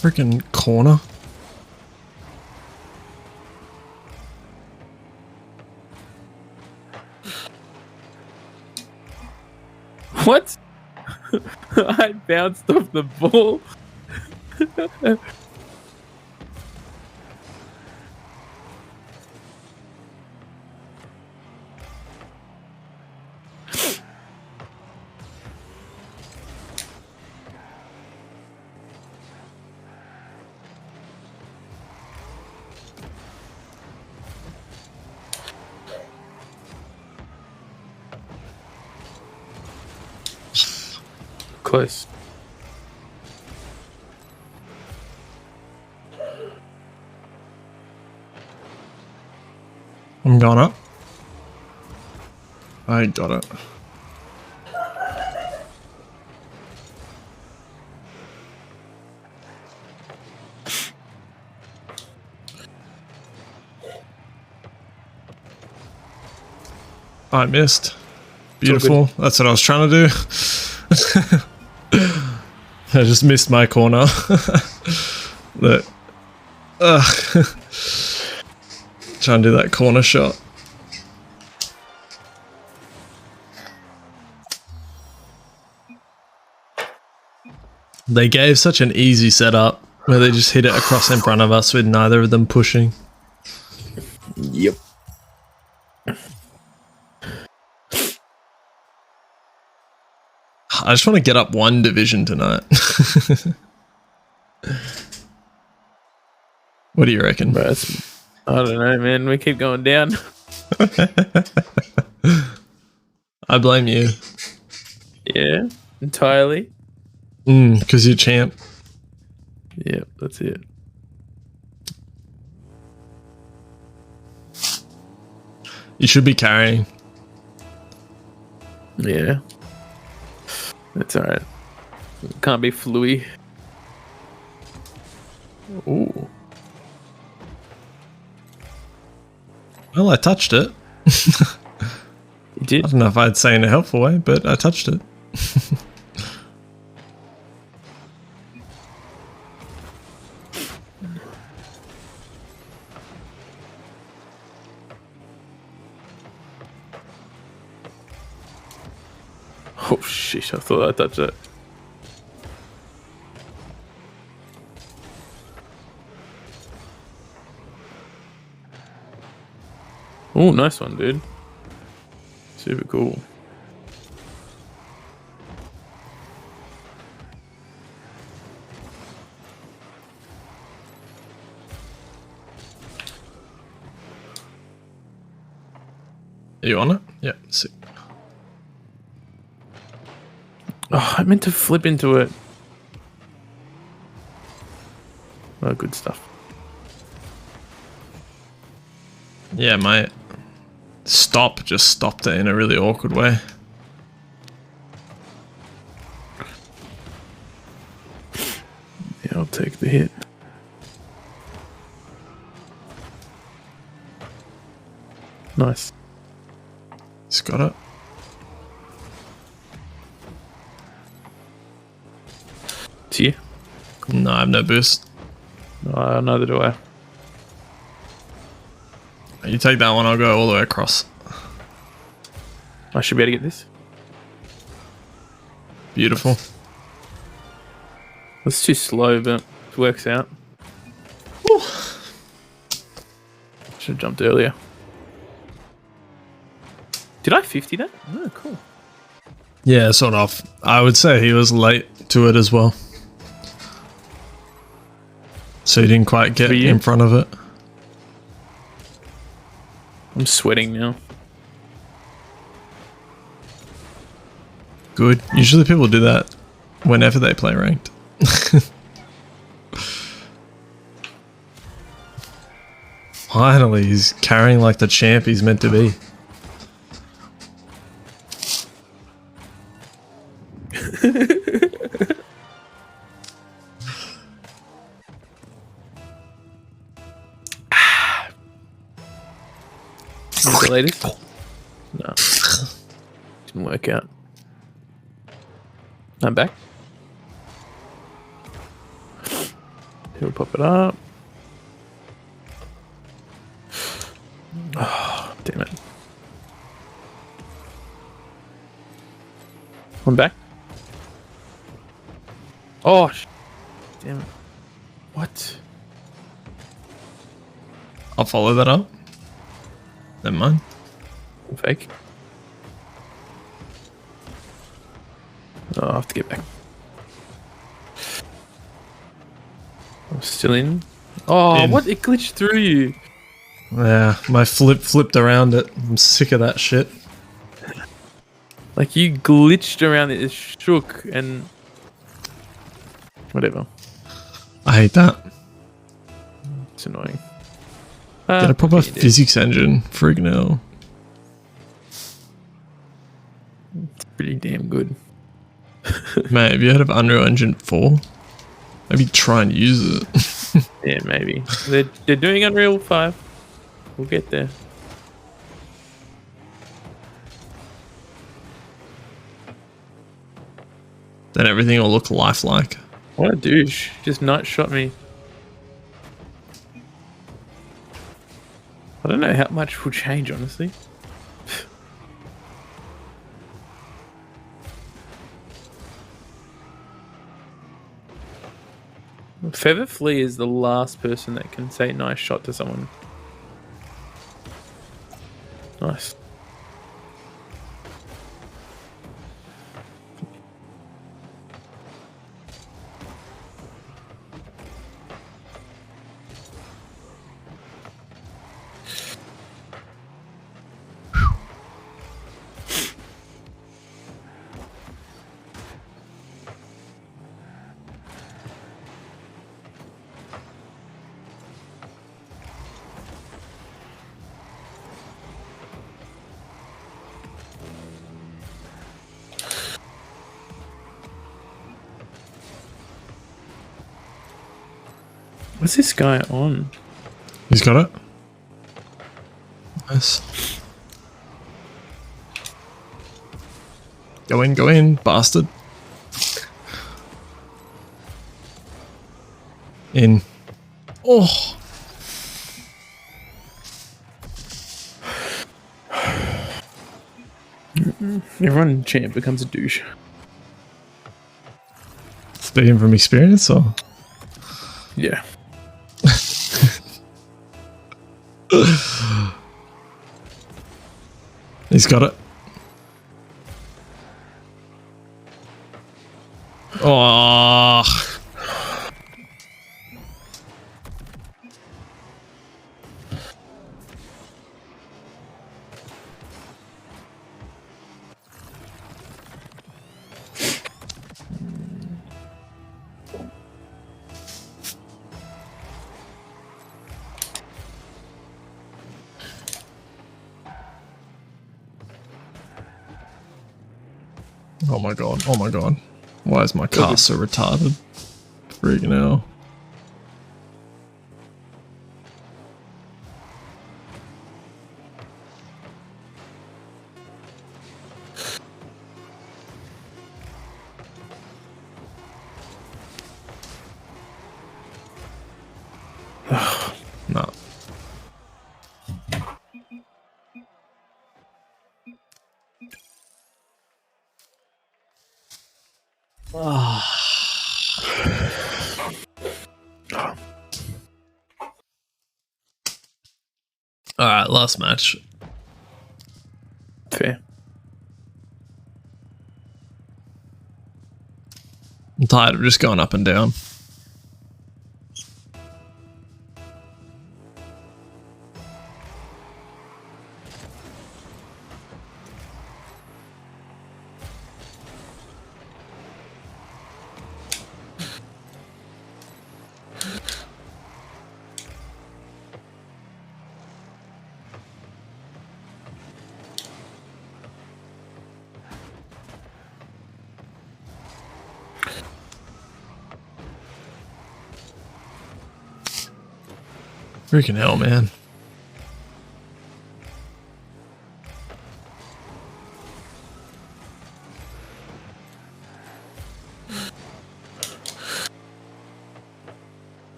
Freaking corner. What? I bounced off the ball. Close. I'm going up. I got it. I missed. Beautiful. That's what I was trying to do. I just missed my corner. Look. Trying to do that corner shot. They gave such an easy setup where they just hit it across in front of us with neither of them pushing. Yep. I just want to get up one division tonight. What do you reckon? I don't know, man. We keep going down. I blame you. Yeah, entirely. Because you're champ. Yep, that's it. You should be carrying. Yeah. That's alright. Can't be fluey. Ooh. Well, I touched it. You did? I don't know if I'd say in a helpful way, but I touched it. Oh shit, I thought I touched it. Oh, nice one, dude. Super cool. Are you on it? Yeah, sick. Oh, I meant to flip into it. Oh, good stuff. Yeah, my stop just stopped it in a really awkward way. Yeah, I'll take the hit. Nice. He's got it. To you? No, I have no boost. Neither do I. You take that one, I'll go all the way across. I should be able to get this. Beautiful. It's too slow, but it works out. Should have jumped earlier. Did I 50 that? Oh, cool. Yeah, sort of. I would say he was late to it as well. So he didn't quite get in front of it. I'm sweating now. Good. Usually people do that whenever they play ranked. Finally, he's carrying like the champ he's meant to be. The latest? No. Didn't work out. I'm back. He'll pop it up. Oh, damn it. I'm back. Oh, damn it. What? I'll follow that up. Never mind. Fake. Oh, I have to get back. I'm still in. Oh, In. what? It glitched through you. Yeah, my flipped around it. I'm sick of that shit. Like you glitched around it, it shook and whatever. I hate that. It's annoying. Get a proper okay, you did. physics engine. Frig no. It's pretty damn good. Mate, have you heard of Unreal Engine 4? Maybe try and use it. Yeah, maybe. They're doing Unreal 5. We'll get there. Then everything will look lifelike. What a douche. Just night shot me. I don't know how much will change, honestly. Feather Flea is the last person that can say nice shot to someone. Nice. What's this guy on? He's got it. Nice. Go in, bastard. In. Oh. Everyone champ becomes a douche. Speaking from experience, or? Yeah. He's got it. Oh. Oh my god, oh my god. Why is my car so retarded? Freaking hell. No. tight last match. Fair. I'm tired of just going up and down. Freaking hell, man.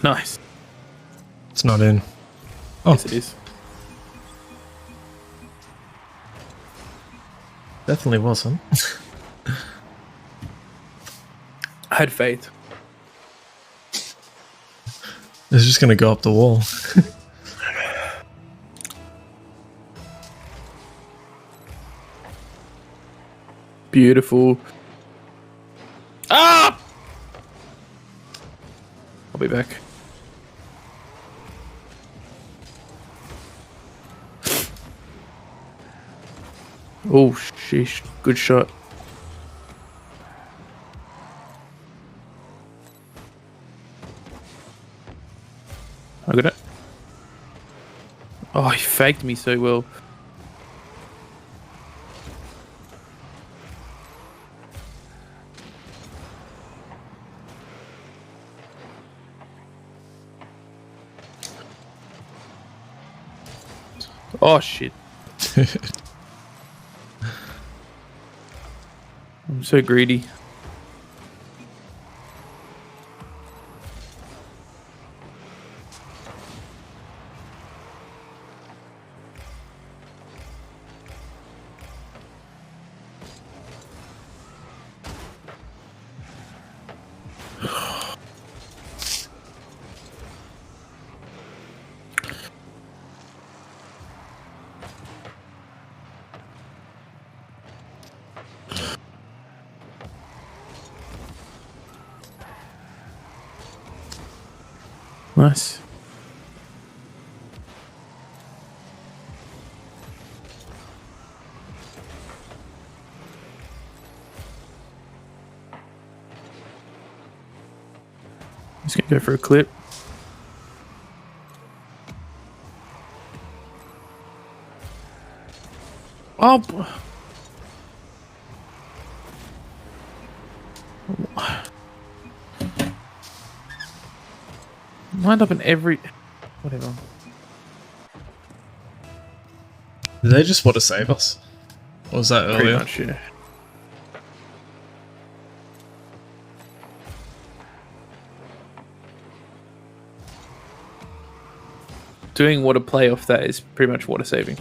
Nice. It's not in. Oh, Yes, it is. definitely wasn't. I had faith. It's just going to go up the wall. Beautiful. Ah! I'll be back. Oh, sheesh. Good shot. I got it. Oh, he faked me so well. Oh, shit. I'm so greedy. Nice. Just gonna go for a clip. Oh. Lined up in every... Whatever. Did they just want to save us? Or was that Pretty earlier? much, yeah. Doing water play off that is pretty much water saving.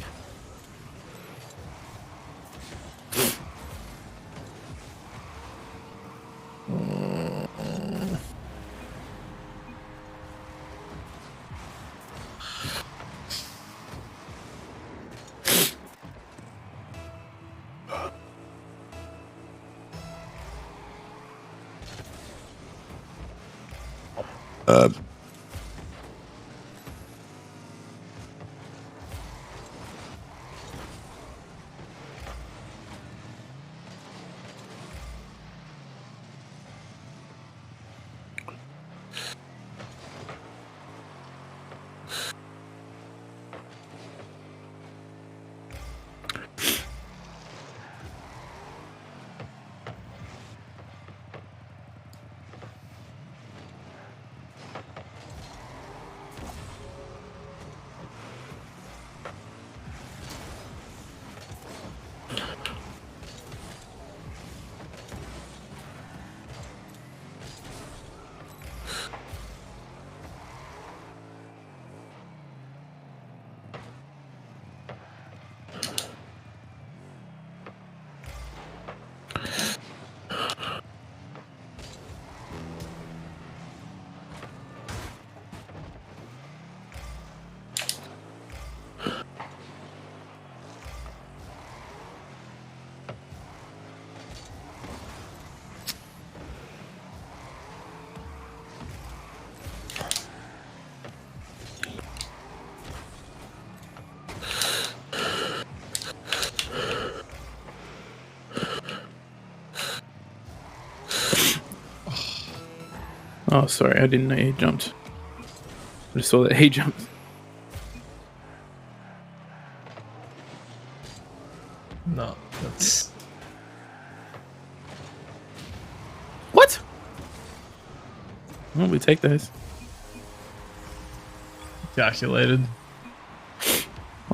Oh, sorry, I didn't know he jumped. I just saw that he jumped. No, that's What? Well, we take those. calculated.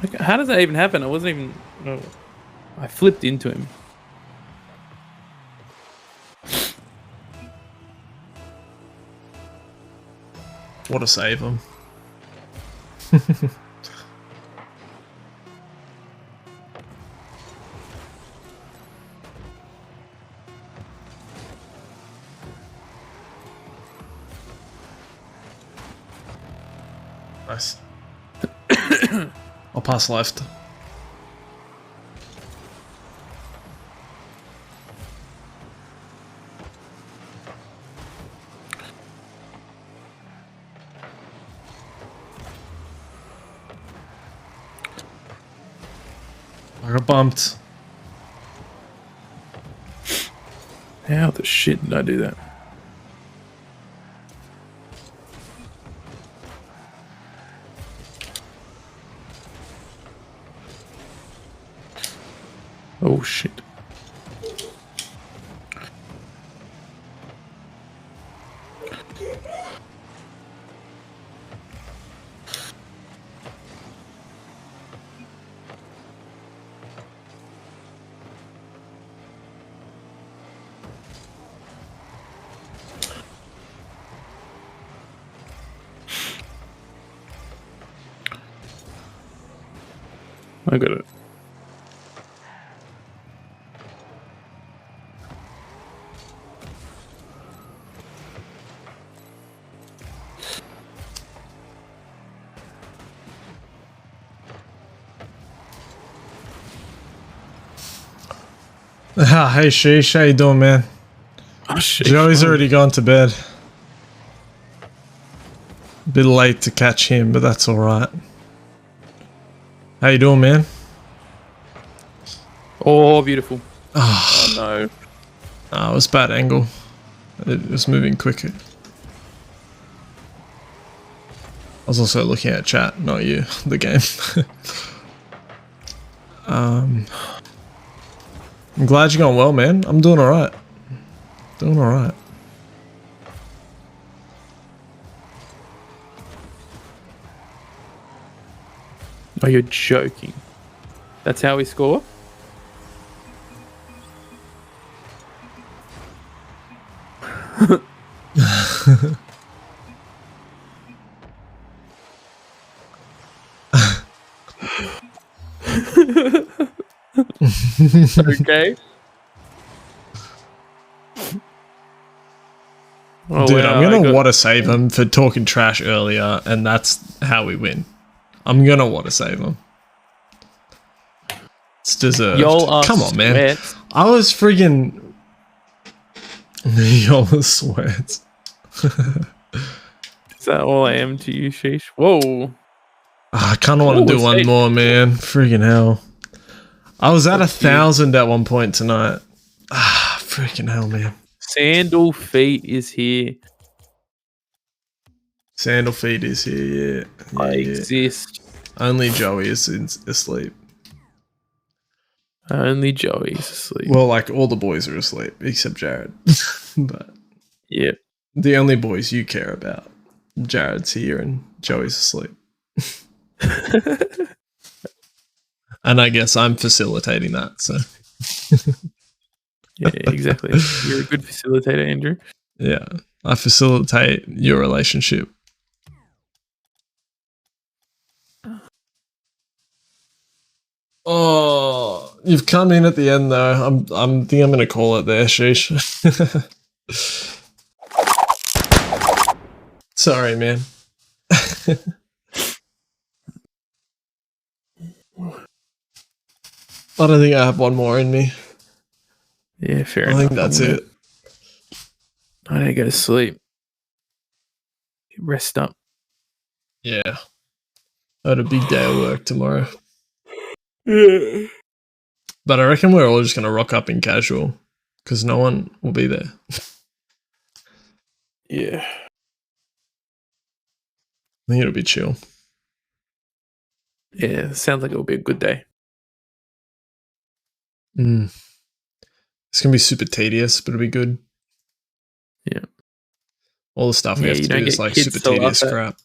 Like, how does that even happen? I wasn't even. No, I flipped into him. What a save him. Nice. I'll pass left. I got bumped. How the shit did I do that? Oh shit. I got it. Hey Sheesh, how you doing, man? Oh shit. Joey's already gone to bed. Bit late to catch him, but that's alright. How you doing, man? Oh, beautiful. Oh, Oh no. it was bad angle. It was moving quicker. I was also looking at chat, not you, the game. I'm glad you're going well, man. I'm doing alright. Doing alright. Oh, you're joking. That's how we score? Okay. Oh, Dude, wow, I'm gonna I got- want to save him for talking trash earlier, and that's how we win. I'm gonna want to save him. It's deserved. Y'all are Come on, man. sweats. I was friggin' y'all are sweats. Is that all I am to you, Sheesh? Whoa. I kind of want Ooh, to do one save. more, man. Friggin' hell. I was at Fuck you. 1,000 at one point tonight. Freaking hell, man. Sandal Feet is here. Sandal feet is here, yeah. I Yeah. exist. Only Joey is asleep. Only Joey's asleep. Well, like all the boys are asleep except Jared. But Yep. the only boys you care about, Jared's here and Joey's asleep. And I guess I'm facilitating that. So Yeah, exactly. You're a good facilitator, Andrew. yeah, I facilitate your relationship. Oh, you've come in at the end though. I'm think I'm gonna call it there, Sheesh. Sorry, man. I don't think I have one more in me. Yeah, fair I enough. think that's I'm gonna- it. I need to go to sleep. Rest up. Yeah. I had a big day of work tomorrow. Yeah. But I reckon we're all just going to rock up in casual because no one will be there. Yeah. think it'll be chill. Yeah, sounds like it'll be a good day. It's gonna be super tedious, but it'll be good. Yeah. All the stuff we have you to do don't is get like kids super to laugh tedious at. crap.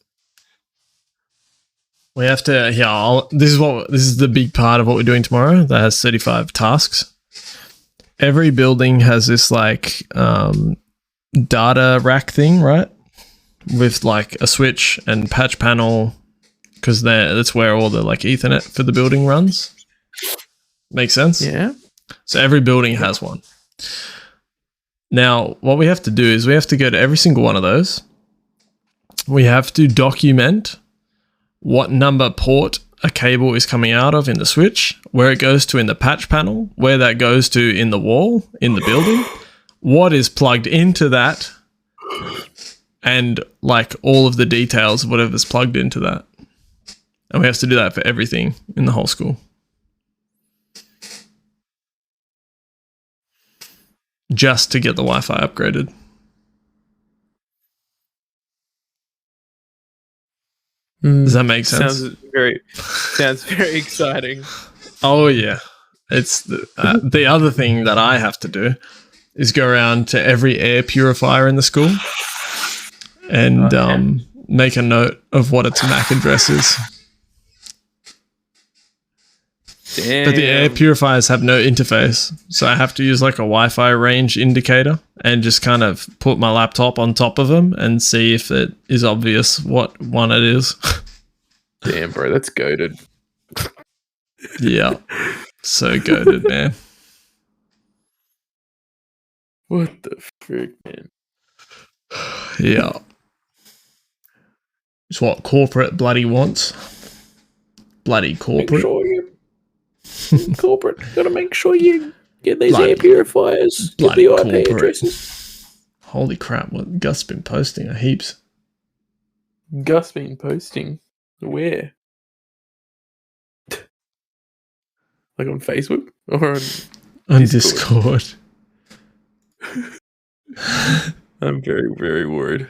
We have to. Yeah, this is the big part of what we're doing tomorrow. That has 35 tasks. Every building has this like data rack thing, right? With like a switch and patch panel, because that's where all the like Ethernet for the building runs. Makes sense? Yeah. So every building has one. Now, what we have to do is we have to go to every single one of those. We have to document what number port a cable is coming out of in the switch, where it goes to in the patch panel, where that goes to in the wall, in the building, what is plugged into that, and like all of the details of whatever's plugged into that. And we have to do that for everything in the whole school. Just to get the Wi-Fi upgraded. Does that make sense? Sounds very exciting. Oh yeah, it's the other thing that I have to do is go around to every air purifier in the school and make a note of what its MAC address is. Damn. But the air purifiers have no interface, so I have to use like a Wi-Fi range indicator and just kind of put my laptop on top of them and see if it is obvious what one it is. Damn, bro, that's goated. Yeah, so goated, man. What the frick, man? Yeah, it's what corporate bloody wants. Bloody corporate. Make sure you corporate gotta make sure you get these Bloody- air purifiers, get bloody the IP corporate. addresses. Holy crap! What Gus been posting heaps. Gus been posting where? Like on Facebook or on On Discord. I'm very, very worried.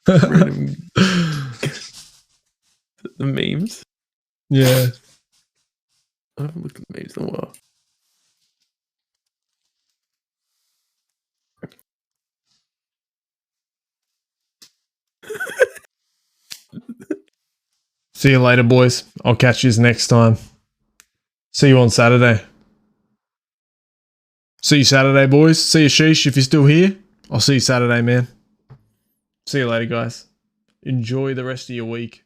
Random the memes. Yeah. I haven't looked at the memes in a while. See you later, boys. I'll catch you next time. See you on Saturday. See you Saturday, boys. See you, Sheesh, if you're still here. I'll see you Saturday, man. See you later, guys. Enjoy the rest of your week.